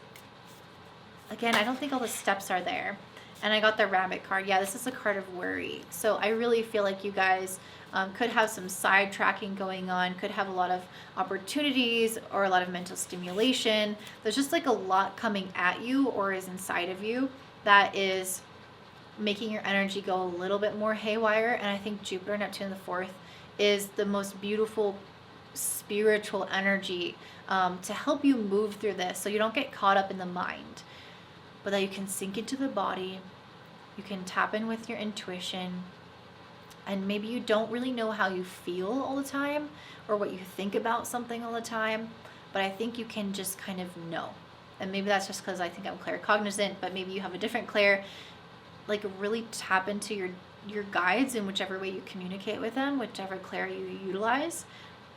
again, I don't think all the steps are there. And I got the Rabbit card. Yeah, this is a card of worry. So I really feel like you guys could have some sidetracking going on, could have a lot of opportunities or a lot of mental stimulation. There's just like a lot coming at you or is inside of you that is making your energy go a little bit more haywire. And I think Jupiter, Neptune in the 4th is the most beautiful spiritual energy to help you move through this so you don't get caught up in the mind, but that you can sink into the body, you can tap in with your intuition, and maybe you don't really know how you feel all the time or what you think about something all the time, but I think you can just kind of know. And maybe that's just because I think I'm claircognizant, but maybe you have a different clair. Like, really tap into your guides in whichever way you communicate with them, whichever clair you utilize,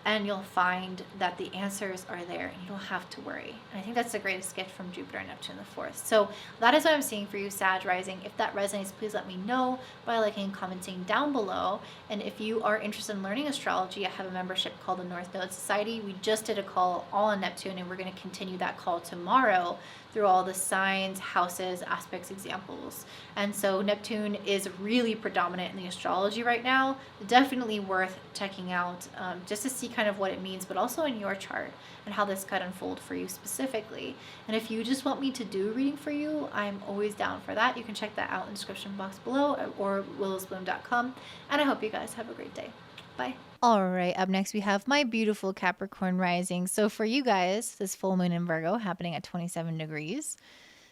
and you'll find that the answers are there and you don't have to worry. And I think that's the greatest gift from Jupiter and Neptune in the fourth. So that is what I'm seeing for you, Sag Rising. If that resonates, please let me know by liking and commenting down below. And if you are interested in learning astrology, I have a membership called the North Node Society. We just did a call all on Neptune, and we're going to continue that call tomorrow through all the signs, houses, aspects, examples. And so Neptune is really predominant in the astrology right now. Definitely worth checking out, just to see kind of what it means, but also in your chart and how this could unfold for you specifically. And if you just want me to do a reading for you, I'm always down for that. You can check that out in the description box below or willowsbloom.com. And I hope you guys have a great day. Bye. All right, up next we have my beautiful Capricorn Rising. So for you guys, this full moon in Virgo happening at 27 degrees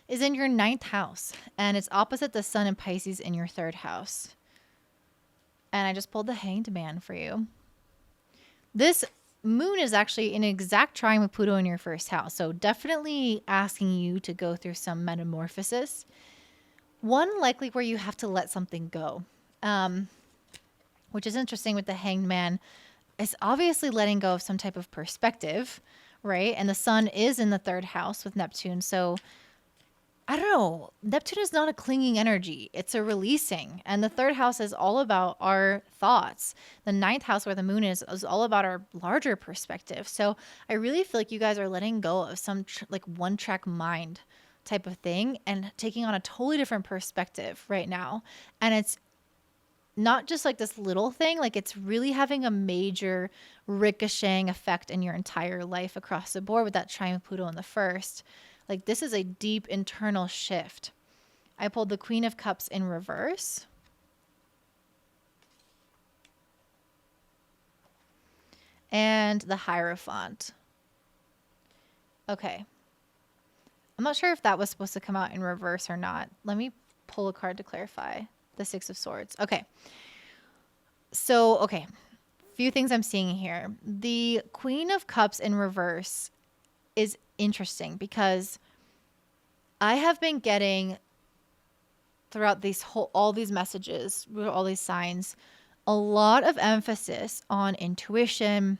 is in your 9th house, and it's opposite the sun in Pisces in your 3rd house. And I just pulled the Hanged Man for you. This moon is actually in exact trine with Pluto in your 1st house, so definitely asking you to go through some metamorphosis. One likely where you have to let something go. Which is interesting with the Hanged Man, is obviously letting go of some type of perspective, right? And the sun is in the 3rd house with Neptune. So I don't know. Neptune is not a clinging energy. It's a releasing. And the 3rd house is all about our thoughts. The 9th house where the moon is all about our larger perspective. So I really feel like you guys are letting go of some like one track mind type of thing and taking on a totally different perspective right now. And it's not just like this little thing, like it's really having a major ricocheting effect in your entire life across the board with that trine with Pluto in the 1st. Like, this is a deep internal shift. I pulled the Queen of Cups in reverse. And the Hierophant. Okay. I'm not sure if that was supposed to come out in reverse or not. Let me pull a card to clarify. The 6 of Swords. Okay. So, okay. Few things I'm seeing here. The Queen of Cups in reverse is interesting because I have been getting throughout all these messages, all these signs, a lot of emphasis on intuition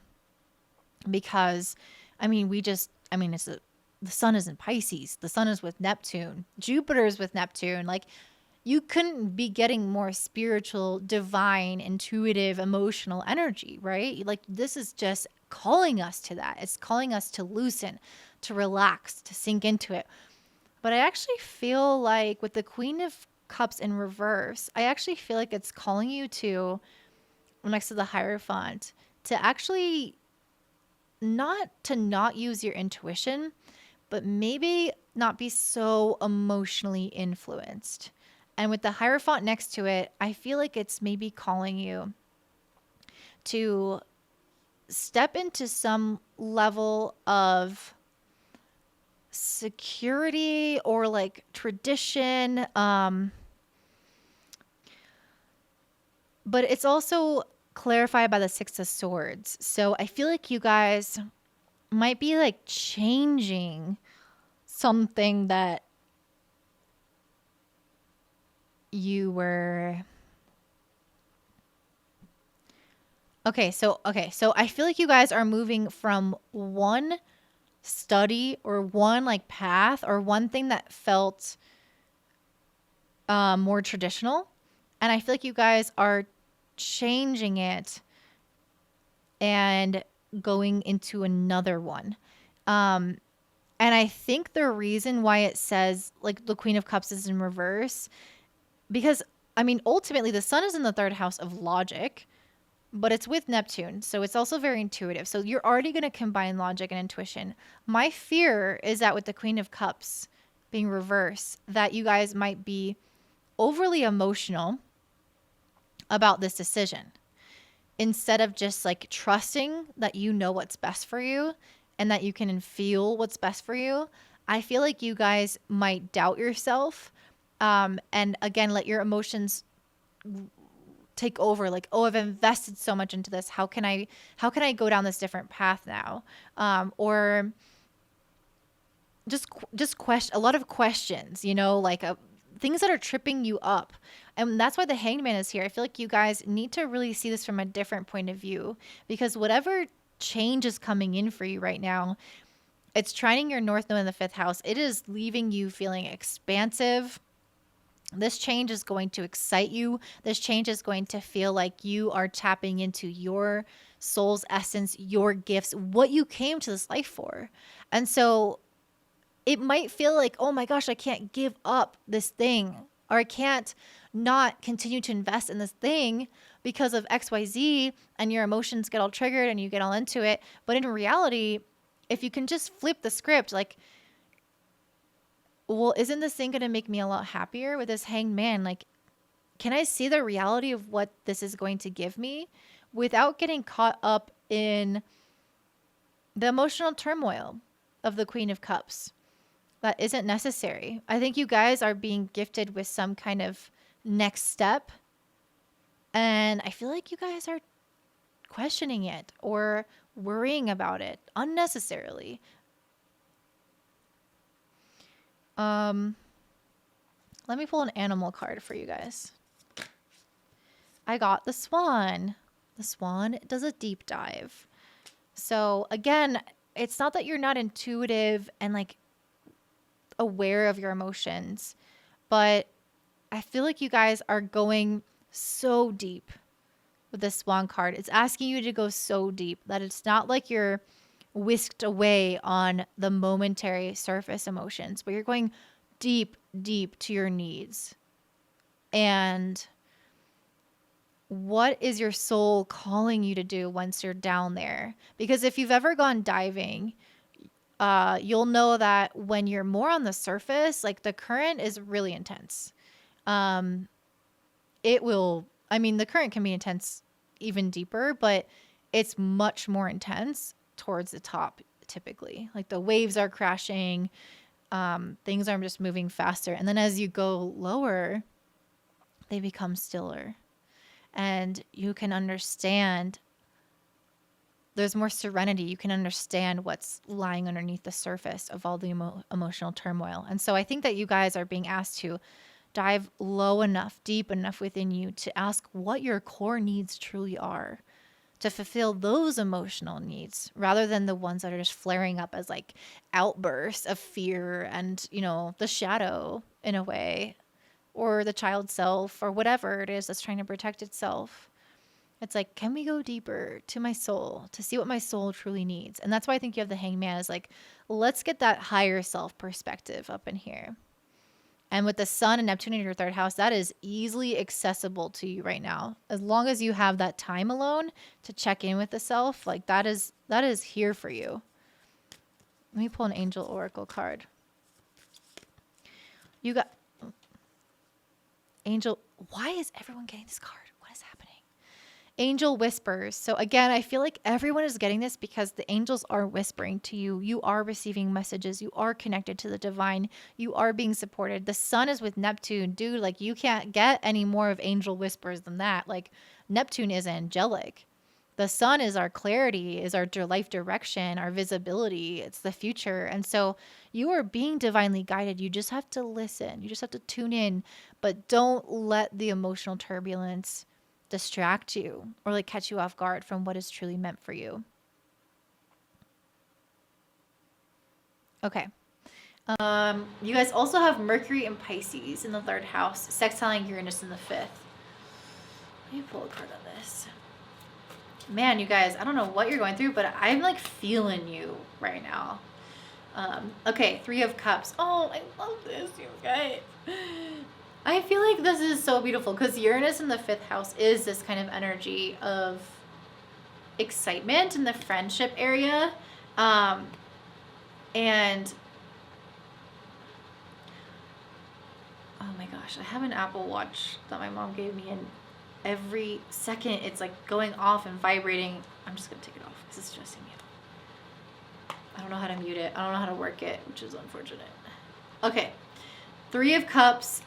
because, the sun is in Pisces. The sun is with Neptune. Jupiter is with Neptune. Like, you couldn't be getting more spiritual, divine, intuitive, emotional energy, right? Like, this is just calling us to that. It's calling us to loosen, to relax, to sink into it. But I actually feel like with the Queen of Cups in reverse, I actually feel like it's calling you to, next to the Hierophant, to actually not use your intuition, but maybe not be so emotionally influenced. And with the Hierophant next to it, I feel like it's maybe calling you to step into some level of security or like tradition. But it's also clarified by the 6 of Swords. So I feel like you guys might be like changing something that you were. So I feel like you guys are moving from one study or one like path or one thing that felt more traditional, and I feel like you guys are changing it and going into another one. And I think the reason why it says like the Queen of Cups is in reverse, because ultimately the sun is in the 3rd house of logic, but it's with Neptune, so it's also very intuitive. So you're already going to combine logic and intuition. My fear is that with the Queen of Cups being reverse, that you guys might be overly emotional about this decision instead of just like trusting that you know what's best for you and that you can feel what's best for you. I feel like you guys might doubt yourself, and again, let your emotions take over, like, oh, I've invested so much into this, how can I go down this different path now? Or just question, a lot of questions, you know, like things that are tripping you up. And that's why the Hanged Man is here. I feel like you guys need to really see this from a different point of view, because whatever change is coming in for you right now, it's trining your North Node in the 5th house. It is leaving you feeling expansive. This change is going to excite you. This change is going to feel like you are tapping into your soul's essence, your gifts, what you came to this life for. And so it might feel like, oh my gosh, I can't give up this thing, or I can't not continue to invest in this thing because of XYZ, and your emotions get all triggered and you get all into it. But in reality, if you can just flip the script, like, well, isn't this thing going to make me a lot happier with this Hanged Man? Like, can I see the reality of what this is going to give me without getting caught up in the emotional turmoil of the Queen of Cups? That isn't necessary. I think you guys are being gifted with some kind of next step. And I feel like you guys are questioning it or worrying about it unnecessarily. Let me pull an animal card for you guys. I got the Swan. The Swan does a deep dive. So again, it's not that you're not intuitive and like aware of your emotions, but I feel like you guys are going so deep with this Swan card. It's asking you to go so deep that it's not like you're whisked away on the momentary surface emotions, but you're going deep, deep to your needs. And what is your soul calling you to do once you're down there? Because if you've ever gone diving, you'll know that when you're more on the surface, like the current is really intense. The current can be intense even deeper, but it's much more intense towards the top typically. Like the waves are crashing, things are just moving faster. And then as you go lower, they become stiller. And you can understand, there's more serenity. You can understand what's lying underneath the surface of all the emotional turmoil. And so I think that you guys are being asked to dive low enough, deep enough within you to ask what your core needs truly are, to fulfill those emotional needs rather than the ones that are just flaring up as like outbursts of fear and, you know, the shadow in a way, or the child self, or whatever it is that's trying to protect itself. It's like, can we go deeper to my soul to see what my soul truly needs? And that's why I think you have the Hanged Man, is like, let's get that higher self perspective up in here. And with the Sun and Neptune in your 3rd house, that is easily accessible to you right now. As long as you have that time alone to check in with the self, like that is here for you. Let me pull an Angel Oracle card. You got Angel. Why is everyone getting this card? What is happening? Angel Whispers. So again, I feel like everyone is getting this because the angels are whispering to you. You are receiving messages. You are connected to the divine. You are being supported. The Sun is with Neptune. Dude, like you can't get any more of angel whispers than that. Like Neptune is angelic. The Sun is our clarity, is our life direction, our visibility. It's the future. And so you are being divinely guided. You just have to listen. You just have to tune in, but don't let the emotional turbulence distract you or like catch you off guard from what is truly meant for you. Okay. You guys also have Mercury and Pisces in the 3rd house, sextiling Uranus in the 5th. Let me pull a card on this. Man, you guys, I don't know what you're going through, but I'm like feeling you right now. Okay, 3 of Cups. Oh, I love this, you guys. I feel like this is so beautiful because Uranus in the 5th house is this kind of energy of excitement in the friendship area. And oh my gosh, I have an Apple Watch that my mom gave me, and every second it's like going off and vibrating. I'm just gonna take it off because it's stressing me out. I don't know how to mute it. I don't know how to work it, which is unfortunate. Okay, 3 of Cups.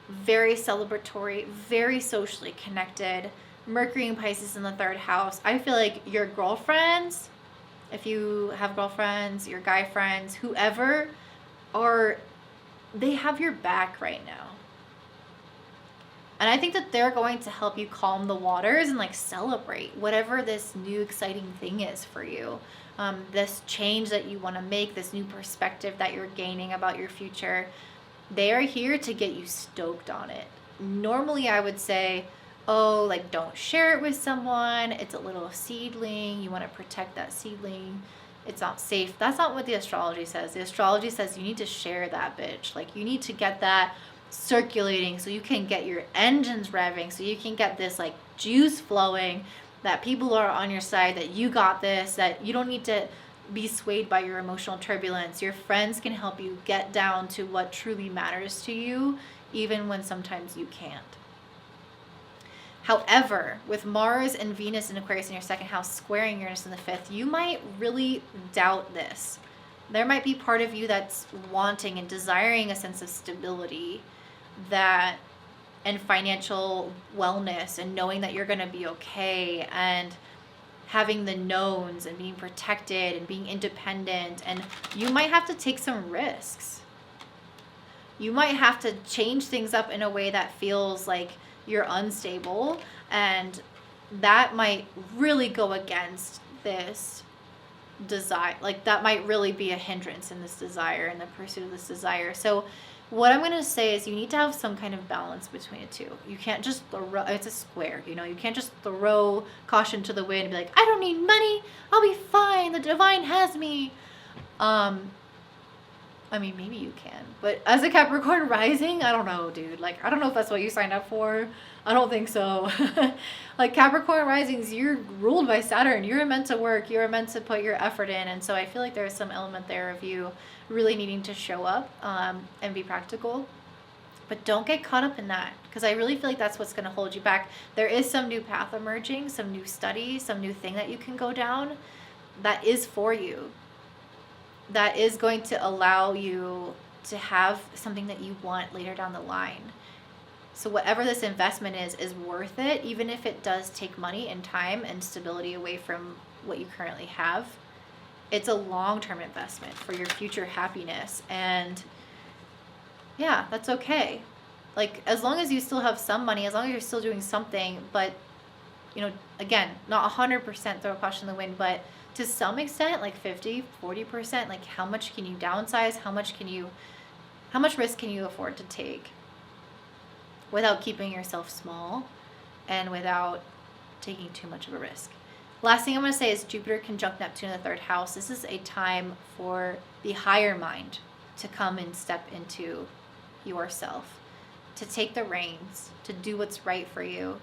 very celebratory, very socially connected. Mercury and Pisces in the 3rd house. I feel like your girlfriends, if you have girlfriends, your guy friends, whoever, they have your back right now. And I think that they're going to help you calm the waters and like celebrate whatever this new exciting thing is for you. This change that you want to make, this new perspective that you're gaining about your future. They are here to get you stoked on it. Normally I would say, oh, like don't share it with someone. It's a little seedling. You want to protect that seedling. It's not safe. That's not what the astrology says. The astrology says you need to share that bitch. Like you need to get that circulating so you can get your engines revving, so you can get this like juice flowing, that people are on your side, that you got this, that you don't need to be swayed by your emotional turbulence. Your friends can help you get down to what truly matters to you, even when sometimes you can't. However, with Mars and Venus and Aquarius in your 2nd house squaring Uranus in the 5th, you might really doubt this. There might be part of you that's wanting and desiring a sense of stability, and financial wellness, and knowing that you're going to be okay, and having the knowns, and being protected, and being independent. And you might have to take some risks. You might have to change things up in a way that feels like you're unstable, and that might really go against this desire. Like that might really be a hindrance in this desire, in the pursuit of this desire. So what I'm going to say is you need to have some kind of balance between the two. You can't just throw, it's a square, you can't just throw caution to the wind and be like, I don't need money, I'll be fine, the divine has me. I mean, maybe you can, but as a Capricorn rising, I don't know, dude. Like, I don't know if that's what you signed up for. I don't think so. Like Capricorn risings, you're ruled by Saturn. You're meant to work. You're meant to put your effort in. And so I feel like there's some element there of you really needing to show up and be practical. But don't get caught up in that, because I really feel like that's what's going to hold you back. There is some new path emerging, some new study, some new thing that you can go down that is for you, that is going to allow you to have something that you want later down the line. So whatever this investment is worth it, even if it does take money and time and stability away from what you currently have. It's a long-term investment for your future happiness, and yeah, that's okay. Like, as long as you still have some money, as long as you're still doing something, but, again, not 100% throw caution in the wind, but to some extent, like 50, 40%, like how much can you downsize? How much risk can you afford to take without keeping yourself small and without taking too much of a risk? Last thing I'm going to say is Jupiter conjunct Neptune in the 3rd house. This is a time for the higher mind to come and step into yourself, to take the reins, to do what's right for you,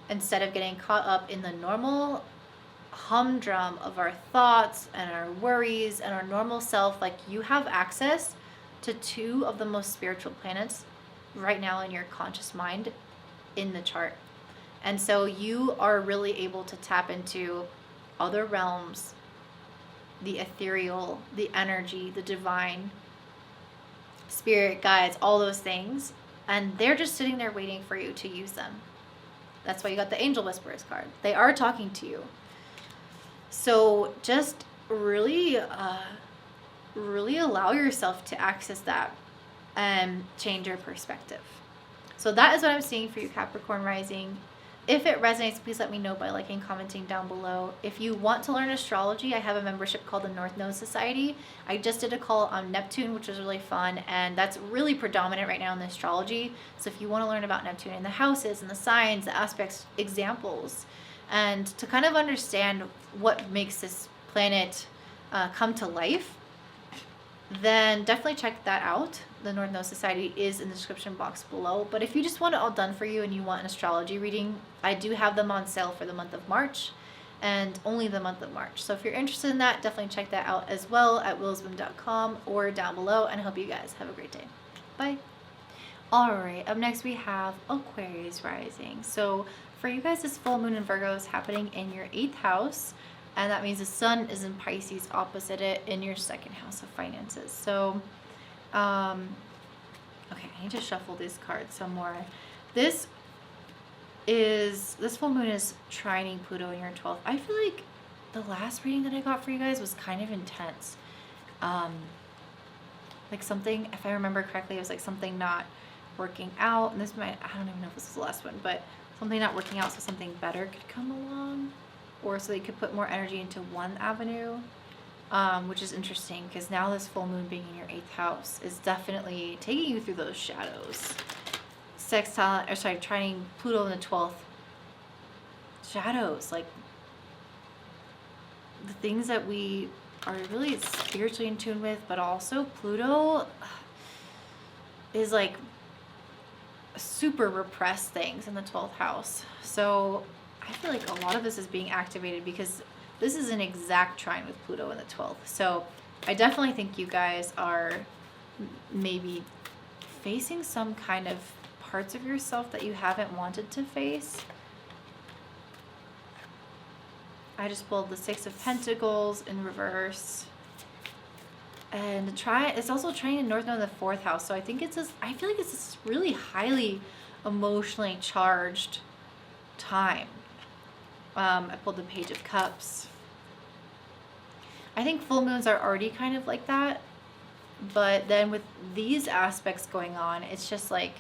instead of getting caught up in the normal humdrum of our thoughts and our worries and our normal self. Like, you have access to 2 of the most spiritual planets right now in your conscious mind in the chart. And so you are really able to tap into other realms, the ethereal, the energy, the divine, spirit guides, all those things. And they're just sitting there waiting for you to use them. That's why you got the Angel Whisperers card. They are talking to you. So just really allow yourself to access that and change your perspective. So that is what I'm seeing for you, Capricorn Rising. If it resonates, please let me know by liking, commenting down below. If you want to learn astrology, I have a membership called the North Node Society. I just did a call on Neptune, which was really fun, and that's really predominant right now in the astrology. So if you want to learn about Neptune and the houses and the signs, the aspects, examples, and to kind of understand what makes this planet come to life, then definitely check that out. The North Node Society is in the description box below. But if you just want it all done for you and you want an astrology reading, I do have them on sale for the month of March, and only the month of March. So if you're interested in that, definitely check that out as well at willsboom.com or down below. And I hope you guys have a great day. Bye. All right, up next we have Aquarius Rising. So for you guys, this full moon in Virgo is happening in your 8th house. And that means the sun is in Pisces opposite it in your 2nd house of finances. So Okay, I need to shuffle these cards some more. This full moon is trining Pluto in your 12th. I feel like the last reading that I got for you guys was kind of intense. Like something, if I remember correctly, it was like something not working out. And I don't even know if this was the last one, but something not working out so something better could come along. Or so they could put more energy into one avenue, which is interesting because now this full moon being in your 8th house is definitely taking you through those shadows. Trining Pluto in the 12th. Shadows, like the things that we are really spiritually in tune with, but also Pluto is like super repressed things in the 12th house. So I feel like a lot of this is being activated because this is an exact trine with Pluto in the 12th. So I definitely think you guys are maybe facing some kind of parts of yourself that you haven't wanted to face. I just pulled the Six of Pentacles in reverse. And it's also trying in North Node in the 4th house. So I think I feel like it's this really highly emotionally charged time. I pulled the Page of Cups. I think full moons are already kind of like that. But then with these aspects going on, it's just like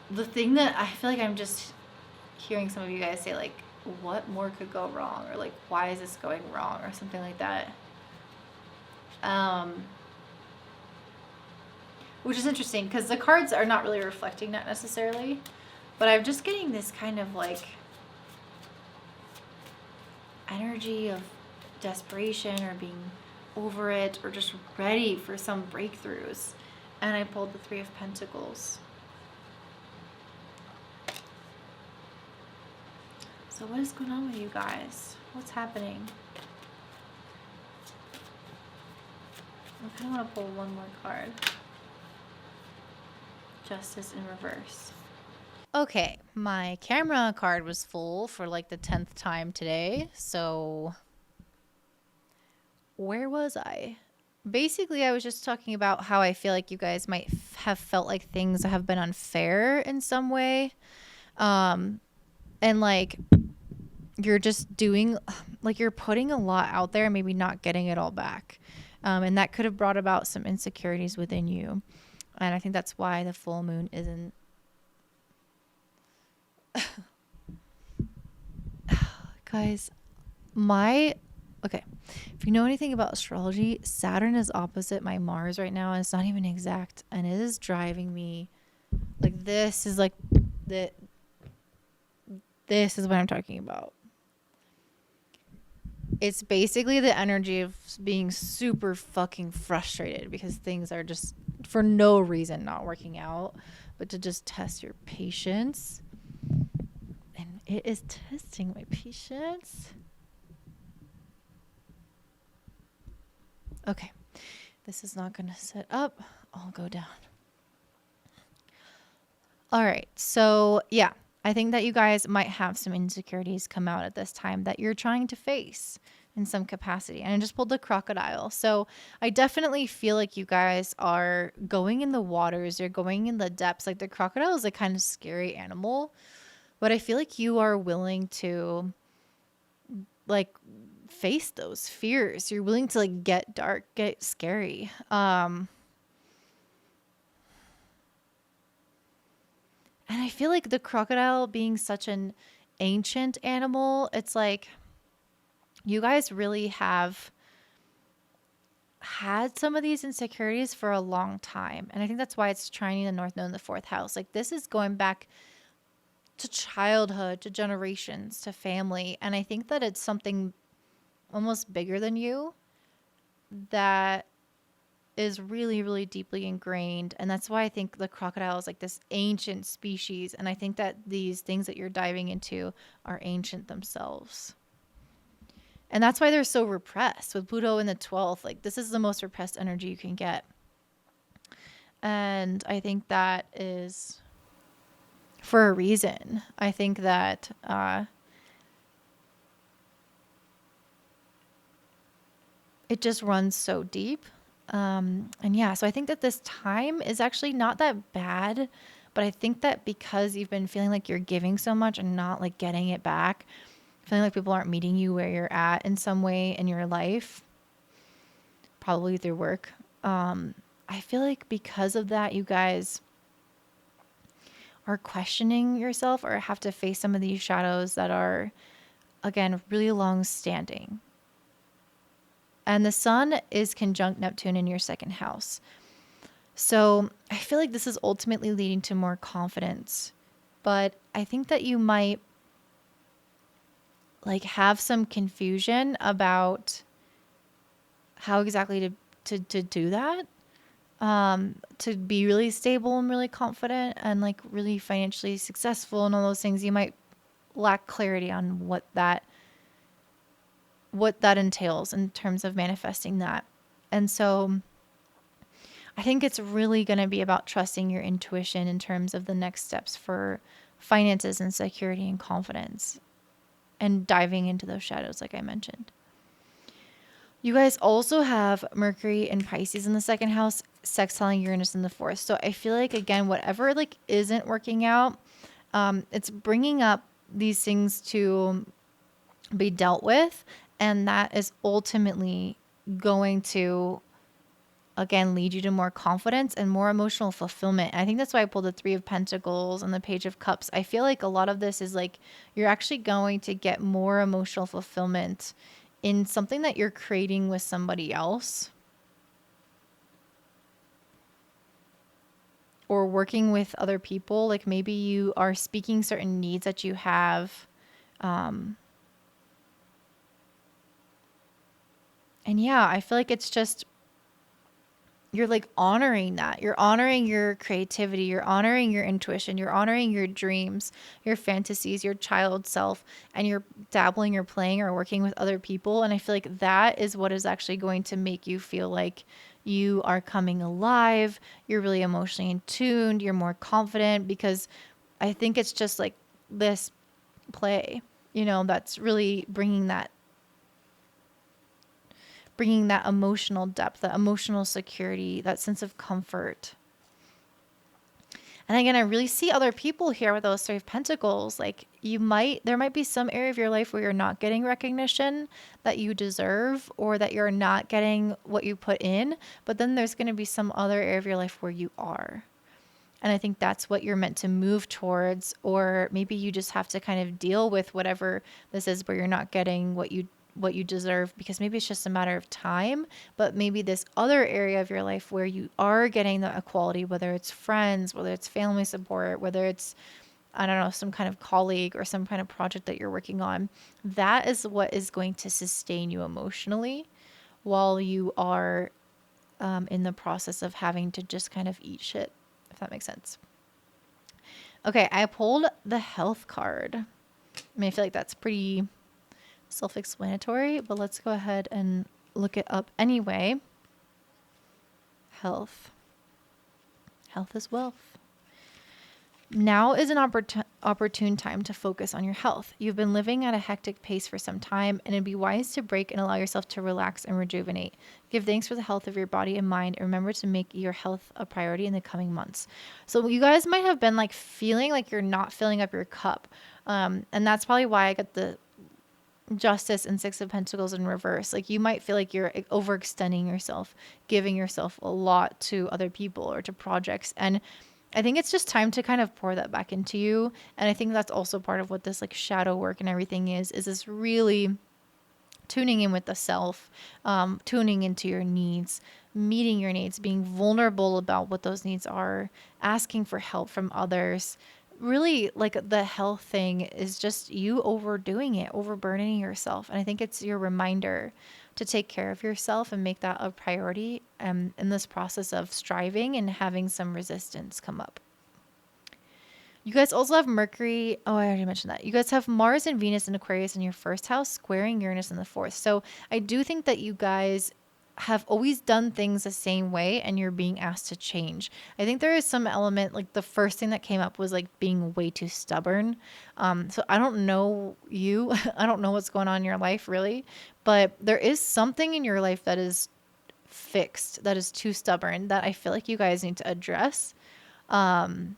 the thing that I feel like I'm just hearing some of you guys say, like, what more could go wrong? Or like, why is this going wrong? Or something like that. Which is interesting because the cards are not really reflecting that necessarily. But I'm just getting this kind of like energy of desperation or being over it or just ready for some breakthroughs. And I pulled the Three of Pentacles. So what is going on with you guys? What's happening? I kind of want to pull one more card. Justice in reverse. Okay, my camera card was full for like the 10th time today. So where was I? Basically, I was just talking about how I feel like you guys might have felt like things have been unfair in some way. And like you're just doing, like you're putting a lot out there and maybe not getting it all back. And that could have brought about some insecurities within you. And I think that's why the full moon isn't. Guys, okay. If you know anything about astrology, Saturn is opposite my Mars right now, and it's not even exact. And it is driving me. Like, this is like, this is what I'm talking about. It's basically the energy of being super fucking frustrated because things are just for no reason not working out, but to just test your patience. And it is testing my patience. Okay, this is not going to set up. I'll go down. All right, so yeah, I think that you guys might have some insecurities come out at this time that you're trying to face in some capacity. And I just pulled the crocodile. So I definitely feel like you guys are going in the waters. You're going in the depths. Like the crocodile is a kind of scary animal, but I feel like you are willing to like face those fears. You're willing to like get dark, get scary. And I feel like the crocodile being such an ancient animal, it's like you guys really have had some of these insecurities for a long time. And I think that's why it's trining the North Node in the 4th house. Like this is going back to childhood, to generations, to family. And I think that it's something almost bigger than you that is really, really deeply ingrained. And that's why I think the crocodile is like this ancient species. And I think that these things that you're diving into are ancient themselves. And that's why they're so repressed with Pluto in the 12th. Like this is the most repressed energy you can get. And I think that is for a reason. I think that it just runs so deep. And yeah, so I think that this time is actually not that bad, but I think that because you've been feeling like you're giving so much and not like getting it back, feeling like people aren't meeting you where you're at in some way in your life, probably through work. I feel like because of that, you guys are questioning yourself or have to face some of these shadows that are, again, really long standing. And the sun is conjunct Neptune in your second house. So I feel like this is ultimately leading to more confidence. But I think that you might like have some confusion about how exactly to do that. To be really stable and really confident and like really financially successful and all those things, you might lack clarity on what that entails in terms of manifesting that. And so I think it's really going to be about trusting your intuition in terms of the next steps for finances and security and confidence and diving into those shadows, like I mentioned. You guys also have Mercury and Pisces in the second house, sextiling Uranus in the fourth. So I feel like, again, whatever like isn't working out, it's bringing up these things to be dealt with. And that is ultimately going to again lead you to more confidence and more emotional fulfillment. And I think that's why I pulled the Three of Pentacles and the Page of Cups. I feel like a lot of this is like you're actually going to get more emotional fulfillment in something that you're creating with somebody else or working with other people. Like maybe you are speaking certain needs that you have. Um, and yeah, I feel like it's just you're like honoring that. You're honoring your creativity. You're honoring your intuition. You're honoring your dreams, your fantasies, your child self, and you're dabbling or playing or working with other people. And I feel like that is what is actually going to make you feel like you are coming alive. You're really emotionally in tuned. You're more confident because I think it's just like this play, that's really bringing that emotional depth, that emotional security, that sense of comfort. And again, I really see other people here with those Three of Pentacles. Like there might be some area of your life where you're not getting recognition that you deserve or that you're not getting what you put in. But then there's going to be some other area of your life where you are. And I think that's what you're meant to move towards. Or maybe you just have to kind of deal with whatever this is where you're not getting what you deserve, because maybe it's just a matter of time. But maybe this other area of your life where you are getting the equality, whether it's friends, whether it's family support, whether it's, I don't know, some kind of colleague or some kind of project that you're working on, that is what is going to sustain you emotionally while you are in the process of having to just kind of eat shit, if that makes sense. Okay, I pulled the health card. I mean, I feel like that's pretty self-explanatory, but let's go ahead and look it up anyway. Health. Health is wealth. Now is an opportune time to focus on your health. You've been living at a hectic pace for some time, and it'd be wise to break and allow yourself to relax and rejuvenate. Give thanks for the health of your body and mind, and remember to make your health a priority in the coming months. So you guys might have been like feeling like you're not filling up your cup. And that's probably why I got the Justice and Six of Pentacles in reverse. Like you might feel like you're overextending yourself, giving yourself a lot to other people or to projects. And I think it's just time to kind of pour that back into you. And I think that's also part of what this like shadow work and everything is this really tuning in with the self, tuning into your needs, meeting your needs, being vulnerable about what those needs are, asking for help from others. Really, like the health thing is just you overdoing it, overburdening yourself. And I think it's your reminder to take care of yourself and make that a priority in this process of striving and having some resistance come up. You guys also have Mercury. Oh, I already mentioned that. You guys have Mars and Venus and Aquarius in your first house, squaring Uranus in the fourth. So I do think that you guys have always done things the same way and you're being asked to change. I think there is some element, like the first thing that came up was like being way too stubborn. So I don't know you, I don't know what's going on in your life really, but there is something in your life that is fixed, that is too stubborn, that I feel like you guys need to address. Um,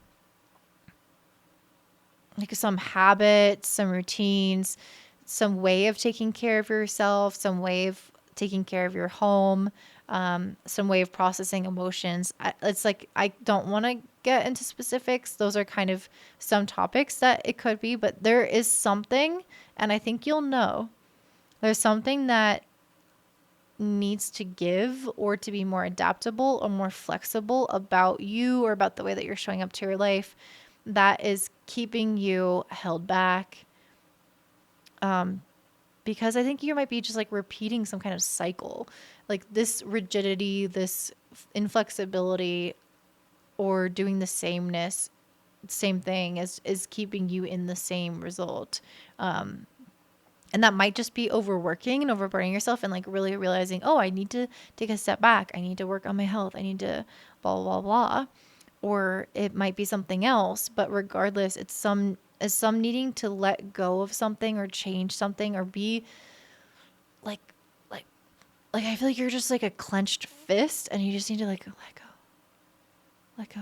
like some habits, some routines, some way of taking care of yourself, some way of taking care of your home, some way of processing emotions. It's like I don't want to get into specifics. Those are kind of some topics that it could be, but there is something, and I think you'll know. There's something that needs to give or to be more adaptable or more flexible about you or about the way that you're showing up to your life that is keeping you held back. Um, because I think you might be just like repeating some kind of cycle, like this rigidity, this inflexibility, or doing the same thing is keeping you in the same result. Um, and that might just be overworking and overburdening yourself and like really realizing, oh, I need to take a step back. I need to work on my health. I need to blah, blah, blah. Or it might be something else. But regardless, it's some needing to let go of something or change something or be like, like, like I feel like you're just like a clenched fist and you just need to like let go.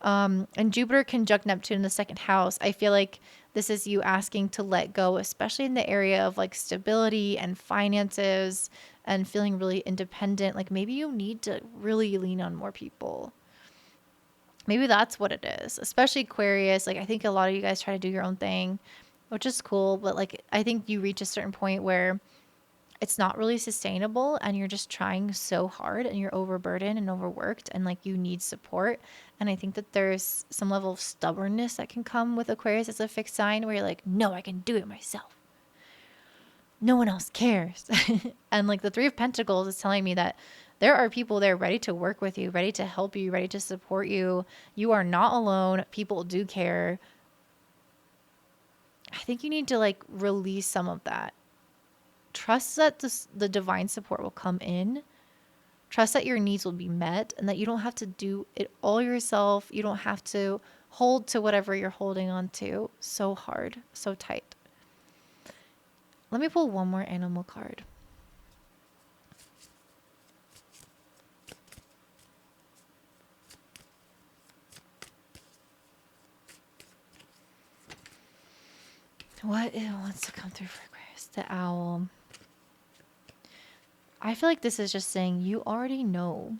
And Jupiter conjunct Neptune in the second house. I feel like this is you asking to let go, especially in the area of like stability and finances and feeling really independent. Like maybe you need to really lean on more people. Maybe that's what it is, especially Aquarius. Like I think a lot of you guys try to do your own thing, which is cool. But like I think you reach a certain point where it's not really sustainable and you're just trying so hard and you're overburdened and overworked and like you need support. And I think that there's some level of stubbornness that can come with Aquarius as a fixed sign where you're like, no, I can do it myself. No one else cares. And like the Three of Pentacles is telling me that there are people there ready to work with you, ready to help you, ready to support you. You are not alone. People do care. I think you need to like release some of that. Trust that the divine support will come in. Trust that your needs will be met and that you don't have to do it all yourself. You don't have to hold to whatever you're holding on to so hard, so tight. Let me pull one more animal card. What wants to come through for Aquarius? The owl. I feel like this is just saying you already know.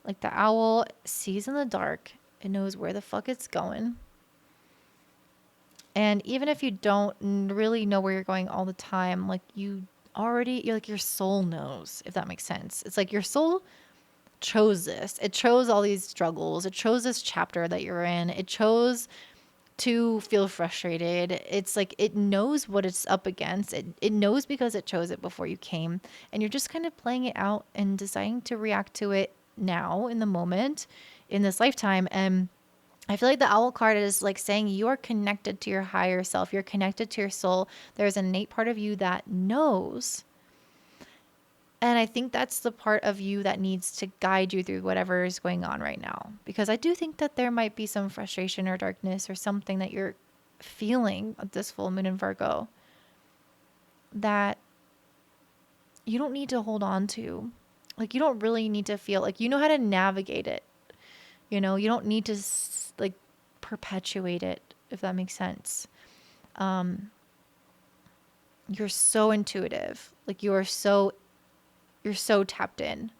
Like the owl sees in the dark. It knows where the fuck it's going. And even if you don't really know where you're going all the time, like you're like your soul knows, if that makes sense. It's like your soul chose this. It chose all these struggles. It chose this chapter that you're in. It chose to feel frustrated. It's like it knows what it's up against. It knows because it chose it before you came. And you're just kind of playing it out and deciding to react to it now in the moment in this lifetime. And I feel like the owl card is like saying you are connected to your higher self. You're connected to your soul. There's an innate part of you that knows. And I think that's the part of you that needs to guide you through whatever is going on right now. Because I do think that there might be some frustration or darkness or something that you're feeling at this full moon in Virgo that you don't need to hold on to. Like, you don't really need to feel like you know how to navigate it. You know, you don't need to like perpetuate it, if that makes sense. You're so intuitive. Like, you're so tapped in.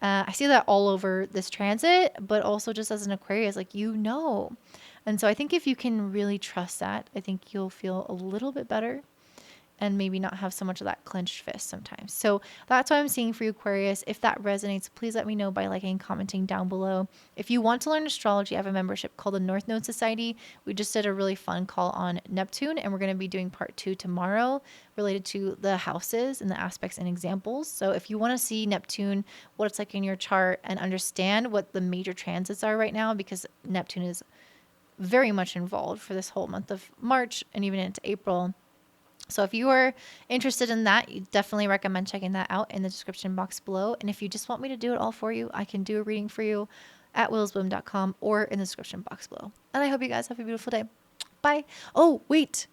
I see that all over this transit, but also just as an Aquarius, like, you know. And so I think if you can really trust that, I think you'll feel a little bit better and maybe not have so much of that clenched fist sometimes. So that's what I'm seeing for you, Aquarius. If that resonates, please let me know by liking and commenting down below. If you want to learn astrology, I have a membership called the North Node Society. We just did a really fun call on Neptune, and we're going to be doing part 2 tomorrow related to the houses and the aspects and examples. So if you want to see Neptune, what it's like in your chart, and understand what the major transits are right now, because Neptune is very much involved for this whole month of March and even into April. So if you are interested in that, you definitely recommend checking that out in the description box below. And if you just want me to do it all for you, I can do a reading for you at willsbloom.com or in the description box below. And I hope you guys have a beautiful day. Bye. Oh, wait.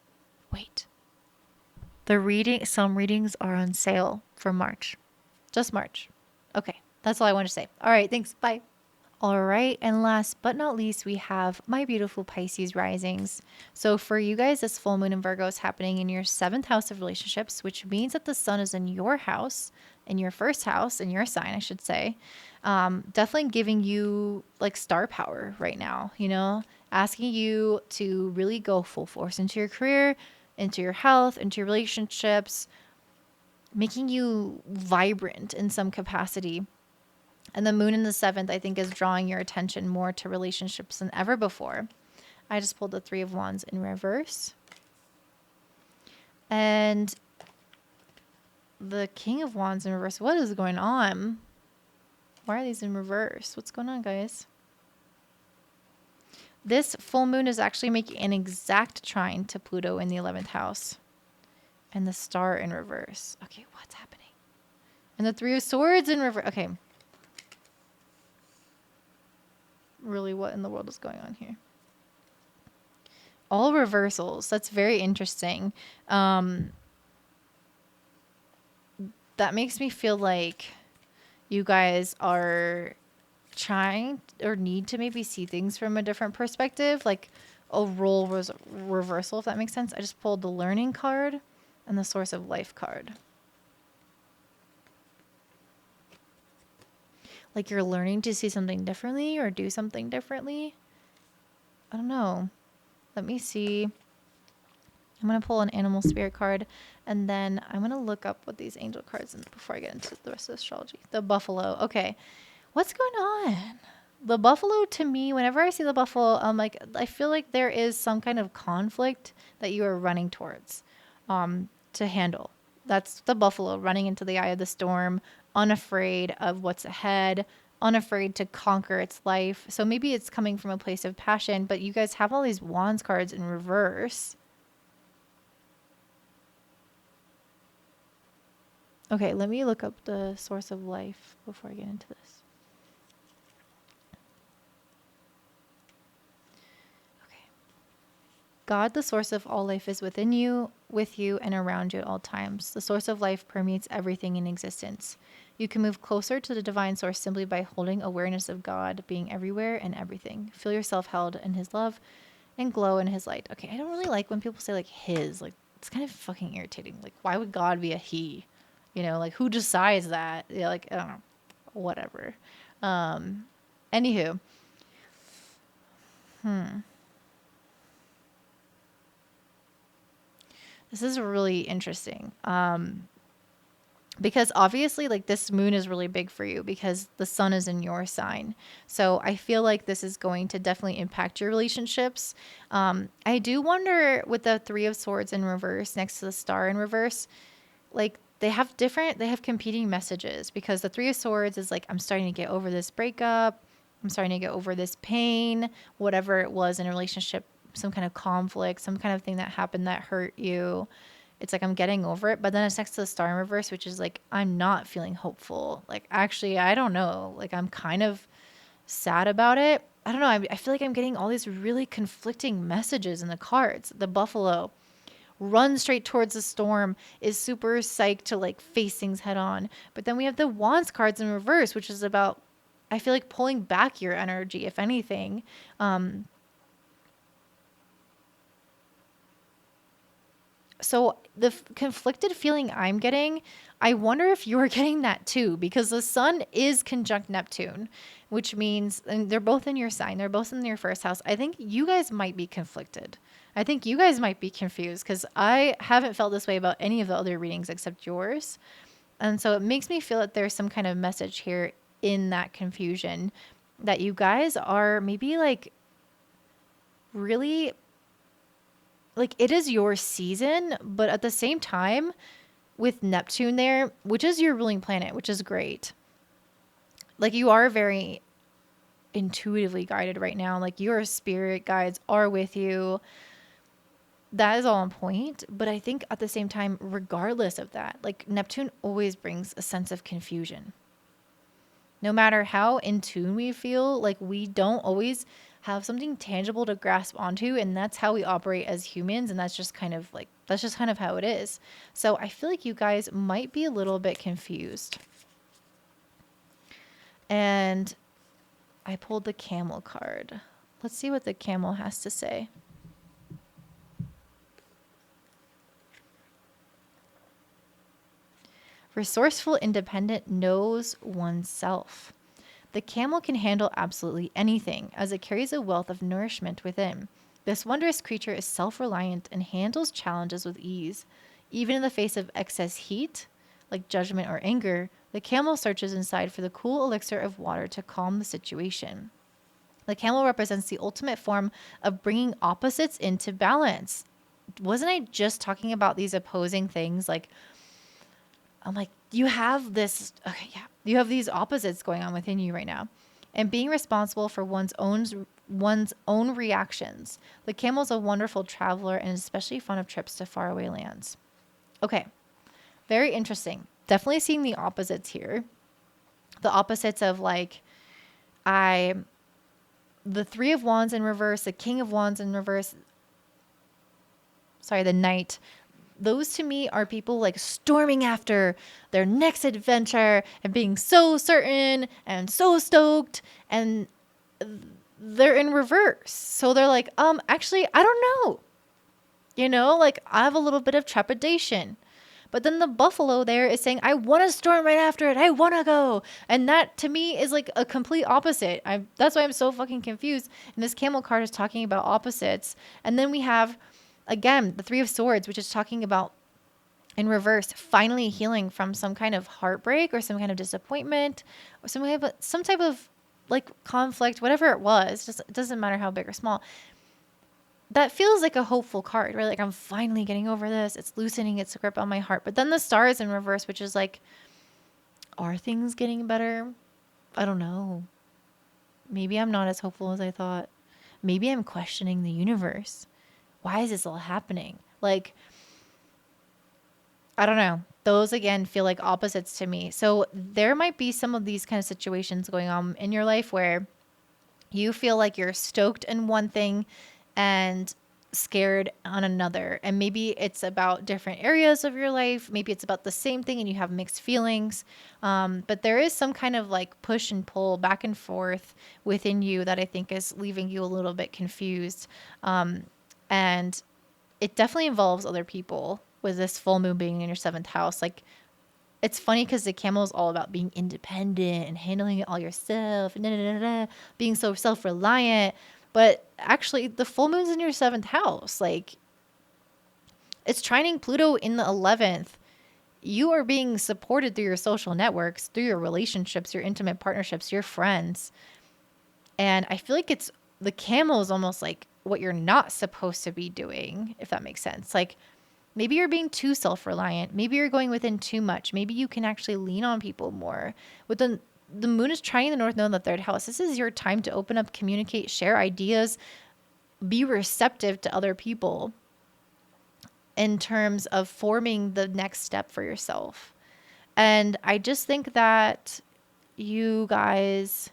Some readings are on sale for March. Just March. Okay, that's all I want to say. All right, thanks. Bye. All right, and last but not least, we have my beautiful Pisces risings. So for you guys, this full moon in Virgo is happening in your 7th house of relationships, which means that the sun is in your house, in your first house, in your sign, I should say. Definitely giving you like star power right now, asking you to really go full force into your career, into your health, into your relationships, making you vibrant in some capacity. And the moon in the 7th, I think, is drawing your attention more to relationships than ever before. I just pulled the 3 of Wands in reverse. And the King of Wands in reverse. What is going on? Why are these in reverse? What's going on, guys? This full moon is actually making an exact trine to Pluto in the 11th house. And the star in reverse. Okay, what's happening? And the 3 of Swords in reverse. Okay. Really, what in the world is going on here? All reversals. That's very interesting. That makes me feel like you guys are trying or need to maybe see things from a different perspective, like a role reversal, if that makes sense. I just pulled the learning card and the source of life card. Like you're learning to see something differently or do something differently. I don't know. Let me see. I'm going to pull an animal spirit card, and then I'm going to look up what these angel cards before I get into the rest of astrology. The buffalo. Okay. What's going on? The buffalo, to me, whenever I see the buffalo, I'm like, I feel like there is some kind of conflict that you are running towards to handle. That's the buffalo running into the eye of the storm, unafraid of what's ahead, unafraid to conquer its life. So maybe it's coming from a place of passion, but you guys have all these wands cards in reverse. Okay, let me look up the source of life before I get into this. God, the source of all life, is within you, with you, and around you at all times. The source of life permeates everything in existence. You can move closer to the divine source simply by holding awareness of God being everywhere and everything. Feel yourself held in his love and glow in his light. Okay, I don't really like when people say like his. Like, it's kind of fucking irritating. Like, why would God be a he? Like who decides that? Yeah, like, I don't know. Whatever. Anywho. This is really interesting. Because obviously, like, this moon is really big for you because the sun is in your sign. So I feel like this is going to definitely impact your relationships. I do wonder with the 3 of Swords in reverse next to the star in reverse, like, they have competing messages, because the 3 of Swords is like, I'm starting to get over this breakup. I'm starting to get over this pain, whatever it was in a relationship, some kind of conflict, some kind of thing that happened that hurt you. It's like, I'm getting over it. But then it's next to the star in reverse, which is like, I'm not feeling hopeful. Like, actually, I don't know. Like, I'm kind of sad about it. I don't know. I feel like I'm getting all these really conflicting messages in the cards. The buffalo runs straight towards the storm, is super psyched to like face things head on. But then we have the wands cards in reverse, which is about, I feel like, pulling back your energy, if anything. So the conflicted feeling I'm getting, I wonder if you're getting that too, because the sun is conjunct Neptune, which means, and they're both in your sign, they're both in your first house. I think you guys might be conflicted. I think you guys might be confused, because I haven't felt this way about any of the other readings except yours. And so it makes me feel that there's some kind of message here in that confusion, that you guys are maybe like really, like, it is your season, but at the same time, with Neptune there, which is your ruling planet, which is great. Like, you are very intuitively guided right now. Like, your spirit guides are with you. That is all on point. But I think at the same time, regardless of that, like, Neptune always brings a sense of confusion. No matter how in tune we feel, like, we don't always have something tangible to grasp onto, and that's how we operate as humans, and that's just kind of how it is. So I feel like you guys might be a little bit confused. And I pulled the Camel card. Let's see what the Camel has to say. Resourceful, independent, knows oneself. The camel can handle absolutely anything, as it carries a wealth of nourishment within. This wondrous creature is self-reliant and handles challenges with ease. Even in the face of excess heat, like judgment or anger, the camel searches inside for the cool elixir of water to calm the situation. The camel represents the ultimate form of bringing opposites into balance. Wasn't I just talking about these opposing things? I'm like, you have this, okay, yeah, you have these opposites going on within you right now. And being responsible for one's own reactions. The camel's a wonderful traveler and is especially fond of trips to faraway lands. Okay, very interesting. Definitely seeing the opposites here. The opposites of the Three of Wands in reverse, the King of Wands in reverse. Sorry, the Knight. Those to me are people like storming after their next adventure and being so certain and so stoked, and they're in reverse. So they're like, actually, I don't know. I have a little bit of trepidation. But then the buffalo there is saying, I want to storm right after it. I want to go. And that to me is like a complete opposite. That's why I'm so fucking confused. And this camel card is talking about opposites. And then we have, again, the Three of Swords, which is talking about, in reverse, finally healing from some kind of heartbreak or some kind of disappointment or some type of like conflict, whatever it was. Just, it doesn't matter how big or small. That feels like a hopeful card, right? Like, I'm finally getting over this. It's loosening its grip on my heart. But then the Star is in reverse, which is like, are things getting better? I don't know. Maybe I'm not as hopeful as I thought. Maybe I'm questioning the universe. Why is this all happening? Like, I don't know. Those, again, feel like opposites to me. So there might be some of these kind of situations going on in your life where you feel like you're stoked in one thing and scared on another. And maybe it's about different areas of your life. Maybe it's about the same thing and you have mixed feelings. But there is some kind of like push and pull back and forth within you that I think is leaving you a little bit confused. And it definitely involves other people with this full moon being in your 7th house. Like, it's funny because the camel is all about being independent and handling it all yourself, and being so self-reliant. But actually, the full moon's in your 7th house. Like, it's trining Pluto in the 11th. You are being supported through your social networks, through your relationships, your intimate partnerships, your friends. And I feel like the camel is almost like what you're not supposed to be doing, if that makes sense. Like, maybe you're being too self-reliant. Maybe you're going within too much. Maybe you can actually lean on people more. With the moon is trining the North Node in the 3rd house. This is your time to open up, communicate, share ideas, be receptive to other people in terms of forming the next step for yourself. And I just think that you guys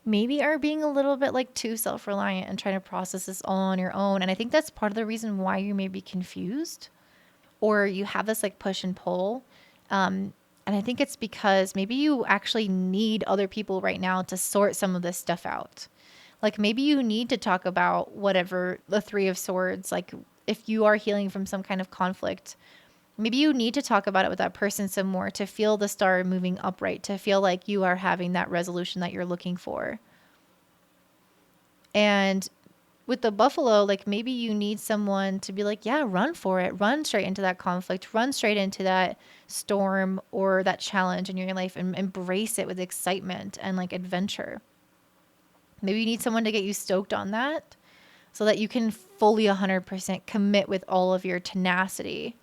maybe are being a little bit like too self-reliant and trying to process this all on your own. And I think that's part of the reason why you may be confused or you have this like push and pull. And I think it's because maybe you actually need other people right now to sort some of this stuff out. Like, maybe you need to talk about whatever the Three of Swords, like if you are healing from some kind of conflict, maybe you need to talk about it with that person some more to feel the star moving upright, to feel like you are having that resolution that you're looking for. And with the buffalo, like, maybe you need someone to be like, yeah, run for it. Run straight into that conflict. Run straight into that storm or that challenge in your life and embrace it with excitement and like adventure. Maybe you need someone to get you stoked on that so that you can fully 100% commit with all of your tenacity.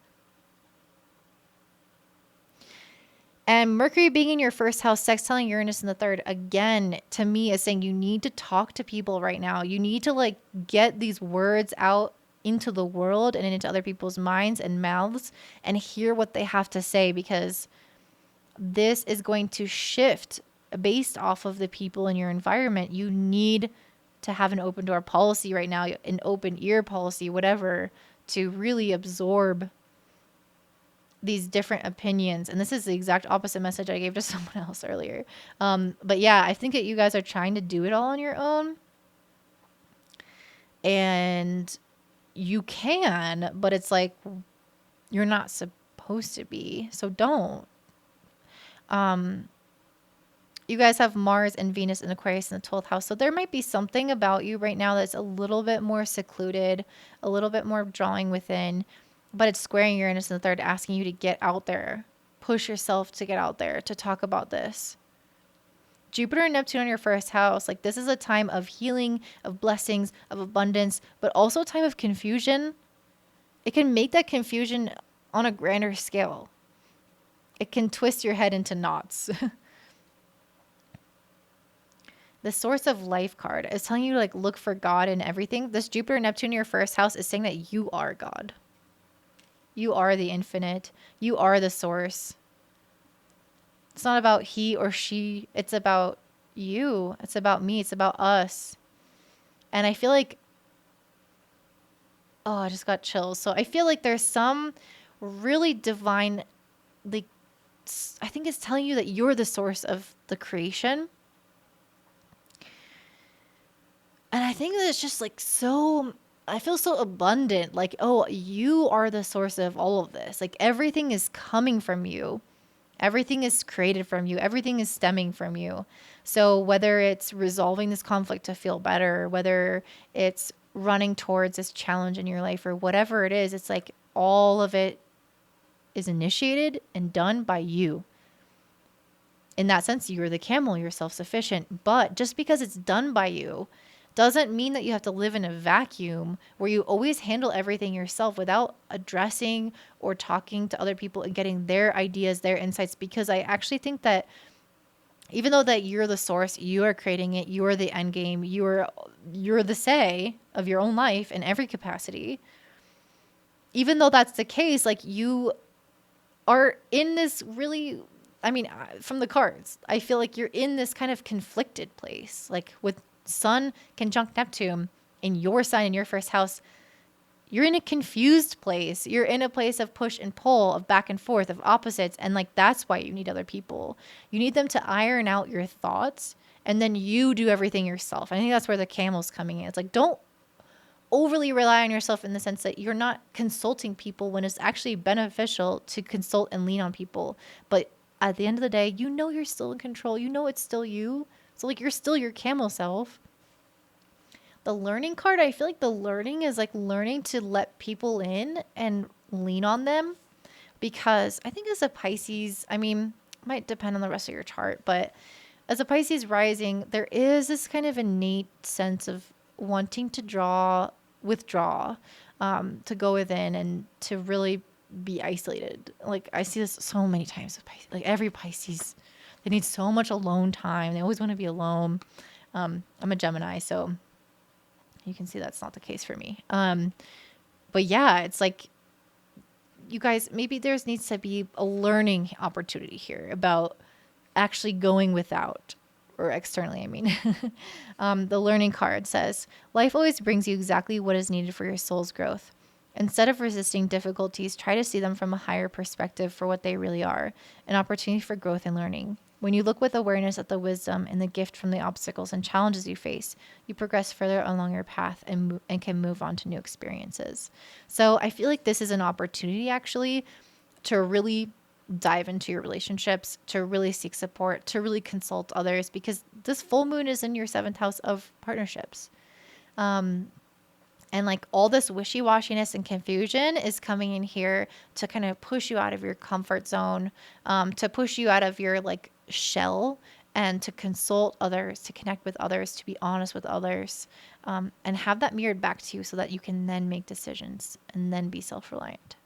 And Mercury being in your 1st house, sextiling Uranus in the 3rd, again, to me is saying you need to talk to people right now. You need to like get these words out into the world and into other people's minds and mouths and hear what they have to say, because this is going to shift based off of the people in your environment. You need to have an open door policy right now, an open ear policy, whatever, to really absorb these different opinions. And this is the exact opposite message I gave to someone else earlier. But yeah, I think that you guys are trying to do it all on your own. And you can, but it's like you're not supposed to be. So don't. You guys have Mars and Venus and Aquarius in the 12th house. So there might be something about you right now that's a little bit more secluded, a little bit more drawing within, but it's squaring Uranus in the third, asking you to get out there, push yourself to get out there, to talk about this. Jupiter and Neptune on your first house, like this is a time of healing, of blessings, of abundance, but also a time of confusion. It can make that confusion on a grander scale. It can twist your head into knots. The source of life card is telling you to like look for God in everything. This Jupiter and Neptune in your first house is saying that you are God. You are the infinite. You are the source. It's not about he or she. It's about you. It's about me. It's about us. And I feel like, oh, I just got chills. So I feel like there's some really divine, like, I think it's telling you that you're the source of the creation. And I think that it's just like so, I feel so abundant. Like, oh, you are the source of all of this. Like everything is coming from you. Everything is created from you. Everything is stemming from you. So whether it's resolving this conflict to feel better, whether it's running towards this challenge in your life or whatever it is, it's like all of it is initiated and done by you. In that sense, you're the camel, you're self-sufficient. But just because it's done by you doesn't mean that you have to live in a vacuum where you always handle everything yourself without addressing or talking to other people and getting their ideas, their insights. Because I actually think that even though that you're the source, you are creating it, you are the end game, you're the say of your own life in every capacity. Even though that's the case, like you are in this really, I mean, from the cards, I feel like you're in this kind of conflicted place, like with Sun conjunct Neptune in your sign, in your first house. You're in a confused place. You're in a place of push and pull, of back and forth, of opposites. And like, that's why you need other people. You need them to iron out your thoughts and then you do everything yourself. I think that's where the camel's coming in. It's like, don't overly rely on yourself in the sense that you're not consulting people when it's actually beneficial to consult and lean on people. But at the end of the day, you know, you're still in control. You know, it's still you. So like you're still your camel self. The learning card, I feel like the learning is like learning to let people in and lean on them. Because I think as a Pisces, I mean, it might depend on the rest of your chart, but as a Pisces rising, there is this kind of innate sense of wanting to withdraw, to go within and to really be isolated. Like I see this so many times with Pisces, like every Pisces, they need so much alone time. They always want to be alone. I'm a Gemini, so you can see that's not the case for me. But yeah, it's like, you guys, maybe there needs to be a learning opportunity here about actually going without, or externally, I mean. The learning card says, life always brings you exactly what is needed for your soul's growth. Instead of resisting difficulties, try to see them from a higher perspective for what they really are, an opportunity for growth and learning. When you look with awareness at the wisdom and the gift from the obstacles and challenges you face, you progress further along your path and can move on to new experiences. So I feel like this is an opportunity actually to really dive into your relationships, to really seek support, to really consult others, because this full moon is in your 7th house of partnerships. And like all this wishy-washiness and confusion is coming in here to kind of push you out of your comfort zone, to push you out of your like shell, and to consult others, to connect with others, to be honest with others, and have that mirrored back to you so that you can then make decisions and then be self-reliant.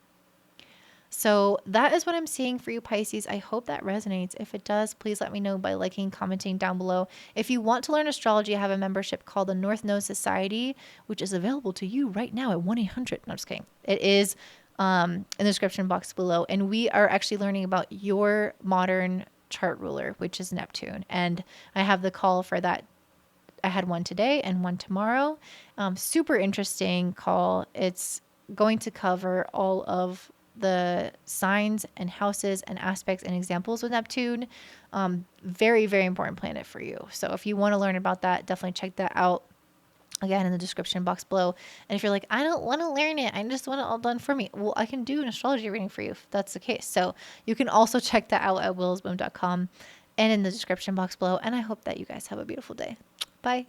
So that is what I'm seeing for you, Pisces. I hope that resonates. If it does, please let me know by liking, commenting down below. If you want to learn astrology, I have a membership called the North Node Society, which is available to you right now at 1-800. No, I'm just kidding. It is in the description box below. And we are actually learning about your modern chart ruler, which is Neptune. And I have the call for that. I had one today and one tomorrow. Super interesting call. It's going to cover all of the signs and houses and aspects and examples with Neptune. Very, very important planet for you. So if you want to learn about that, definitely check that out again in the description box below. And if you're like, I don't want to learn it, I just want it all done for me, well, I can do an astrology reading for you if that's the case. So you can also check that out at willisboom.com and in the description box below. And I hope that you guys have a beautiful day. Bye.